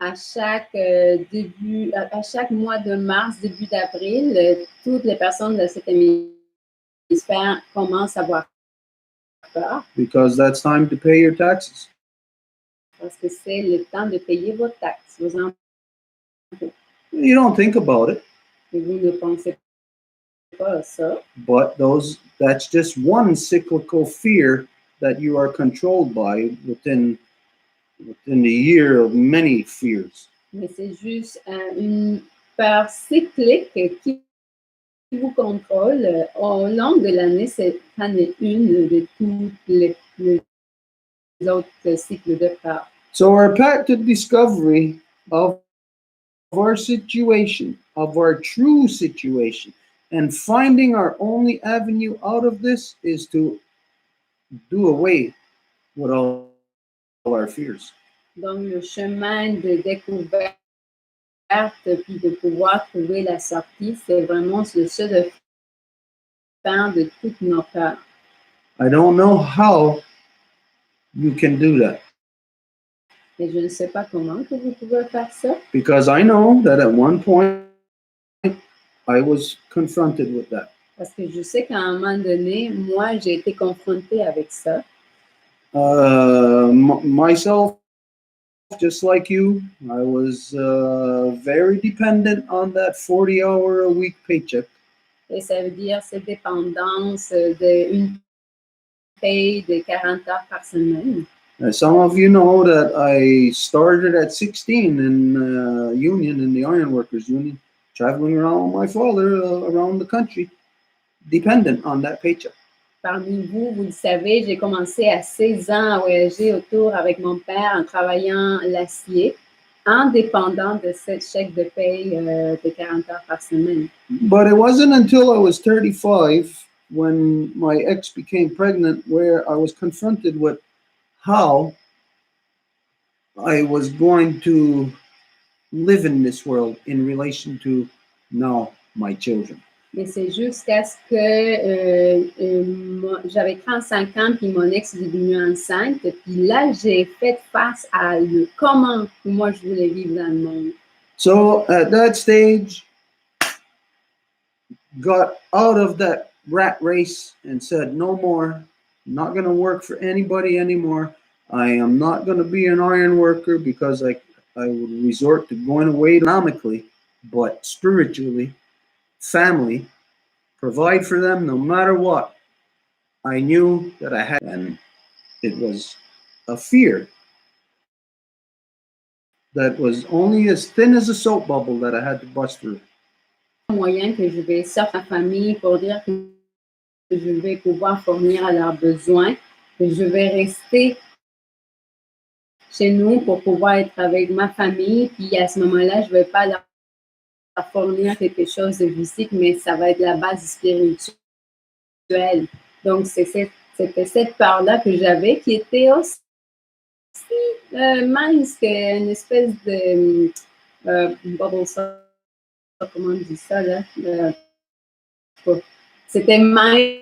à chaque à chaque mois de mars, début d'avril, toutes les personnes de cet hémisphère commencent à avoir peur because that's time to pay your taxes. parce que c'est le temps de payer vos taxes, vos impôts. You don't think about it, Et vous ne pensez pas à ça, but that's just one cyclical fear that you are controlled by within the year of many fears. mais c'est juste une peur cyclique qui vous contrôle au long de l'année. C'est année une de tous les autres cycles de peur. So our path to discovery of our situation, of our true situation, and finding our only avenue out of this is to do away with all our fears. Donc, le chemin de découverte puis de pouvoir trouver la sortie, c'est vraiment le seul de faire de toutes nos peurs. I don't know how you can do that, Et je ne sais pas comment que vous pouvez faire ça, because I know that at one point I was confronted with that. parce que je sais qu'à un moment donné, moi, j'ai été confrontée avec ça. Myself, just like you, I was very dependent on that 40-hour-a-week paycheck. Et ça veut dire cette dépendance d'une paye de 40 heures par semaine. Some of you know that I started at 16 in union, in the Ironworkers Union, traveling around with my father around the country, dependent on that paycheck. Parmi vous, vous le savez, j'ai commencé à 16 ans à voyager autour avec mon père en travaillant l'acier, en dépendant de ce chèque de paye de 40 heures par semaine. But it wasn't until I was 35 when my ex became pregnant where I was confronted with how I was going to live in this world in relation to now my children. Mais c'est jusqu'à ce que j'avais 35 ans, puis mon ex est devenue enceinte, puis là, j'ai fait face à comment moi je voulais vivre dans le monde. So at that stage, got out of that rat race and said, no more, I'm not going to work for anybody anymore. I am not going to be an iron worker because I would resort to going away economically, but spiritually, family, provide for them no matter what. I knew that I had, and it was a fear that was only as thin as a soap bubble that I had to bust through. Moyen que je vais sortir ma famille pour dire que je vais pouvoir fournir à leurs besoins, que je vais rester chez nous pour pouvoir être avec ma famille, puis à ce moment-là, je ne vais pas leur fournir quelque chose de physique, mais ça va être la base spirituelle. Donc, c'était cette part-là que j'avais qui était aussi mince qu'une espèce de bubble, comment on dit ça, là? C'était mince,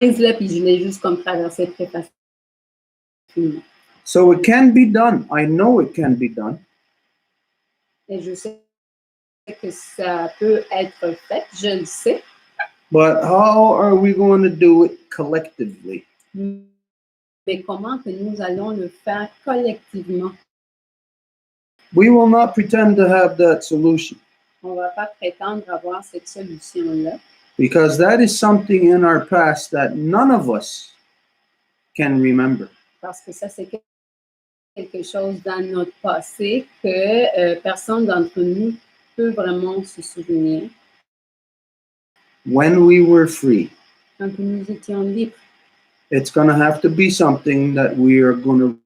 là, puis je l'ai juste comme traversé très facilement. So it can be done. I know it can be done. Et je sais que ça peut être fait, je le sais. But how are we going to do it collectively? Mais comment que nous allons le faire collectivement? We will not pretend to have that solution On ne va pas prétendre avoir cette solution-là. because that is something in our past that none of us can remember. Parce que ça, c'est quelque chose dans notre passé que personne d'entre nous peut vraiment se souvenir. When we were free, Quand nous étions libres, it's going to have to be something that we are going to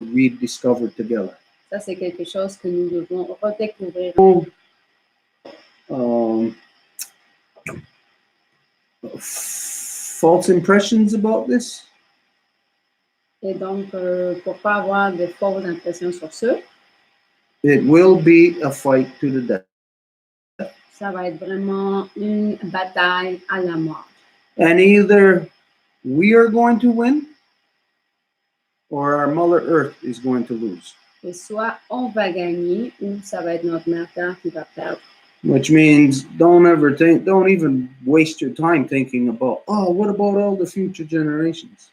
rediscover together. ça, c'est quelque chose que nous devons redécouvrir. False impressions about this? Et donc, pour ne pas avoir de fausses impressions sur ça, It will be a fight to the death. ça va être vraiment une bataille à la mort. And either we are going to win or our Mother Earth is going to lose. Et soit on va gagner ou ça va être notre mère terre qui va perdre. Which means don't even waste your time thinking about, oh, what about all the future generations?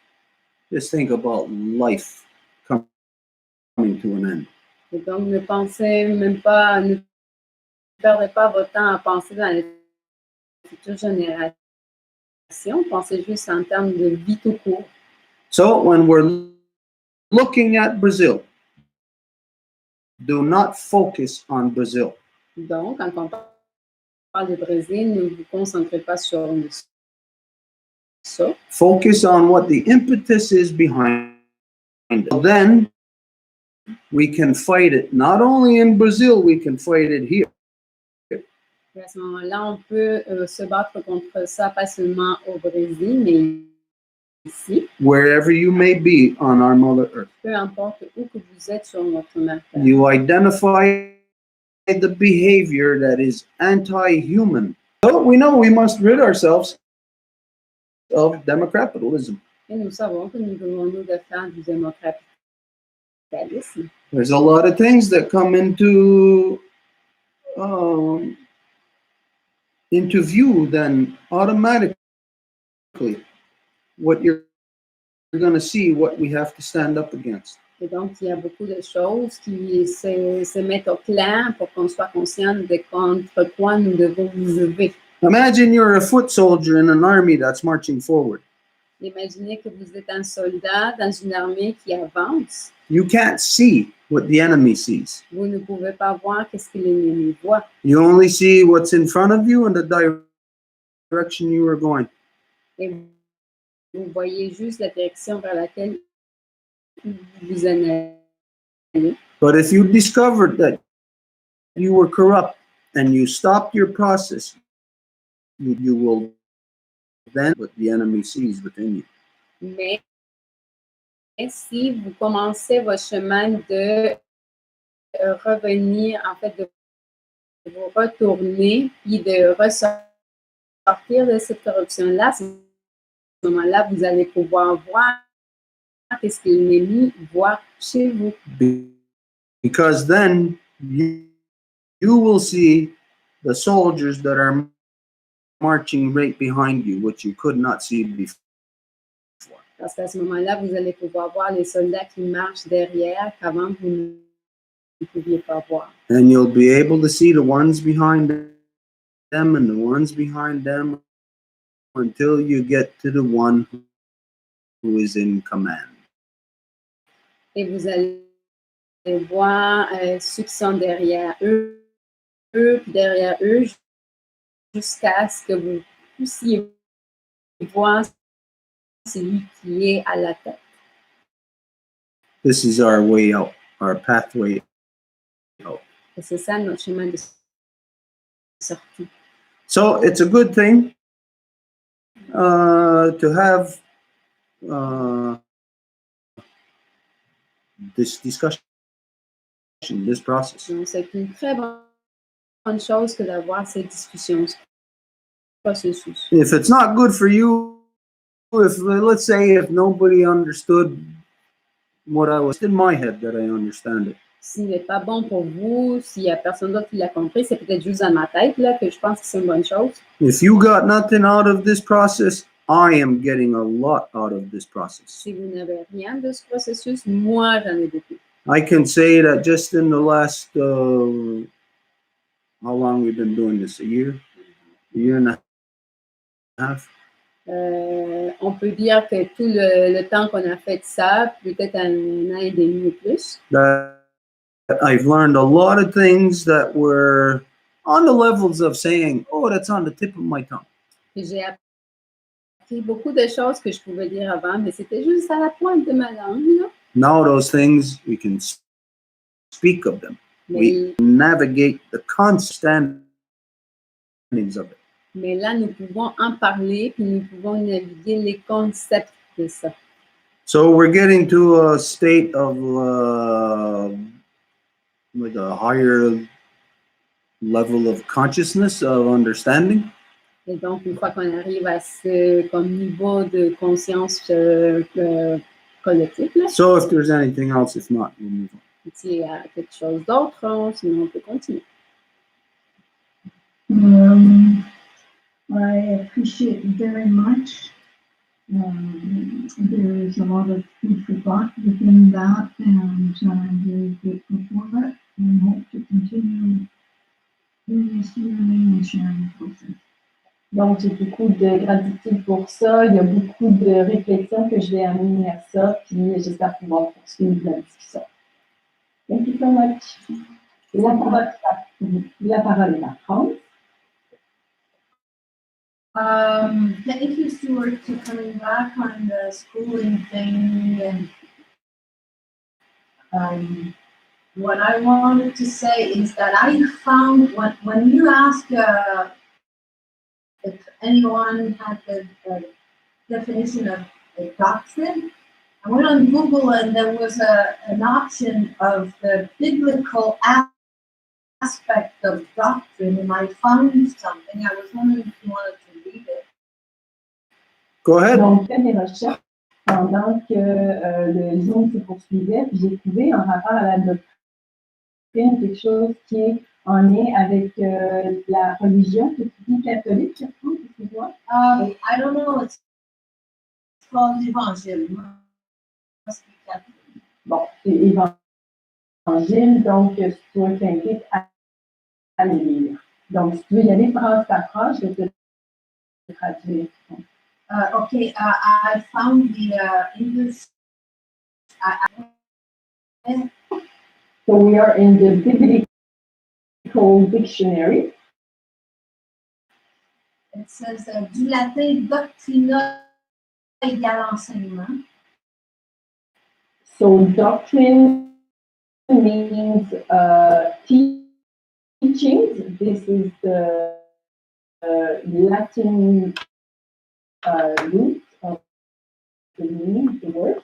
Just think about life coming to an end. Et donc, ne perdez pas votre temps à penser dans les futures générations. Pensez juste en termes de vie tout court. So when we're looking at Brazil, do not focus on Brazil. Donc, quand on parle de Brésil, ne vous concentrez pas sur ça. Focus on what the impetus is behind it. Then we can fight it. Not only in Brazil, we can fight it here. À ce moment-là, on peut se battre contre ça, pas seulement au Brésil, mais ici. Wherever you may be on our Mother Earth. Peu importe où que vous êtes sur notre mère terre. You identify the behavior that is anti-human. So we know we must rid ourselves of democapitalism. Et nous savons que nous devons nous défaire du démocratisme. There's a lot of things that come into view, then automatically what you're going to see, what we have to stand up against. Et donc, il y a beaucoup de choses qui se mettent au clair pour qu'on soit conscient de contre quoi nous devons nous lever. Imagine you're a foot soldier in an army that's marching forward. Imaginez que vous êtes un soldat dans une armée qui avance. You can't see what the enemy sees. Vous ne pouvez pas voir qu'est-ce que l'ennemi voit. You only see what's in front of you and the direction you are going. Et vous voyez juste la direction vers laquelle vous en allez. But if you discovered that you were corrupt and you stopped your process, you will then what the enemy sees within you. Mais si vous commencez votre chemin de revenir, en fait, de vous retourner, puis de ressortir de cette corruption-là, à ce moment-là, vous allez pouvoir voir qu'est-ce que l'ennemi voit chez vous. Because then you will see the soldiers that are marching right behind you, which you could not see before. Parce qu'à ce moment-là, vous allez pouvoir voir les soldats qui marchent derrière qu'avant vous ne pouviez pas voir. And you'll be able to see the ones behind them and the ones behind them until you get to the one who is in command. Et vous allez voir ceux qui sont derrière eux, puis derrière eux, jusqu'à ce que vous puissiez voir celui qui est à la tête. This is our way out, our pathway out. Et c'est ça notre chemin de sortie. So it's a good thing to have this discussion, this process. Donc, c'est une très bonne chose que d'avoir cette discussion, ce processus. If it's not good for you, if let's say if nobody understood what I was in my head that I understand it. S'il n'est pas bon pour vous, s'il n'y a personne d'autre qui l'a compris, c'est peut-être juste dans ma tête là, que je pense que c'est une bonne chose. If you got nothing out of this process, I am getting a lot out of this process. Si vous n'avez rien de ce processus, moi j'en ai beaucoup. I can say that just in the last, how long we've been doing this? A year and a half. On peut dire que tout le temps qu'on a fait ça, peut-être un an et demi ou plus. That I've learned a lot of things that were on the levels of saying, oh, that's on the tip of my tongue. J'ai appris beaucoup de choses que je pouvais dire avant, mais c'était juste à la pointe de ma langue. Là. Now those things, we can speak of them. We navigate the constant understandings of it. Mais là, nous pouvons en parler, puis nous pouvons naviguer les concepts de ça. So we're getting to a state of like a higher level of consciousness, of understanding. Et donc, une fois qu'on arrive à comme niveau de conscience collective. Là. So if there's anything else, if not, we'll move on. S'il y a quelque chose d'autre, sinon on peut continuer. I appreciate very much. There's a lot of food for thought within that, and I'm very grateful for it, and hope to continue this learning and sharing process. Donc, j'ai beaucoup de gratitude pour ça. Il y a beaucoup de réflexions que je vais amener à ça, puis j'espère pouvoir poursuivre la discussion. Thank you so much. La parole est à France. Thank you, Stuart, for coming back on the schooling thing. And what I wanted to say is that I found when you ask if anyone had the definition of a doctrine, I went on Google and there was an option of the biblical aspect of doctrine, and I found something. I was wondering if you wanted to read it. Go ahead. Donc, je fais des recherches pendant que le Zoom se poursuivait, puis j'ai trouvé en rapport à la doctrine quelque chose qui est en lien avec la religion, que tu dis catholique, je trouve, excuse-moi. I don't know, it's called l'Évangile. Must be Catholic. Bon, c'est évangile, donc tu t'inquiètes à le lire. Donc, si tu veux y aller phrase par phrase, je vais te traduire. Okay, I found the English. So we are in the biblical dictionary. It says du latin doctrina égale enseignement. So doctrine means teachings. This is the Latin root of the meaning of the word.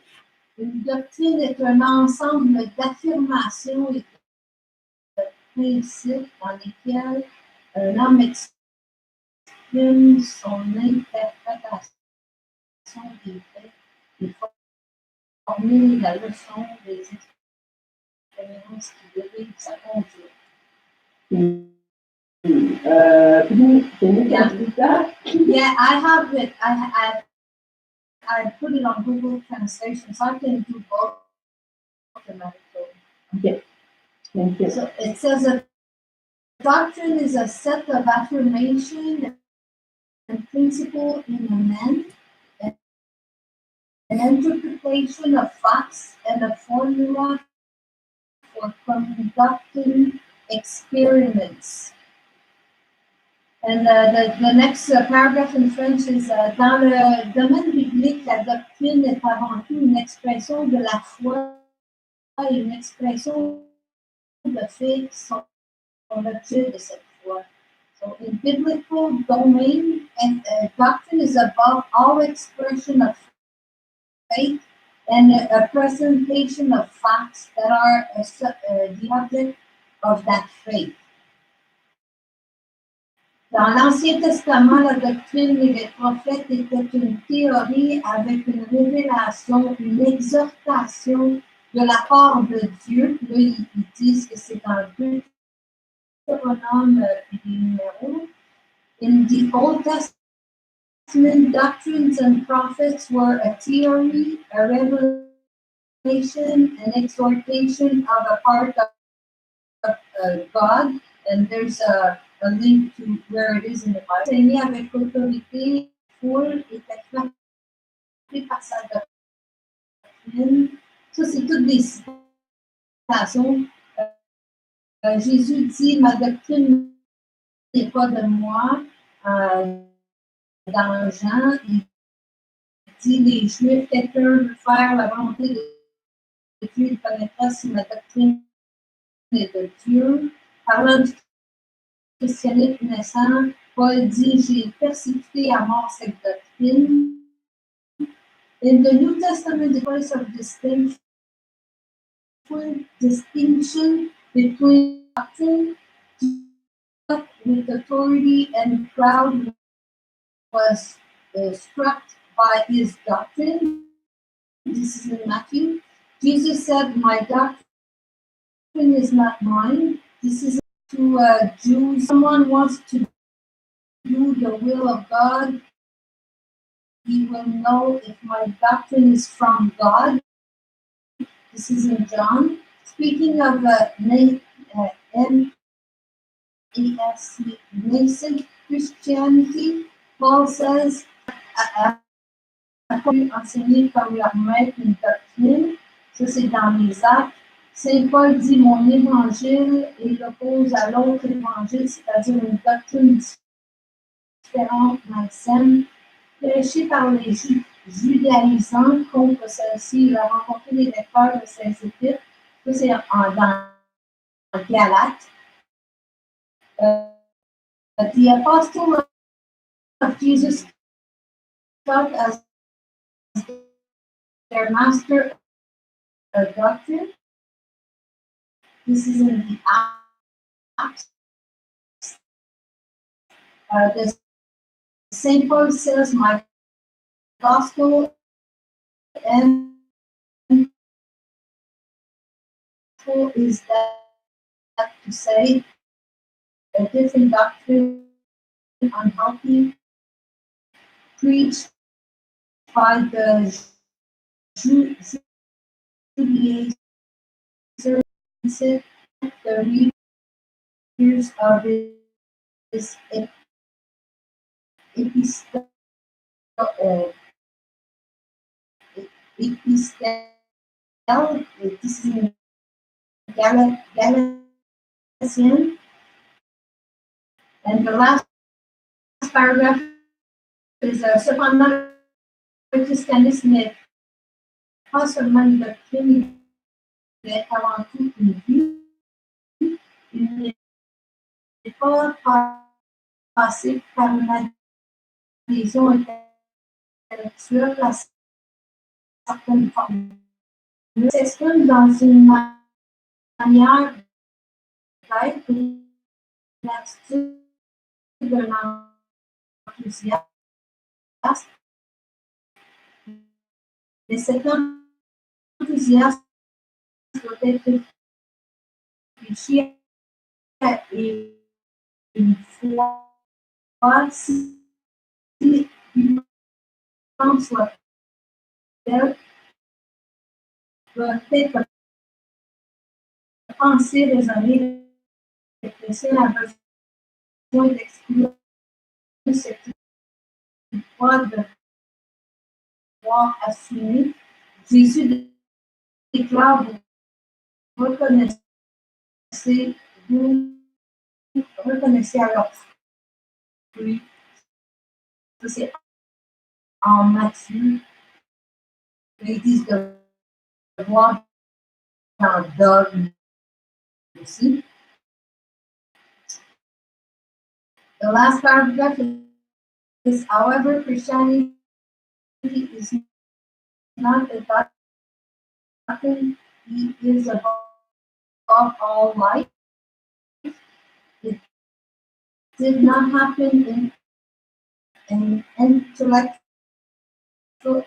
Une doctrine est un ensemble d'affirmations et de principes dans lesquels un homme exprime son interprétation des faits, des formules, la leçon, des expériences qui dérivent sa conduite. Can you translate that? Yeah, I have it. I put it on Google Translation, so I can do both automatically. Okay, thank you. So it says a doctrine is a set of affirmation and principle in a man, an interpretation of facts, and a formula for conducting experiments. And the next paragraph in French is dans le domaine biblique, la doctrine est avant tout une expression de la foi et une expression de faits qui sont l'objet de cette foi. So in biblical domain, and doctrine is above all expression of faith and a presentation of facts that are the object of that faith. Dans l'Ancien Testament, la doctrine et les prophètes était une théorie avec une révélation, une exhortation de la part de Dieu. Là, ils disent que c'est dans Deutéronome et les numéros. In the Old Testament, doctrines and prophets were a theory, a revelation, an exhortation of a part of God. And there's a link to where it is in the Bible. Enseigné avec autorité, foule était frappé par sa doctrine. Ça, c'est toutes des citations. Jésus dit, ma doctrine n'est pas de moi. Dans Jean, il dit, les Juifs, quelqu'un veut faire la volonté de Dieu, il connaîtra si ma doctrine est de Dieu. Parlant du christianisme naissant, Paul dit, j'ai persécuté à mort cette doctrine. In the New Testament, the place of distinction between doctrine with authority and crowd was struck by his doctrine. This is in Matthew. Jesus said, my doctrine is not mine. This is to Jews. Someone wants to do the will of God, he will know if my doctrine is from God. This is in John. Speaking of nascent Christianity, Paul says, enseigner comme leur maître une doctrine. Ça, c'est dans les Actes. Saint Paul dit, mon évangile, et il l'oppose à l'autre évangile, c'est-à-dire une doctrine différente, malsaine, prêchée par les judaïsants contre celle-ci. Il a rencontré les lecteurs de ses épîtres. Ça, c'est dans Galates. The apostle of Jesus taught as their master of doctrine. This is in the Acts. The Saint Paul says, my gospel and is that to say a different doctrine, unhealthy, preached by the Judaizers, the readers of this epistle, this is in Galatians, and the last paragraph is cependant le christianisme n'est pas seulement une doctrine, mais avant tout une vie. Il n'est pas passé par une adhésion intellectuelle à certaines formes. Il s'exprime dans une manière d'être, une attitude d'un enthousiasme. Mais cet enthousiasme doit être réfléchi et une fois si une femme soit telle, doit être pensée, raisonnée, réfléchir, a besoin d'exprimer cette foi de pouvoir assumer. Jésus déclare, vous reconnaissez à leur fruit. Ça, c'est en Matthieu. Ils disent de voir dans le dogme aussi. The last paragraph is, however, Christianity is not a doctrine. He is above all life. It did not happen in an intellectual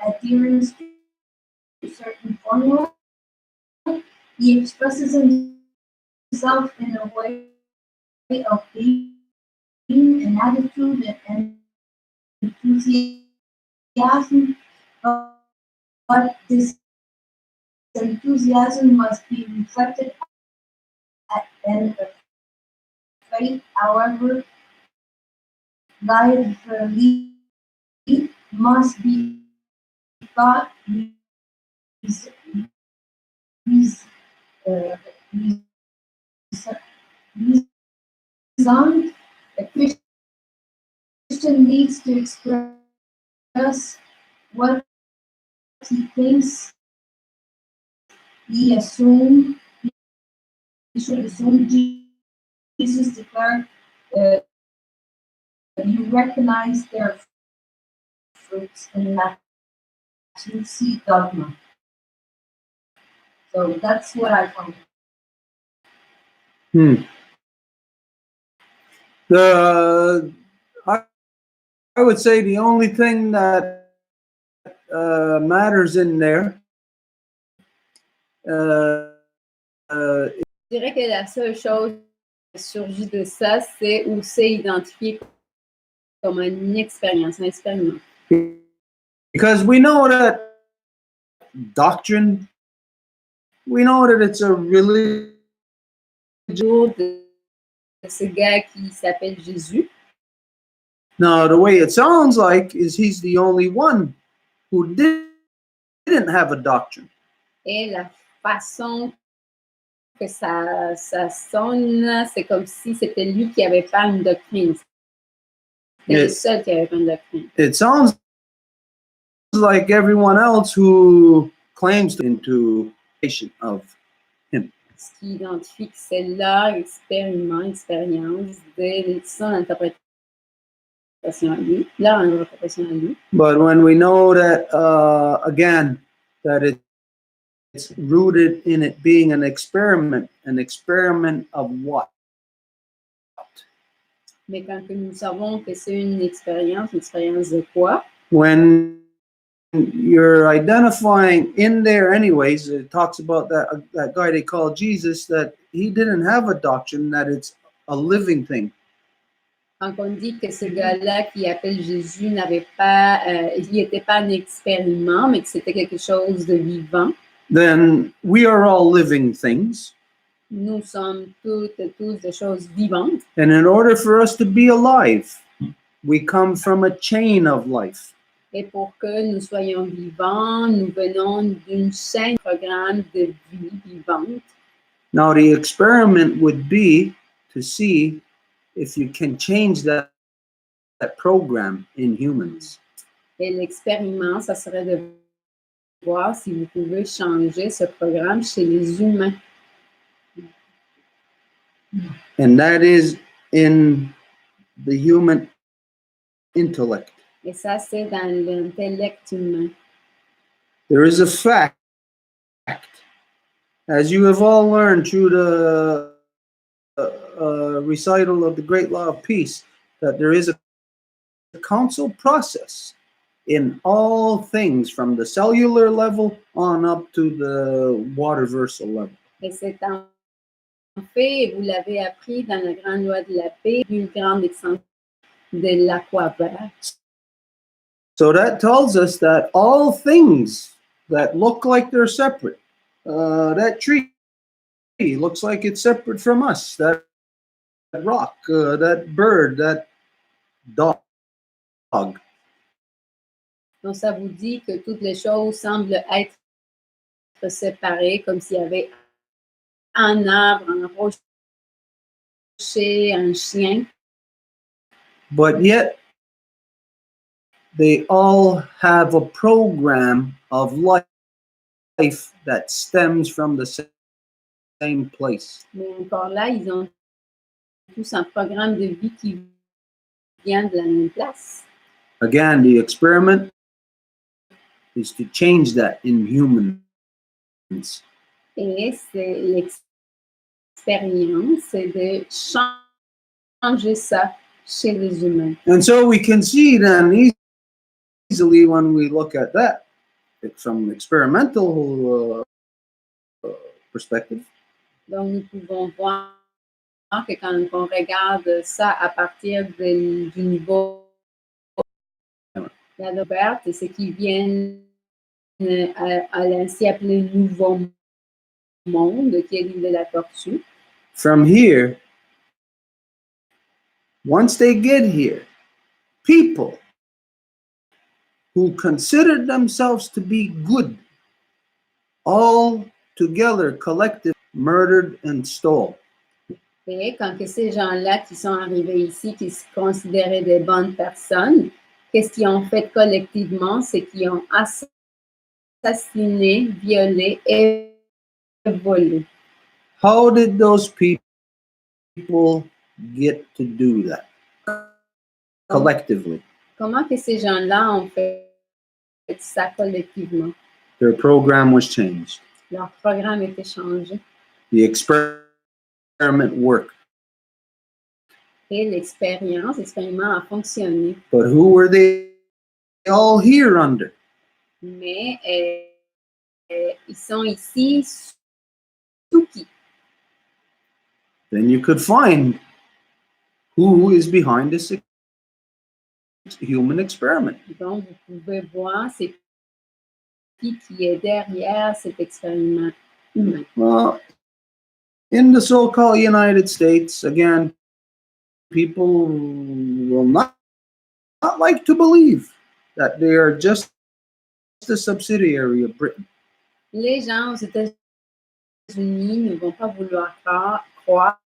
adherence to a certain formula. He expresses himself in a way of being, an attitude, and enthusiasm, but this enthusiasm must be reflected and faith, however, lively, must be thought, reasoned. A Christian needs to express what he thinks. He should assume. Jesus declared, you recognize their fruits in Matthew, see dogma. So that's what I found. I would say the only thing that matters in there Je dirais que la seule chose qui surgit de ça, c'est où c'est identifié comme une expérience, un expériment. Because we know that doctrine, we know that it's a religion. Jour de ce gars qui s'appelle Jésus. Now, the way it sounds like is he's the only one who didn't have a doctrine. Et la façon que ça sonne, c'est comme si c'était lui qui n'avait pas une doctrine. C'était le seul qui n'avait pas une doctrine. It sounds like everyone else who claims into patient of him. Ce qui identifie que c'est leur expérience de son interprétation à lui, leur interprétation à lui. But when we know that, again, that it's rooted in it being an experiment of what? Mais quand nous savons que c'est une expérience de quoi? When you're identifying in there anyways, it talks about that guy they call Jesus, that he didn't have a doctrine, that it's a living thing. Quand on dit que ce gars-là qui appelle Jésus n'avait pas, il n'était pas un expériment, mais que c'était quelque chose de vivant. Then we are all living things. Nous sommes toutes et tous des choses vivantes. And in order for us to be alive, we come from a chain of life. Et pour que nous soyons vivants, nous venons d'une chaîne de programme de vie vivante. Now the experiment would be to see if you can change that program in humans. Et l'expériment, ça serait de voir si vous pouvez changer ce programme chez les humains. And that is in the human intellect. Et ça, c'est dans l'intellect humain. There is a fact, as you have all learned through the recital of the Great Law of Peace, that there is a council process in all things from the cellular level on up to the waterversal level. Et c'est en fait, vous l'avez appris dans la grande loi de la paix, une grande extension de l'aquavert. So that tells us that all things that look like they're separate, that tree looks like it's separate from us, that rock, that bird, that dog. Donc, ça vous dit que toutes les choses semblent être séparées, comme s'il y avait un arbre, un rocher, un chien. But yet, they all have a program of life that stems from the same place. Mais encore là, ils ont tous un programme de vie qui vient de la même place. Again, the experiment is to change that in humans. Et c'est l'expérience, c'est de changer ça chez les humains. And so we can see then easily when we look at that from an experimental perspective. Donc nous pouvons voir que quand on regarde ça à partir du niveau de la découverte, et ce qui vient à l'ainsi appelé nouveau monde, qui est l'île de la tortue. From here, once they get here, people who considered themselves to be good, all together, collective, murdered and stole. Et quand que ces gens-là qui sont arrivés ici, qui se considéraient des bonnes personnes, qu'est-ce qu'ils ont fait collectivement? C'est qu'ils ont assassiné, violé et volé. How did those people get to do that collectively? Comment que ces gens-là ont fait ça collectivement? Their program was changed. Leur programme était changé. The experiment worked. Et l'expériment a fonctionné. But who were they all here under? Mais ils sont ici sous qui? then you could find who is behind this human experiment. Donc, vous pouvez voir c'est qui est derrière cet expériment humain. Well, in the so-called United States, again, people will not like to believe that they are just a subsidiary of Britain. Les gens aux États-Unis ne vont pas vouloir croire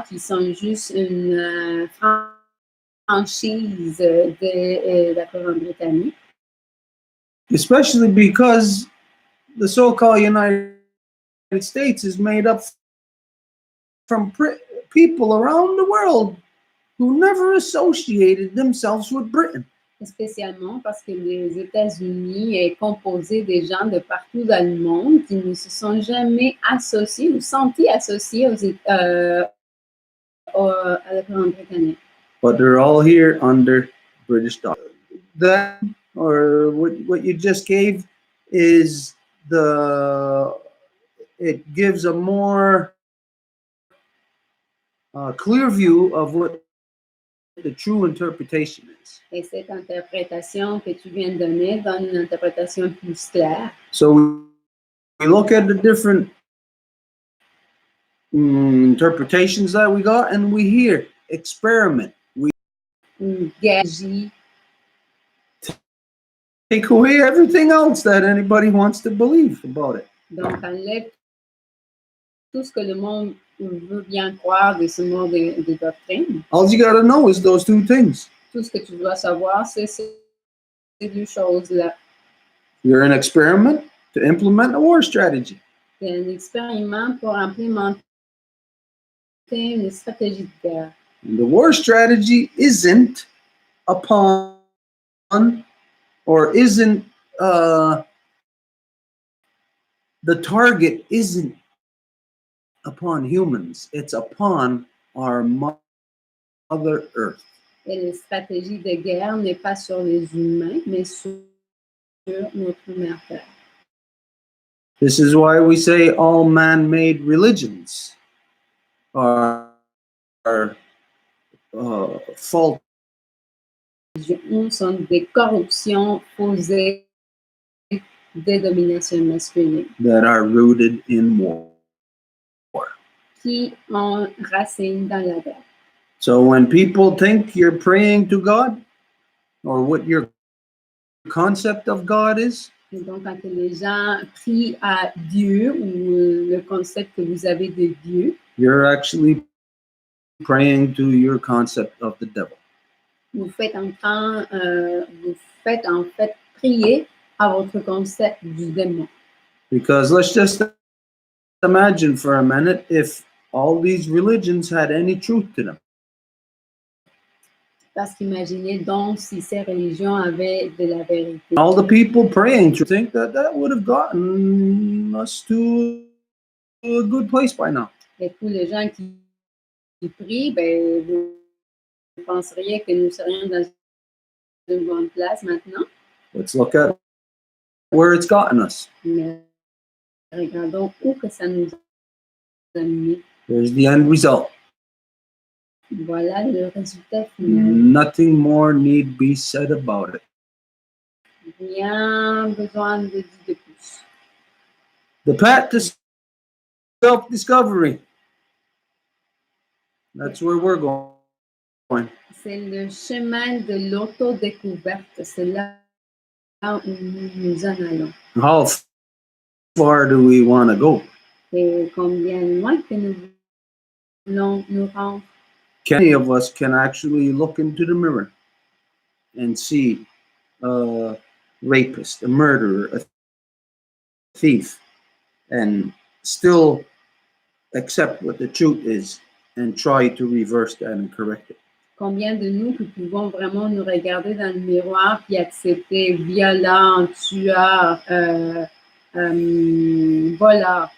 qu'ils sont juste une franchise de la couronne britannique. Especially because the so-called United States is made up from people around the world who never associated themselves with Britain. Spécialement parce que les États-Unis est composé des gens de partout dans le monde qui ne se sont jamais associés ou sentis associés à la couronne britannique. But they're all here under British doctrine. That, or what you just gave, is it gives a more clear view of what the true interpretation is. Et cette interprétation que tu viens de donner donne une interprétation plus claire. So we look at the different interpretations that we got, and we hear experiment. We Gagie, take away everything else that anybody wants to believe about it. donc enlève tout ce que le monde veut bien croire de ce mot de doctrine. All you got to know is those two things. Tout ce que tu dois savoir, c'est ces deux choses-là. You're an experiment to implement a war strategy. C'est un expériment pour implémenter une stratégie de guerre. And the war strategy isn't upon, or isn't, the target isn't upon humans. It's upon our Mother Earth. Et la stratégie de guerre n'est pas sur les humains, mais sur notre mère Terre. This is why we say all man-made religions are faulty. Sont des corruptions posées des dominations masculines That are rooted in war. qui ont racine dans la guerre. So when people think you're praying to God, or what your concept of God is, Et donc, quand les gens prient à Dieu ou le concept que vous avez de Dieu, you're actually praying to your concept of the devil. vous faites en fait prier à votre concept du démon. Because let's just imagine for a minute if all these religions had any truth to them. Parce qu'imaginez donc si ces religions avaient de la vérité. All the people praying to think that would have gotten us to a good place by now. Et tous les gens qui prient, ben, vous penseriez que nous serions dans une bonne place maintenant. Let's look at where it's gotten us. Mais regardons où que ça nous a mené. There's the end result. Voilà le résultat final. Nothing more need be said about it. Rien besoin de dire de plus. The path to self-discovery. That's where we're going. C'est le chemin de l'autodécouverte. C'est là où nous en allons. How far do we want to go? Et combien loin que nous voulons nous rendre. Many of us can actually look into the mirror and see a rapist, a murderer, a thief, and still accept what the truth is and try to reverse that and correct it. Combien de nous qui pouvons vraiment nous regarder dans le miroir puis accepter violent, tueur, voleur,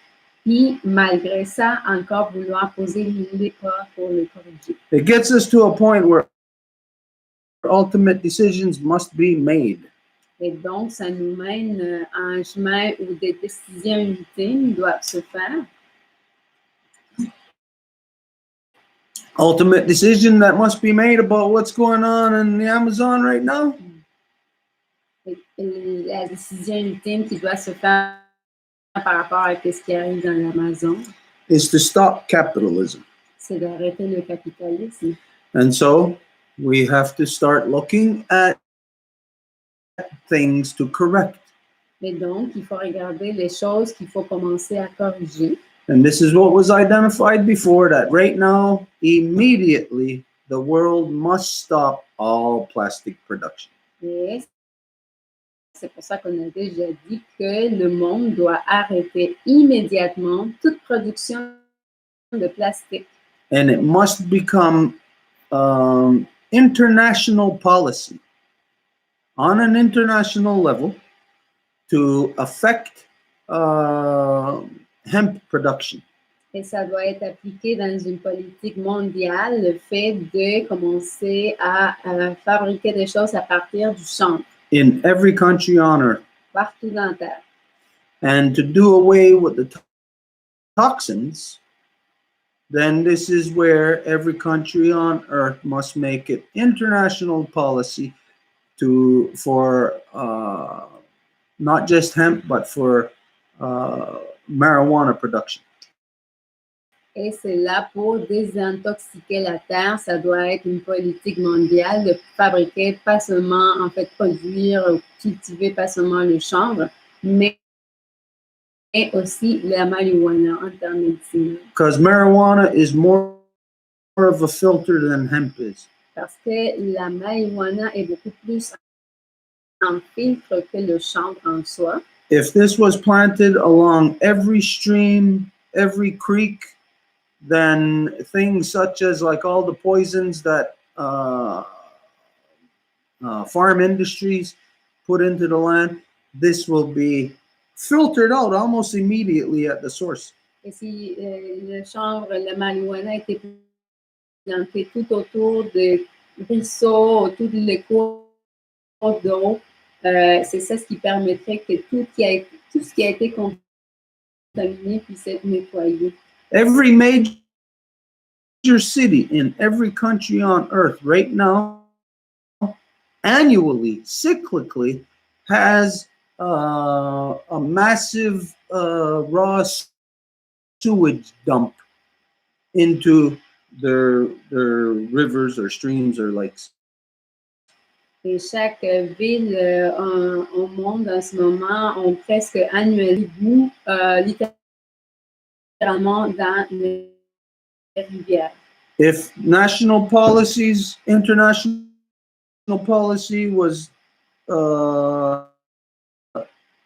puis malgré ça, encore vouloir poser les pas pour le corriger. It gets us to a point where ultimate decisions must be made. Et donc, ça nous mène à un chemin où des décisions ultimes doivent se faire. ultimate decision that must be made about what's going on in the Amazon right now La décision ultime qui doit se faire par rapport à ce qui arrive dans l'Amazon, is to stop capitalism. c'est d'arrêter le capitalisme. And so we have to start looking at things to correct. Et donc, il faut regarder les choses qu'il faut commencer à corriger. And this is what was identified before, that right now, immediately, the world must stop all plastic production. Et c'est pour ça qu'on a déjà dit que le monde doit arrêter immédiatement toute production de plastique. And it must become international policy on an international level to affect hemp production. Et ça doit être appliqué dans une politique mondiale, le fait de commencer à fabriquer des choses à partir du chanvre, In every country on earth, partout dans la Terre. and to do away with the toxins, then this is where every country on earth must make it international policy for not just hemp, but for marijuana production. Et c'est là pour désintoxiquer la Terre, ça doit être une politique mondiale de fabriquer, pas seulement, en fait, produire ou cultiver pas seulement le chanvre, mais aussi la marijuana en termes médicinaux. Because marijuana is more of a filter than hemp is. Parce que la marijuana est beaucoup plus en filtre que le chanvre en soi. If this was planted along every stream, every creek, then things such as like all the poisons that farm industries put into the land, this will be filtered out almost immediately at the source. Et si le chanvre, la marijuana était planté tout autour des ruisseaux, autour des cours d'eau, c'est ça ce qui permettrait que tout ce qui a été contaminé puisse être nettoyé. Every major city in every country on earth right now, annually, cyclically, has a massive raw sewage dump into their rivers or streams or lakes. Et chaque ville au monde en ce moment ont presque annuellement littéralement dans les rivières. If national policies, international policy was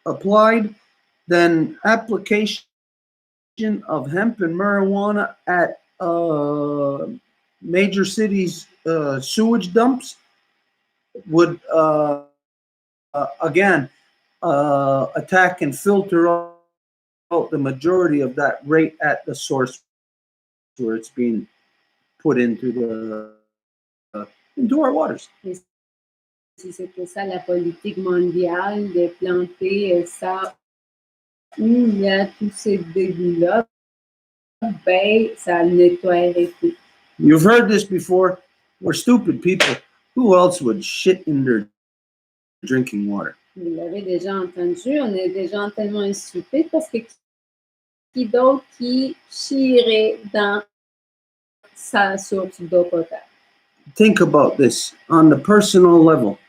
applied, then application of hemp and marijuana at major cities' sewage dumps would again attack and filter out the majority of that right at the source where it's being put into our waters. Si c'était ça la politique mondiale, de planter ça où il y a tous ces dégoûts-là, ben, ça nettoierait tout. You've heard this before. We're stupid people. Who else would shit in their drinking water? Vous l'avez déjà entendu, on est des gens tellement stupides parce que qui d'autre qui chierait dans sa source d'eau potable? Think about this on the personal level.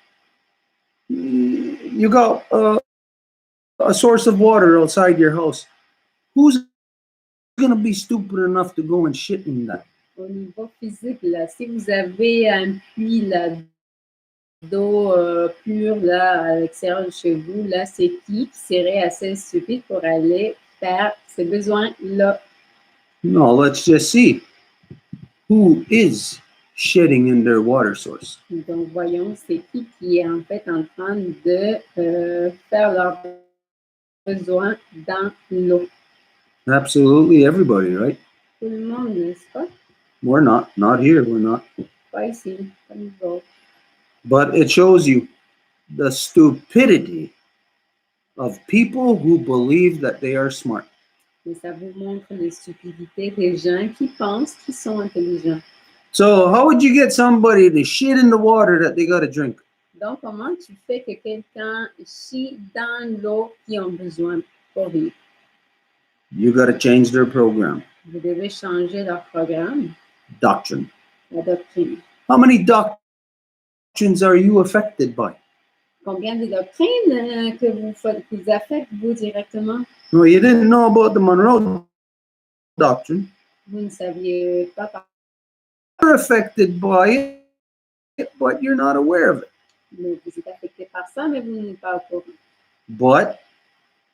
You got a source of water outside your house. Who's going to be stupid enough to go and shit in that? Au niveau physique, là, si vous avez un puits là, d'eau pure là, à l'extérieur de chez vous, là, c'est qui serait assez stupide pour aller faire ses besoins là? No, let's just see. Who is shitting in their water source? Donc, voyons, c'est qui est en fait en train de faire leurs besoins dans l'eau? Absolutely everybody, right? Tout le monde, n'est-ce pas? We're not here, we're not. Pas ici, pas nous autres. But it shows you the stupidity of people who believe that they are smart. Mais ça vous montre les stupidités des gens qui pensent qu'ils sont intelligents. So how would you get somebody to shit in the water that they got to drink? Donc, comment tu fais que quelqu'un chie dans l'eau qu'ils ont besoin pour vivre? You got to change their program, Vous devez changer leur programme, doctrine. la doctrine. How many doctrines are you affected by? Combien de doctrines que vous affectent, vous, directement? No, you didn't know about the Monroe doctrine. Vous ne saviez pas par You're affected by it, but you're not aware of it. mais vous êtes affecté par ça, mais vous n'êtes pas au courant. But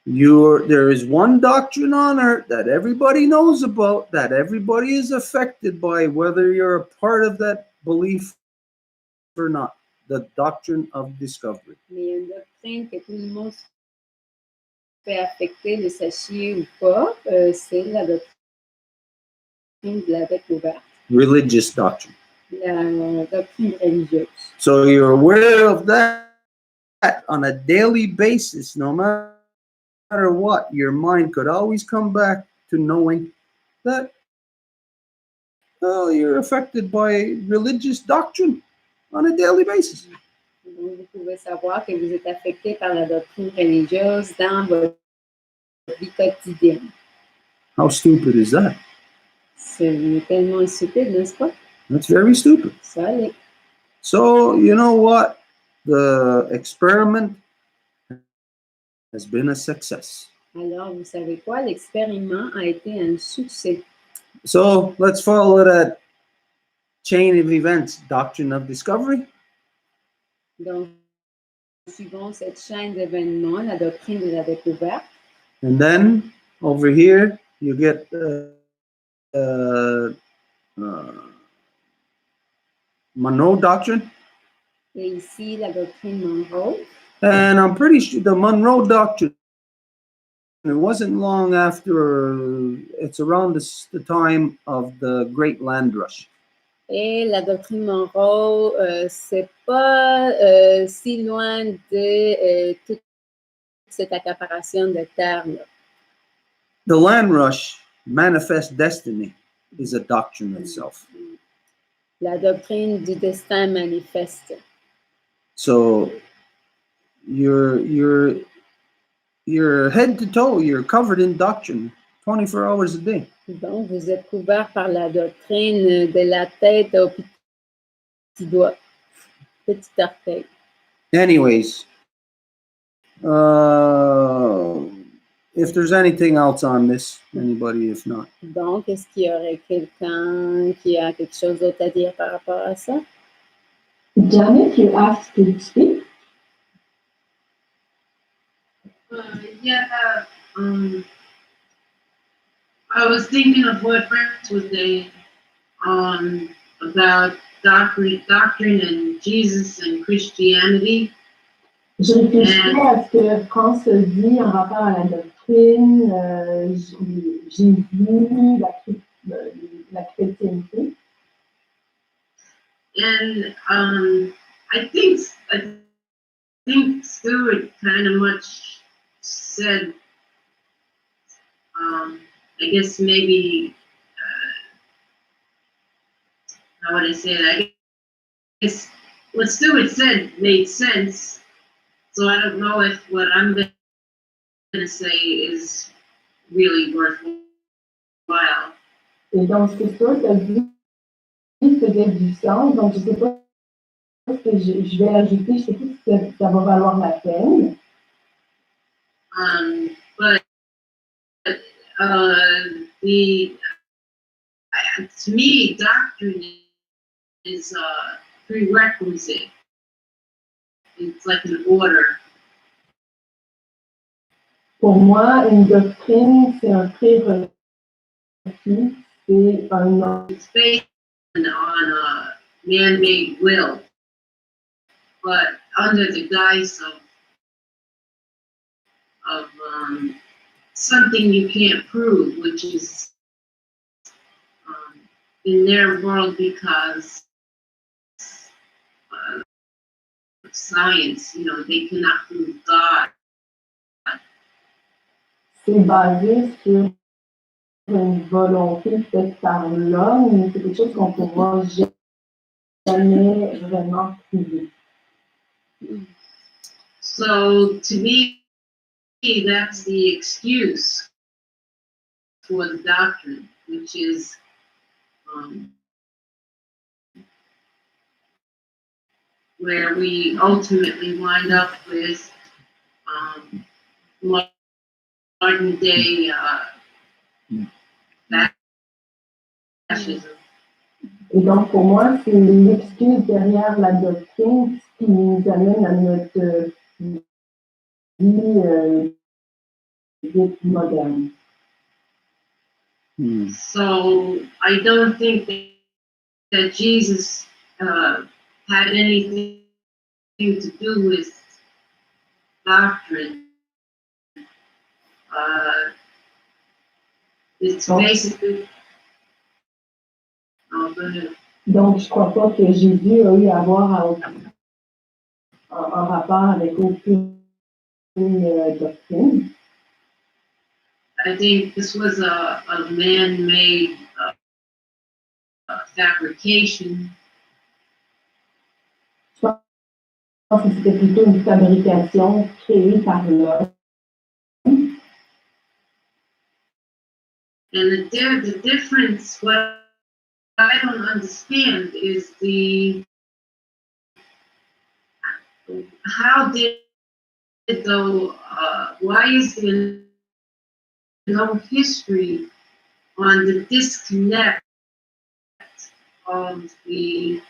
there is one doctrine on earth that everybody knows about, that everybody is affected by, whether you're a part of that belief or not. The doctrine of discovery. Mais il y a une doctrine que tout le monde se fait affecter, le sachet ou pas, c'est la doctrine de la découverte, Religious doctrine. la doctrine religieuse. So you're aware of that on a daily basis, no matter what. Your mind could always come back to knowing that, well, you're affected by religious doctrine on a daily basis. Donc, vous pouvez savoir que vous êtes affecté par la doctrine religieuse dans votre vie quotidienne. How stupid is that? C'est tellement stupide, n'est-ce pas? That's very stupid. Ça l'est. So, you know what? The experiment has been a success. Alors, vous savez quoi? L'expériment a été un succès. So, let's follow that chain of events, doctrine of discovery. Donc, suivons cette chaîne d'événements, la doctrine de la découverte. And then, over here, you get Monroe doctrine. Et ici, la doctrine Monroe. And I'm pretty sure the Monroe doctrine, it wasn't long after, it's around the time of the Great Land Rush. Et la doctrine Monroe, c'est pas si loin de toute cette accaparation de terre. Là. The Land Rush, Manifest Destiny, is a doctrine itself. La doctrine du destin manifeste. So you're head to toe, you're covered in doctrine 24 hours a day. Donc, vous êtes couvert par la doctrine de la tête au petit doigt, petit orteil. Anyways, if there's anything else on this, anybody, if not. Donc, est-ce qu'il y aurait quelqu'un qui a quelque chose d'autre à dire par rapport à ça? Janet, you asked to speak. Yeah, I was thinking of what Brent was saying about doctrine and Jesus and Christianity. Je réfléchissais à ce que France dit en rapport à la doctrine, Jésus, la chrétienté. And I think Stuart kind of much said, I guess maybe, how would I say that? I guess what Stuart said made sense. So I don't know if what I'm going to say is really worthwhile. Et donc, ce que Stuart a dit faisait du sens. Donc, je ne sais pas ce que je vais ajouter. Je ne sais pas si ça va valoir la peine. But to me, doctrine is a prerequisite. It's like an order. Pour moi, une doctrine, c'est un prérequis, c'est un... It's based on a man-made will, but under the guise of something you can't prove, which is in their world because science, you know, they cannot prove God. C'est basé sur une volonté faite par l'homme, mais c'est quelque chose qu'on ne pourra jamais vraiment prouver. So to me, that's the excuse for the doctrine, which is where we ultimately wind up with modern day fascism. Et donc, pour moi, c'est l'excuse derrière la doctrine qui nous amène à notre vie dite moderne. So I don't think that Jesus had anything to do with doctrine. It's basically. Oh, go ahead. Donc, je ne crois pas que Jésus a eu à avoir un rapport avec aucune doctrine. I think this was a man-made fabrication. Je pense que c'était plutôt une fabrication créée par l'homme. And the difference, what I don't understand is how did why is there no history on the disconnect of the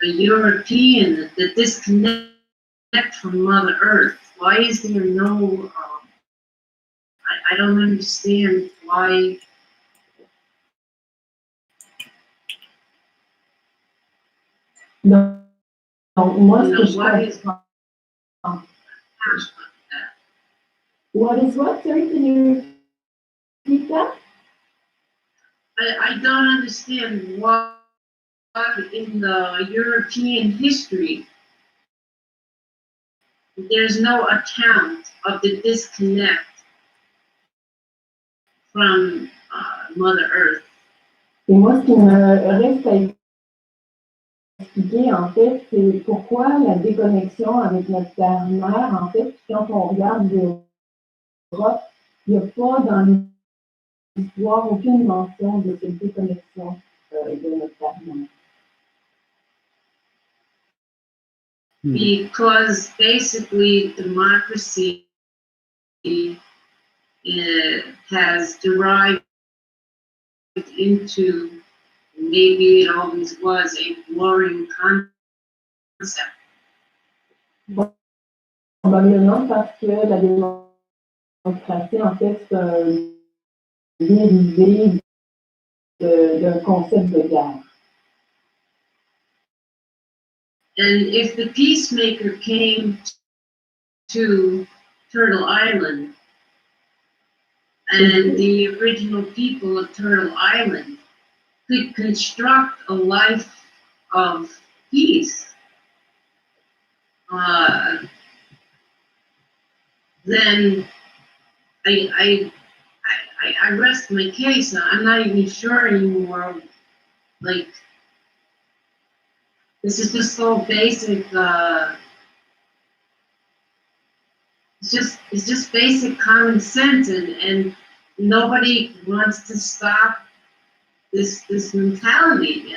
European, the disconnect from Mother Earth? Why is there no, I don't understand why. Donc, moi, ce que je comprends. What is what? Sorry, can you repeat that? I don't understand why in the European history there's no account of the disconnect from Mother Earth. Et moi, ce qui me reste à expliquer, en fait, c'est pourquoi la déconnexion avec notre terre-mère, en fait, quand on regarde l'Europe, il n'y a pas dans l'histoire aucune mention de cette déconnexion de notre terre-mère. Because basically democracy has derived into, maybe it always was, a boring concept. Probablement parce que la démocratie, en fait, c'est un dérivé d'un concept de guerre. And if the peacemaker came to Turtle Island, and the original people of Turtle Island could construct a life of peace, then I rest my case. I'm not even sure anymore. Like, this is just so basic. It's just basic common sense, and nobody wants to stop this mentality.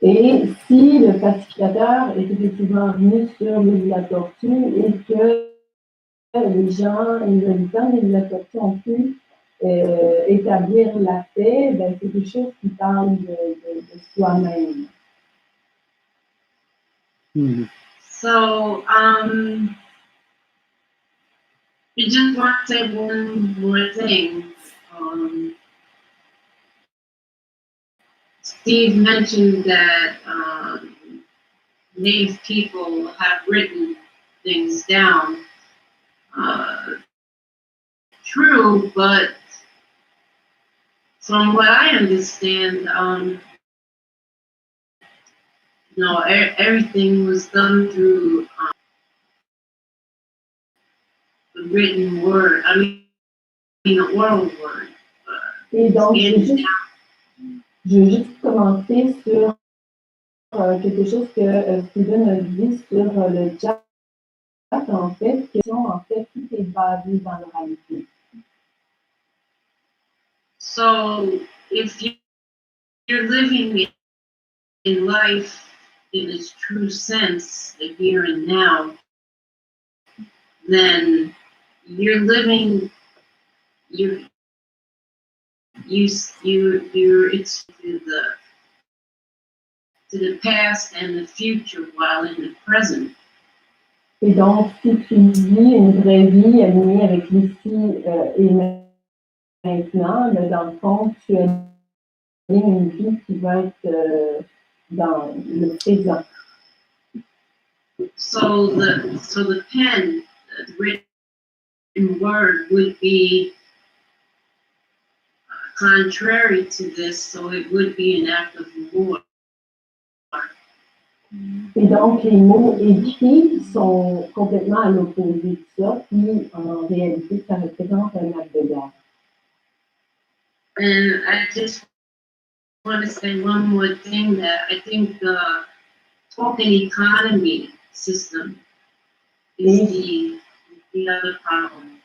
Et si le pacificateur est effectivement venu sur l'île de la Tortue et que les gens, les habitants de l'île de la Tortue ont pu établir la paix, ben c'est quelque chose qui parle de soi-même. So, I just want to say one more thing. Steve mentioned that Native people have written things down. True, but from what I understand, everything was done through the written word. I mean, an oral word. Et donc, Hands down. je veux juste commenter sur quelque chose que Steven a dit sur le chat, en fait, en fait, tout est basé dans l'oralité. So if you're living in life in its true sense, the here and now, then you're living you're it's to the past and the future while in the present. Et donc, si tu vis une vraie vie alignée avec l'ici et maintenant, ben, dans le fond, tu as une vie qui va être dans le présent. So the pen, the written word, would be contrary to this, so it would be an act of war. Et donc, les mots écrits sont complètement à l'opposé de ça, puis en réalité, ça représente un acte de guerre. And I just want to say one more thing, that I think the token economy system is the other problem.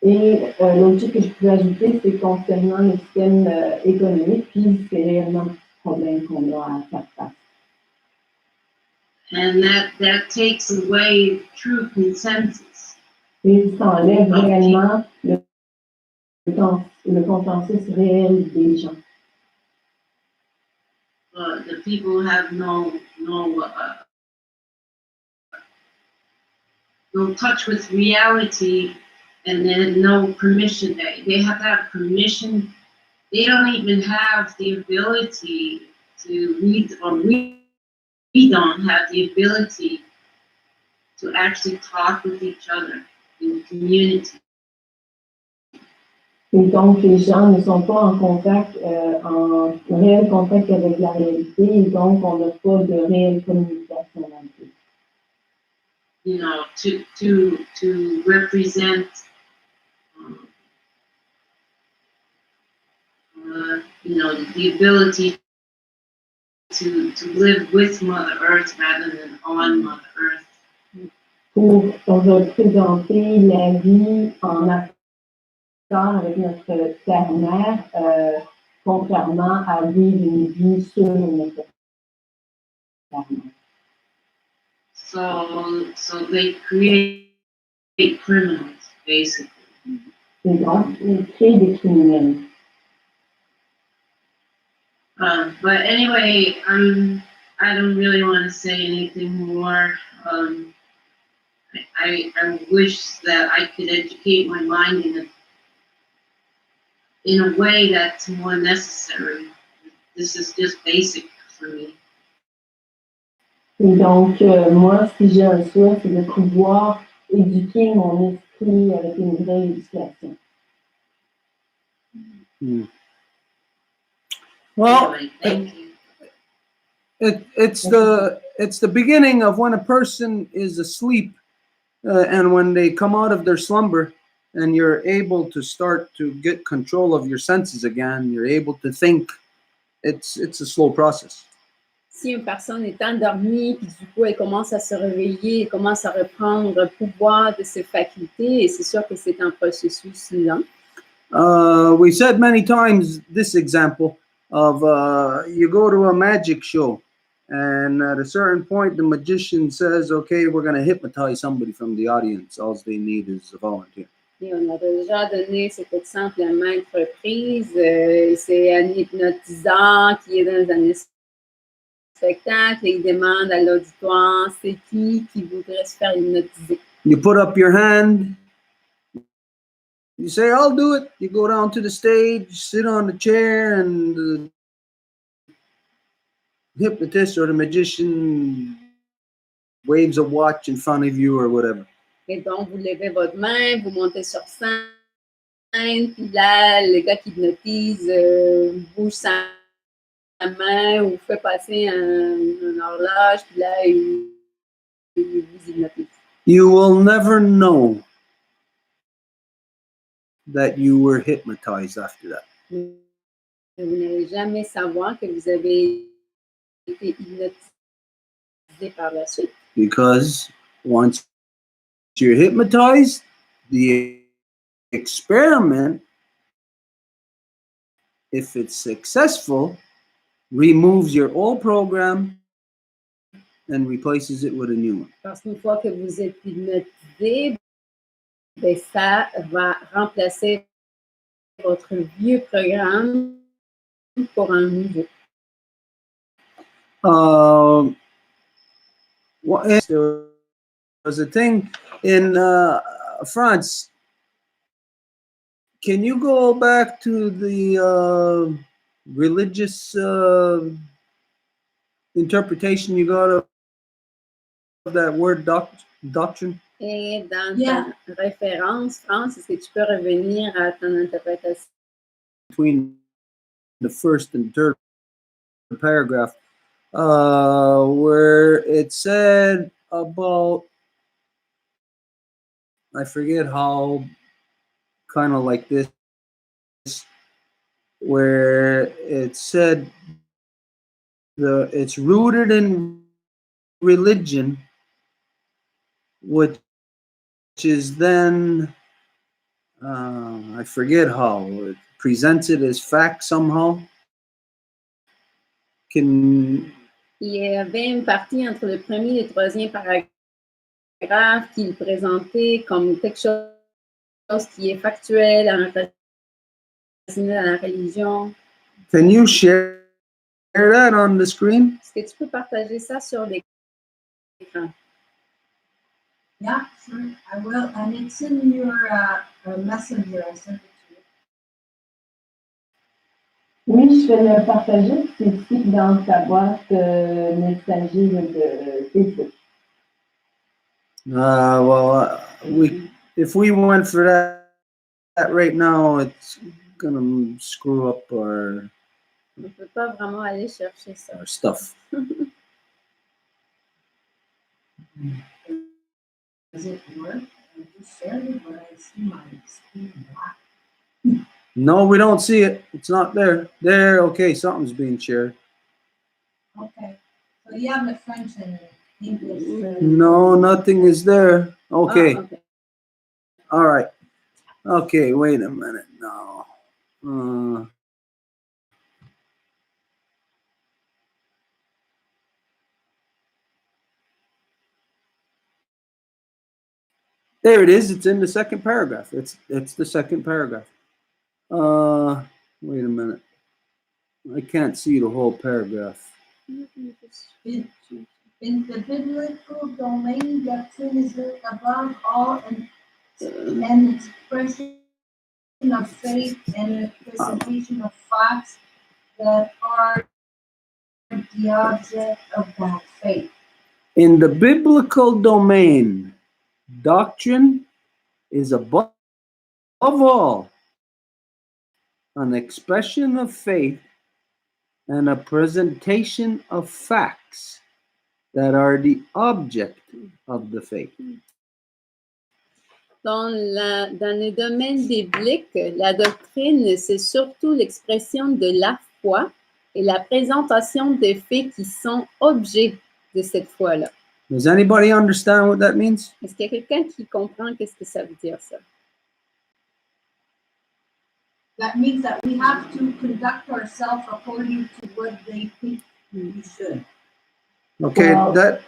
Et l'autre chose que je peux ajouter, c'est concernant le système économique, puis c'est réellement le problème qu'on a à faire face. And that takes away true consensus. Et ça enlève réellement le consensus réel des gens. The people have no touch with reality, and then no permission. They have to have permission. They don't even have the ability to read, or we don't have the ability to actually talk with each other in the community. Et donc, les gens ne sont pas en contact, en réel contact avec la réalité, et donc on n'a pas de réelle communication avec eux. You know, to represent, you know, the ability to live with Mother Earth rather than on Mother Earth. Pour représenter la vie en accord avec notre terre-mère, contrairement à vivre une vie sur notre terre-mère. So they create criminals, basically. Et donc, ils créent des criminels. But anyway, I don't really want to say anything more. I wish that I could educate my mind in a way that's more necessary. This is just basic for me. Et donc, moi, si j'ai un souhait, c'est de pouvoir éduquer mon esprit avec une vraie éducation. Well, Anyway, thank you. it's the beginning of when a person is asleep, and when they come out of their slumber, and you're able to start to get control of your senses again. You're able to think. It's a slow process. Si une personne est endormie, puis du coup, elle commence à se réveiller, elle commence à reprendre pouvoir de ses facultés, et c'est sûr que c'est un processus lent. We said many times this example of you go to a magic show, and at a certain point, the magician says, "Okay, we're going to hypnotize somebody from the audience. All they need is a volunteer." Et on a déjà donné cet exemple à maintes reprises. C'est un hypnotiseur qui est dans un spectacle et il demande à l'auditoire c'est qui voudrait se faire hypnotiser. You put up your hand. You say, "I'll do it." You go down to the stage, sit on the chair, and the hypnotist or the magician waves a watch in front of you or whatever. Et donc, vous levez votre main, vous montez sur scène, puis là, le gars qui hypnotise bouge sa main ou fait passer un horloge, puis là, il vous hypnotise. You will never know that you were hypnotized after that. Vous n'allez jamais savoir que vous avez été hypnotisé par la suite. Because once you're hypnotized, the experiment, if it's successful, removes your old program and replaces it with a new one. Parce qu'une fois que vous êtes hypnotisé, ben ça va remplacer votre vieux programme pour un nouveau. Well, there was a thing in France. Can you go back to the religious interpretation you got of that word doctrine? Et dans Yeah. ta référence, France, est-ce que tu peux revenir à ton interprétation? Between the first and third paragraph, where it said about, I forget how, kind of like this, where it said it's rooted in religion, which is then I forget how it presents it as fact somehow. Il y avait une partie entre le premier et le troisième paragraphe qu'il présentait comme quelque chose qui est factuel, enraciné dans la religion. Can you share that on the screen? Est-ce que tu peux partager ça sur l'écran? Yeah, sure, I will, and it's in your messenger, I sent it to you. Oui, je vais le partager. C'est ici dans ta boîte messager de Facebook. If we went for that right now, it's gonna screw up our On ne peut pas vraiment aller chercher ça. stuff. Does it work? I just shared it, but I see my screen black. No, we don't see it. It's not there. There, okay, something's being shared. Okay, so you have the French and English. No, nothing is there. Okay, Ah, okay. all right. Okay, wait a minute now. There it is. It's in the second paragraph. It's the second paragraph. Wait a minute. I can't see the whole paragraph. In the biblical domain, doctrine is above all an expression of faith and a presentation of facts that are the object of that faith. In the biblical domain, doctrine is above all an expression of faith and a presentation of facts that are the object of the faith. Dans le domaine biblique, la doctrine, c'est surtout l'expression de la foi et la présentation des faits qui sont objets de cette foi-là. Does anybody understand what that means? Est-ce qu'il y a quelqu'un qui comprend qu'est-ce que ça veut dire, ça? That means that we have to conduct ourselves according to what they think we should. Okay, Well, that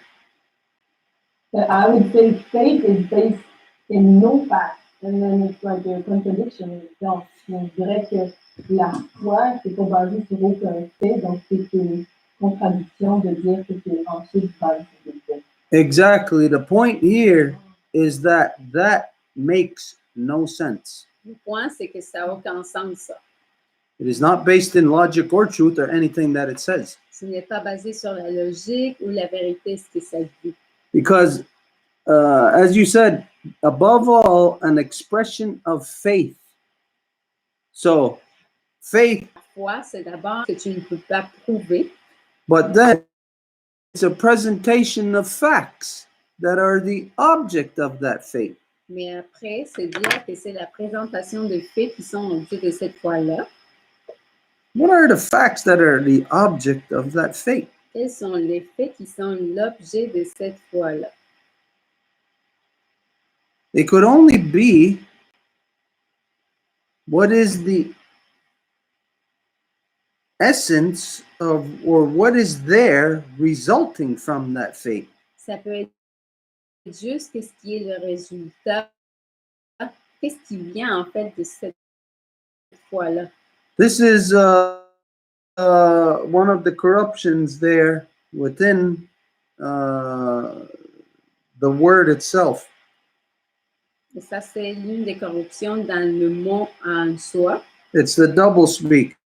I would say faith is based in no fact, and then it's like a contradiction itself. Donc, je dirais que la foi, c'est pas basé sur aucun fait, donc c'est une contradiction de dire que c'est ensuite basé sur des faits. exactly. The point here is that makes no sense. Le point, c'est que ça n'a aucun sens, ça. It is not based in logic or truth or anything that it says. Ce n'est pas basé sur la logique ou la vérité, ce que ça dit. Because, as you said, above all, an expression of faith. So, faith, La foi, c'est d'abord que tu ne peux pas prouver, but then it's a presentation of facts that are the object of that faith. Mais après, c'est dire que c'est la présentation de faits qui sont objets de cette foi-là. What are the facts that are the object of that faith? Quels sont les faits qui sont l'objet de cette foi-là? They could only be what is the essence of, or what is there resulting from that faith. Ça peut être juste qu'est-ce qui est le résultat, qu'est-ce qui vient en fait de cette foi-là. This is one of the corruptions there within the word itself. Et ça, c'est l'une des corruptions dans le mot en soi. It's the double speak.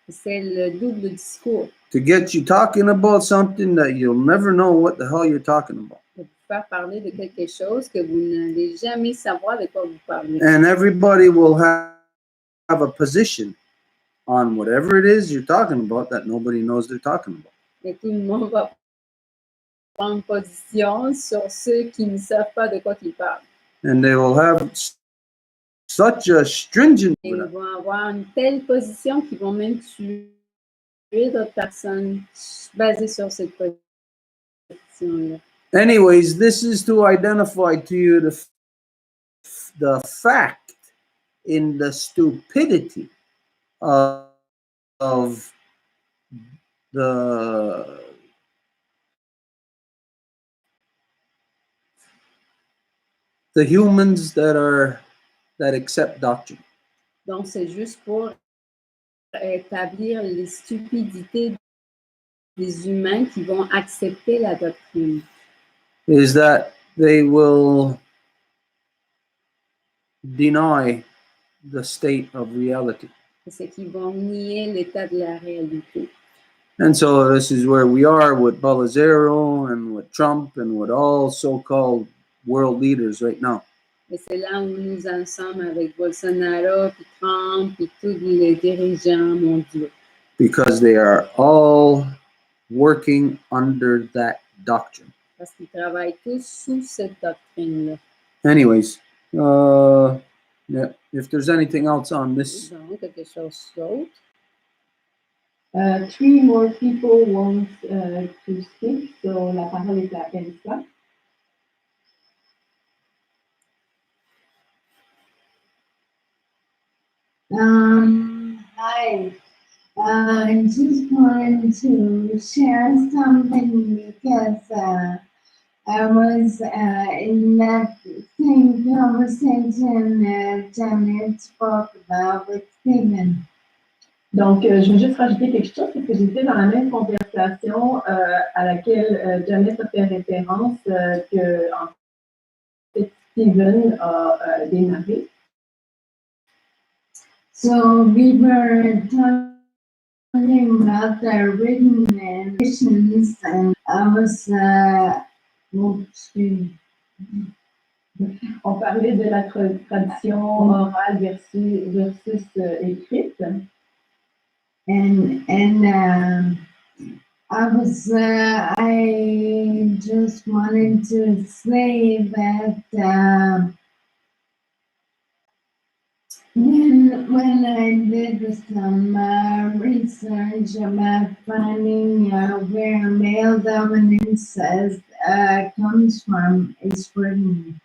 C'est le double discours. To get you talking about something that you'll never know what the hell you're talking about. De vous faire parler de quelque chose que vous n'allez jamais savoir de quoi vous parlez. And everybody will have a position on whatever it is you're talking about that nobody knows they're talking about. Et tout le monde va prendre position sur ceux qui ne savent pas de quoi ils parlent. And they will have such a stringent. Et ils vont avoir une telle position qu'ils vont même tuer d'autres personnes basées sur cette position-là. Anyways, this is to identify to you the fact in the stupidity of the humans that accept doctrine. Donc, c'est juste pour établir les stupidités des humains qui vont accepter la doctrine. Is that they will deny the state of reality. C'est qu'ils vont nier l'état de la réalité. And so this is where we are with Bolsonaro and with Trump and with all so-called world leaders right now. Et c'est là où nous en sommes avec Bolsonaro, puis Trump, puis tous les dirigeants mondiaux. Because they are all working under that doctrine. Parce qu'ils travaillent tous sous cette doctrine-là. Anyways, yeah, if there's anything else on this. Donc, quelque chose d'autre. 3 more people want to speak, so la parole est à Elsa. Hi. I just wanted to share something because I was in that same conversation that Janet spoke about with Stephen. Donc, je veux juste rajouter quelque chose parce que j'étais dans la même conversation à laquelle Janet a fait référence que en fait Stephen a démarré. So we were talking about the written narrations, and I was On parlait de la tradition orale versus écrite. And I just wanted to say that when I did some research about finding where male dominance comes from, it's rooted.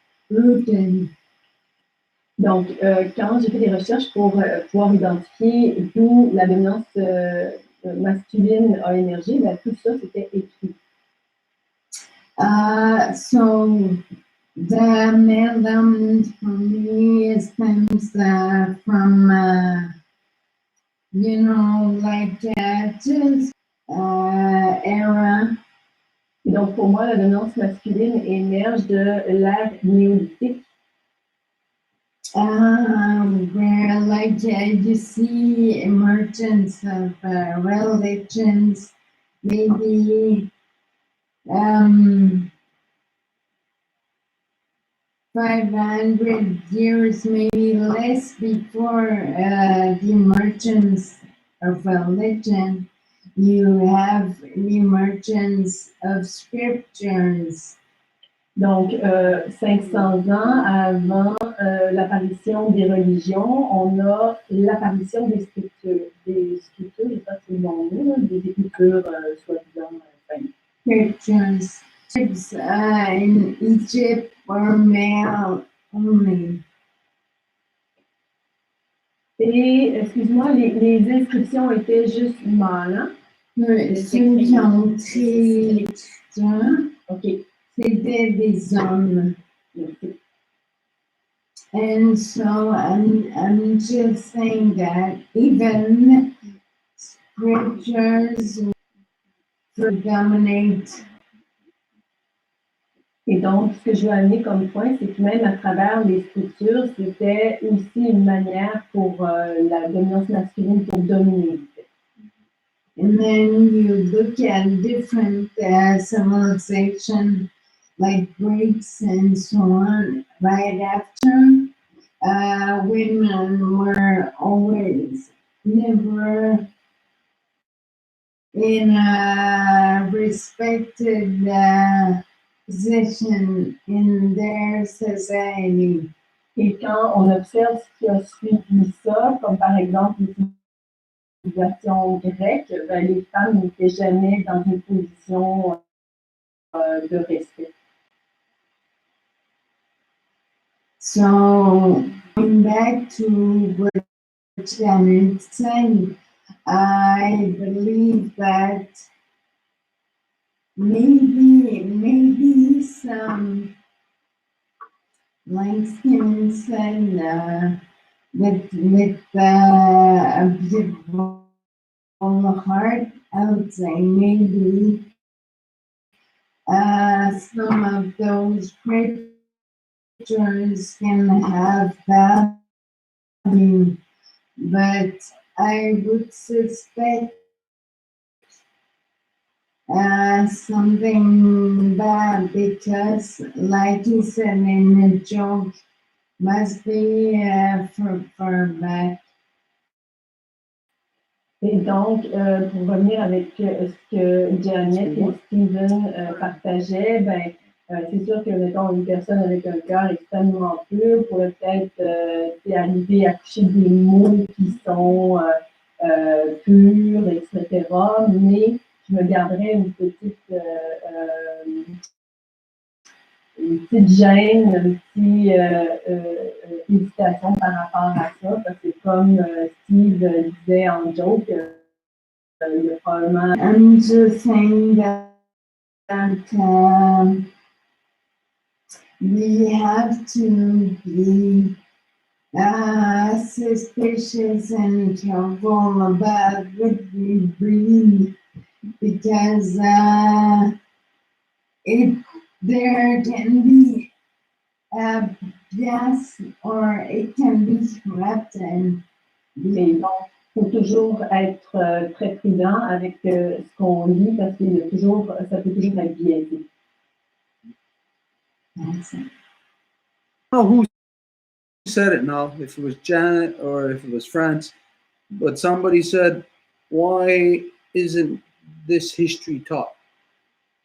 Donc, quand j'ai fait des recherches pour pouvoir identifier d'où la dominance masculine a émergé, ben, tout ça, c'était écrit. So the male dominance for me stems from, like just era. Et donc, pour moi, la dominance masculine émerge de l'ère néolithique. Where like you see emergence of religions, maybe 500 years, maybe less before the emergence of religion. You have the emergence of scriptures. Donc, 500 ans avant l'apparition des religions, on a l'apparition des sculptures. Des sculptures, je sais pas si le nom est, des écritures soi-disant peintes. Pictures. In Egypt were male only. Et, excuse-moi, les inscriptions étaient juste mâles, hein? Ceux qui ont écrit l'écriture, OK. c'était des hommes. And so I'm just saying that even scriptures predominate. Et donc, ce que je veux amener comme point, c'est que même à travers les sculptures, c'était aussi une manière pour la dominance masculine pour dominer. And then you look at different civilizations like Greeks and so on, right after, women were always never in a respected position in their society. Et quand on observe ce qui a suivi ça, comme par exemple les civilisations grecques, ben, les femmes n'étaient jamais dans une position de respect. So, going back to what Janet said, I believe that maybe some light skin said with a beautiful heart, I would say maybe some of those pictures can have value, but I would suspect something bad because, like you said in the joke, must be for back. Et donc, pour revenir avec ce que Janet et Steven partageaient, ben, c'est sûr que, mettons, une personne avec un cœur extrêmement pur pourrait peut-être arriver à coucher des mots qui sont purs, etc. Mais je me garderais une petite gêne, une petite hésitation par rapport à ça, parce que comme Steve disait en joke, il y a probablement... I'm just saying that we have to be suspicious and careful about what we read because there can be bias or it can be corrupted. Mais donc, il faut toujours être très prudent avec ce qu'on lit parce que ça peut toujours être biaisé. That's it. I don't know who said it now, if it was Janet or if it was France, but somebody said, why isn't this history taught?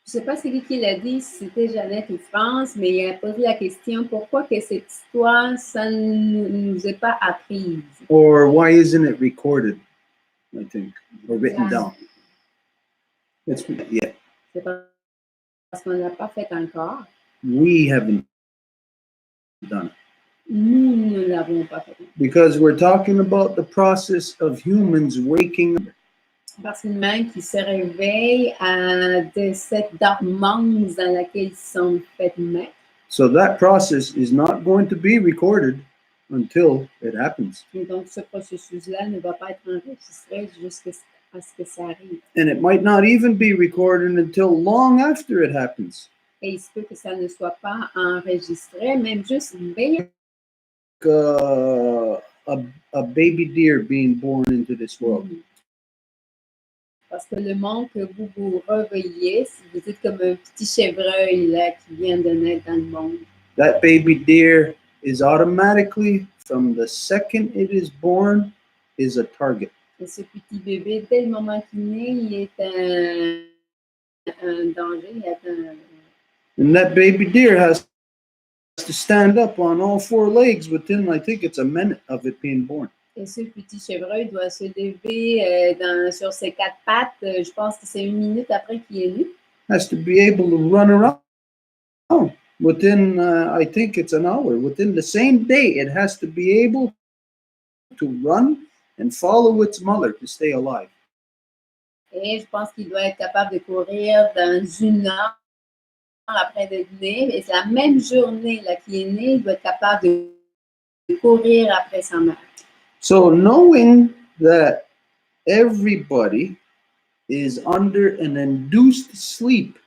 Je ne sais pas c'est qui l'a dit, si c'était Jeannette ou France, mais il a posé la question pourquoi que cette histoire, ça ne nous est pas apprise. Or why isn't it recorded, I think, or written down? It's, yeah, C'est parce qu'on ne l'a pas fait encore. we haven't done it. Nous ne l'avons pas fait. Because we're talking about the process of humans waking up. Parce qu'une main qui se réveille de cette dormance dans laquelle ils sont faits mettre. So that process is not going to be recorded until it happens. Et donc, ce processus-là ne va pas être enregistré jusqu'à ce que ça arrive. And it might not even be recorded until long after it happens. Et il se peut que ça ne soit pas enregistré, même juste bien. A baby deer being born into this world. Parce que le monde que vous vous réveillez, vous êtes comme un petit chevreuil là, qui vient de naître dans le monde. That baby deer is automatically, from the second it is born, is a target. Et ce petit bébé, dès le moment qu'il naît, il est un danger, And that baby deer has to stand up on all four legs within, I think it's a minute of it being born. Et ce petit chevreuil doit se lever sur ses quatre pattes, je pense que c'est 1 minute après qu'il est né. Has to be able to run around within, I think it's an hour. Within the same day, it has to be able to run and follow its mother to stay alive. Et je pense qu'il doit être capable de courir dans 1 heure après d'être né. Et c'est la même journée là, qu'il est né, il doit être capable de courir après sa mère. So knowing that everybody is under an induced sleep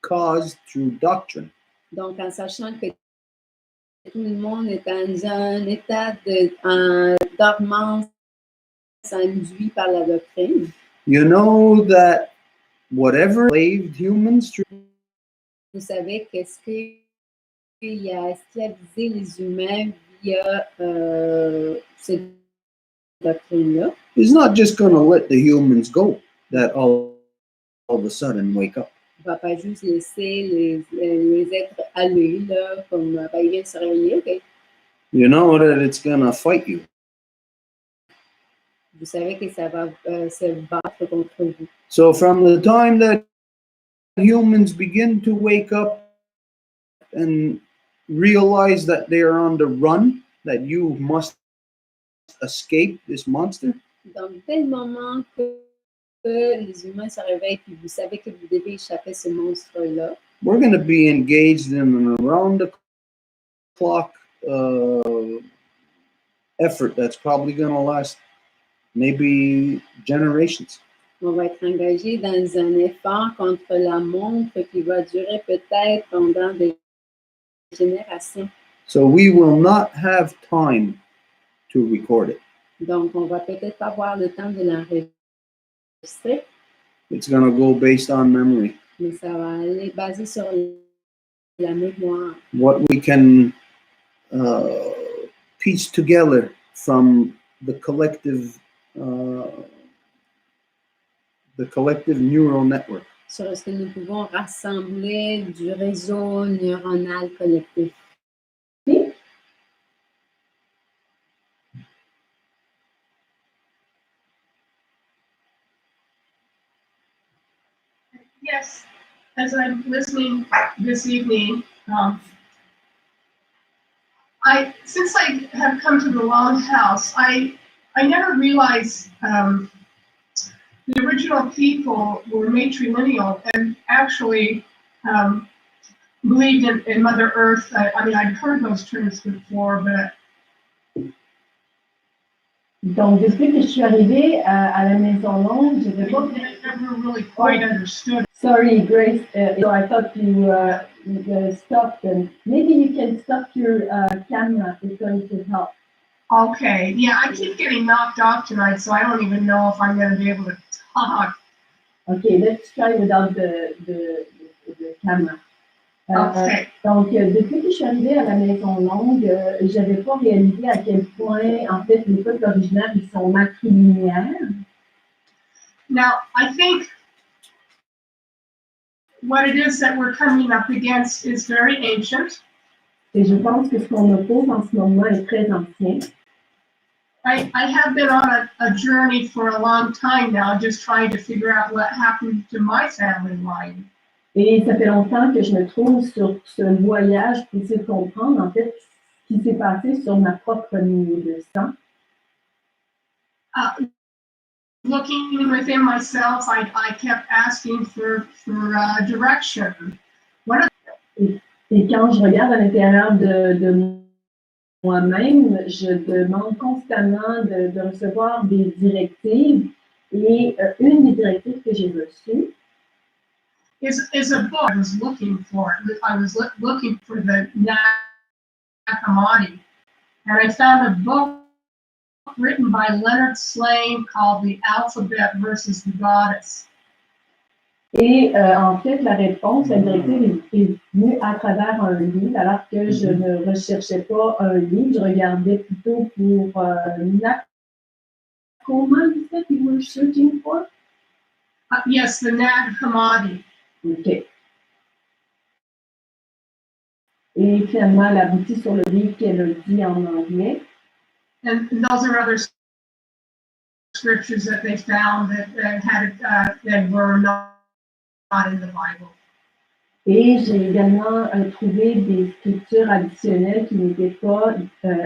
caused through doctrine. Donc, en sachant que tout le monde est dans un état de dormance induit par la doctrine, You know that whatever enslaved humans through vous savez qu'est-ce qu'il a esclavisé les humains via cette doctrine-là. is not just going to let the humans go that all of a sudden wake up. On ne va pas juste laisser les êtres aller, là, comme ben, ils viennent se réveiller. Okay. You know that it's going to fight you. Vous savez que ça va se battre contre vous. So from the time that humans begin to wake up and realize that they are on the run, that you must escape this monster, Donc, dès le moment que les humains se réveillent puis vous savez que vous devez échapper à ce monstre-là, we're going to be engaged in an around-the-clock effort that's probably going to last maybe generations. on va être engagé dans un effort contre la montre qui va durer peut-être pendant des générations. So we will not have time to record it. Donc, on va peut-être pas avoir le temps de l'enregistrer, It's going to go based on memory. mais ça va aller basé sur la mémoire. What we can piece together from the collective neural network. Sur ce que nous pouvons rassembler du réseau neuronal collectif. Yes, as I'm listening this evening, since I have come to the Longhouse, I never realized the original people were matrilineal and actually believed in Mother Earth. I mean, I'd heard those terms before, but. Donc, depuis que je suis arrivée à la Maison Longue, je n'avais pas never really quite understood. Sorry, Grace. So I thought you stopped, and maybe you can stop your camera. It's going to help. Okay. Yeah, I keep getting knocked off tonight, so I don't even know if I'm going to be able to talk. Okay, let's try without the camera. Okay. Donc, depuis que je suis arrivée à la Maison Longue, je n'avais pas réalisé à quel point, en fait, les peuples originaires, ils sont matrilinéaires. Now, I think what it is that we're coming up against is very ancient. Et je pense que ce qu'on oppose en ce moment est très ancien. I have been on a journey for a long time now, just trying to figure out what happened to my family line. Et ça fait longtemps que je me trouve sur ce voyage pour essayer de comprendre, en fait, ce qui s'est passé sur ma propre lignée de sang. Looking within myself, I kept asking for direction. Et quand je regarde à l'intérieur de moi-même, je demande constamment de recevoir des directives. Et une des directives que j'ai reçues is a book I was looking for. I was looking for the Nakamati, and I found a book written by Leonard Slane called The Alphabet versus the Goddess. Et en fait, la réponse, la directive est venue à travers un livre, alors que je ne recherchais pas un livre, je regardais plutôt pour comment you said you were searching for? Yes, the Nag Hammadi. Okay. Et finalement, elle aboutit sur le livre qu'elle a dit en anglais. And those are other scriptures that they found that were not in the Bible. Et j'ai également trouvé des scriptures additionnelles qui n'étaient pas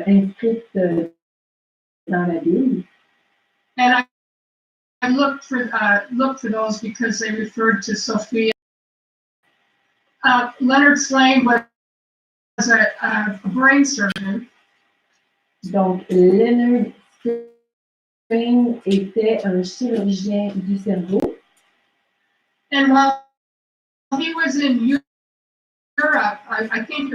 inscrites dans la Bible. And I looked for those because they referred to Sophia. Leonard Slane was a brain surgeon. Donc, Leonard Slane était un chirurgien du cerveau. And while he was in Europe, I think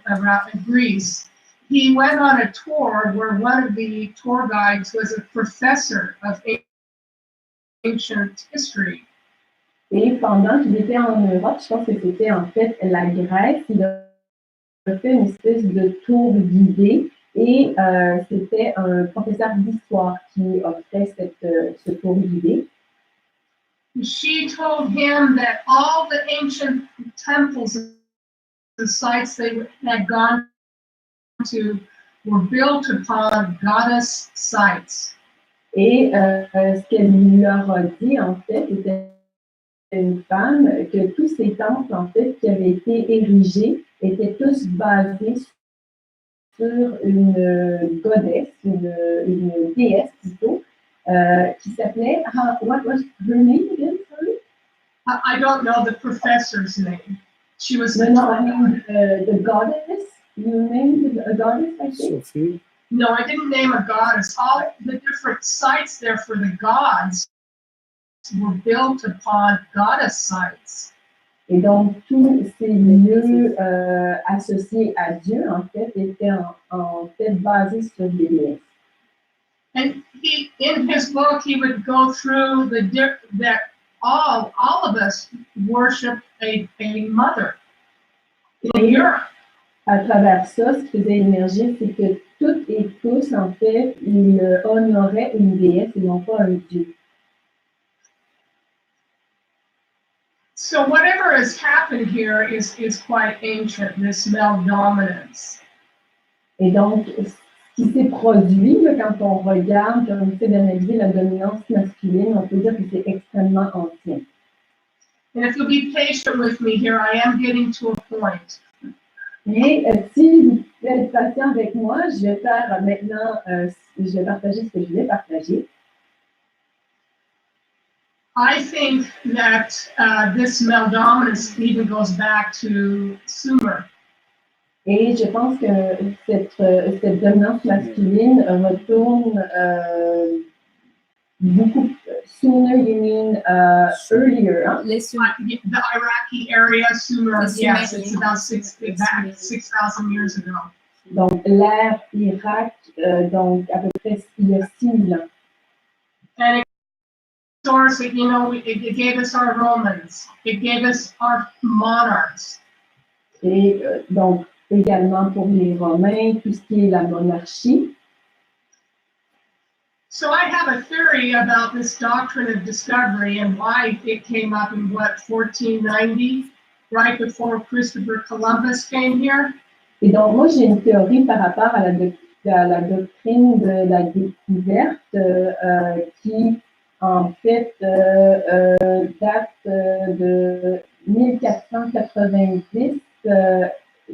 around Greece, he went on a tour where one of the tour guides was a professor of ancient history. Et pendant qu'il était en Europe, je pense que c'était en fait la Grèce, il a fait une espèce de tour guidé et c'était un professeur d'histoire qui offrait ce tour guidé. She told him that all the ancient temples, the sites they had gone to, were built upon goddess sites. Et ce qu'elle leur a dit, en fait, était une femme, que tous ces temples, en fait, qui avaient été érigés, étaient tous basés sur une goddess, une déesse plutôt, qui s'appelait, what was her name again, sorry? I don't know the professor's name. She was the the goddess. You named a goddess, I think? Sophie. No, I didn't name a goddess. All the different sites there for the gods were built upon goddess sites. Et donc, tous ces lieux associés à Dieu, en fait, étaient en fait basés sur des déesses. And in his book, he would go through that all of us worship a mother in Europe. À travers ça, ce qui faisait émerger, c'est que toutes et tous, en fait, ils honoraient une déesse et non pas un dieu. So whatever has happened here is quite ancient, this male dominance. Et donc, ce qui s'est produit, là, quand on regarde, quand on essaie d'analyser la dominance masculine, on peut dire que c'est extrêmement ancien. And if you'll be patient with me here, I am getting to a point. Mais si vous êtes patient avec moi, je vais faire maintenant, je vais partager ce que je voulais partager. I think that this male dominance even goes back to Sumer. Et je pense que cette dominance masculine retourne beaucoup. Sooner, you mean earlier? Hein? The Iraqi area, Sumer, yes, it's about 6,000 years ago. Donc, l'ère Irak, donc à peu près il y a 6 ans. And source, you know, it gave us our Romans, it gave us our monarchs. Et donc, également pour les Romains, tout ce qui est la monarchie. So I have a theory about this doctrine of discovery and why it came up in 1490, right before Christopher Columbus came here. Et donc, moi, j'ai une théorie par rapport à la doctrine de la découverte qui, en fait, date de 1490.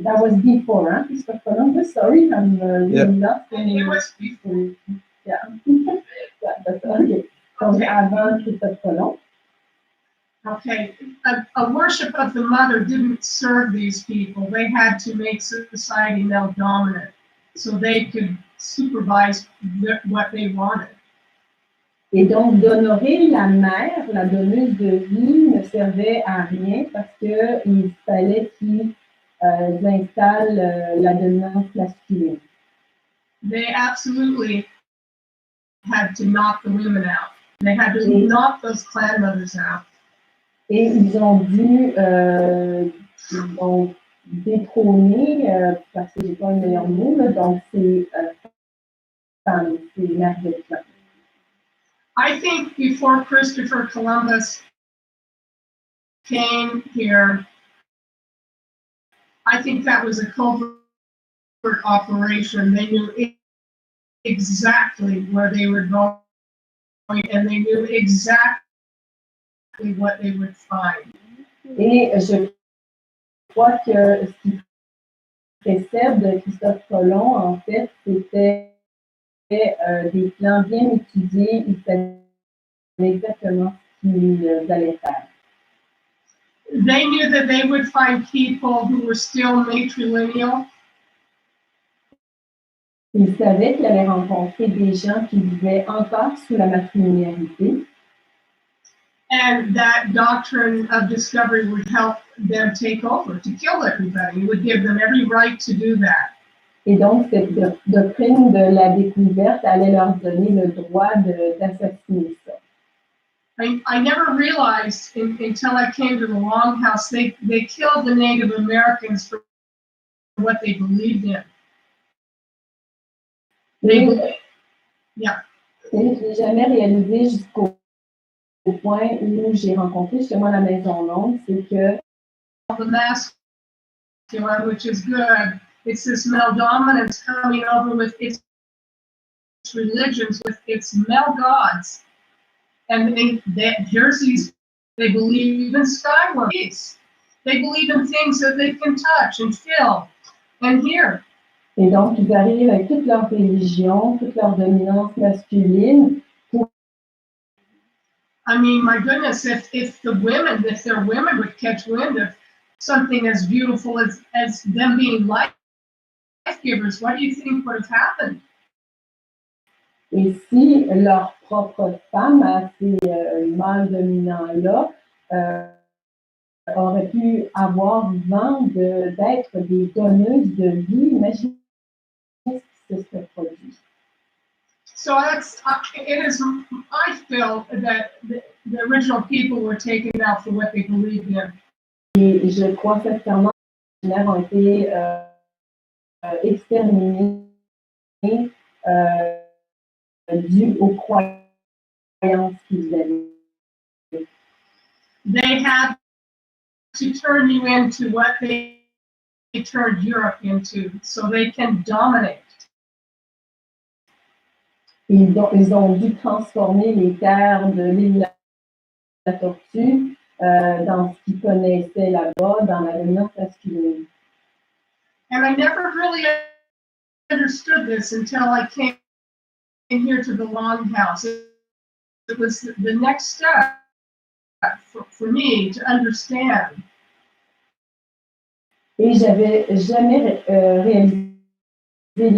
That was before, hein, Christopher Columbus. Sorry, I'm really lost. It was before. Yeah. Okay. Donc, avant Christophe Colomb. Okay, a worship of the mother didn't serve these people. They had to make society male dominant so they could supervise what they wanted. Et donc, d'honorer la mère, la donneuse de vie, ne servait à rien parce qu'il fallait qu'ils installent la dominance masculine. They absolutely had to knock the women out. They had to knock those clan mothers out. Et ils ont dû donc, détrôner, parce que j'ai pas un meilleur mot, là, donc c'est femmes, c'est mères de clan. I think before Christopher Columbus came here, I think that was a covert operation. They knew exactly where they were going, and they knew exactly what they would find. Et je crois que ce qui précède de Christophe Colomb, en fait, c'était des plans bien étudiés. Ils savaient exactement ce qu'ils allaient faire. They knew that they would find people who were still matrilineal. Ils savaient qu'ils allaient rencontrer des gens qui vivaient encore sous la matrimonialité. And that doctrine of discovery would help them take over, to kill everybody. It would give them every right to do that. Et donc, cette doctrine de la découverte allait leur donner le droit d'assassiner ça. I never realized until I came to the Longhouse, they killed the Native Americans for what they believed in. Yeah. Et je n'ai jamais réalisé jusqu'au point où j'ai rencontré justement la Maison Longue, c'est que the masculine, which is good. It's this male dominance coming over with its religions, with its male gods. And here's these, they believe in skyworks. They believe in things that they can touch and feel and hear. Et donc, ils arrivent avec toute leur religion, toute leur dominance masculine. I mean, my goodness, if their women would catch wind of something as beautiful as them being life givers, what do you think would have happened? Et si leur propre femme, à ces mâles dominants-là, aurait pu avoir vent d'être des donneuses de vie, imaginez ce qui se serait produit. So it is, I feel that the original people were taken out for what they believed in. Et je crois sincèrement que les originaires ont été exterminés dû aux croyances qu'ils avaient. They had to turn you into what they turned Europe into, so they can dominate. Ils ont dû transformer les terres de l'île de la Tortue dans ce qu'ils connaissaient là-bas, dans la dominance masculine. And I never really understood this until I came here to the Longhouse. It was the next step for me to understand. Et j'avais jamais réalisé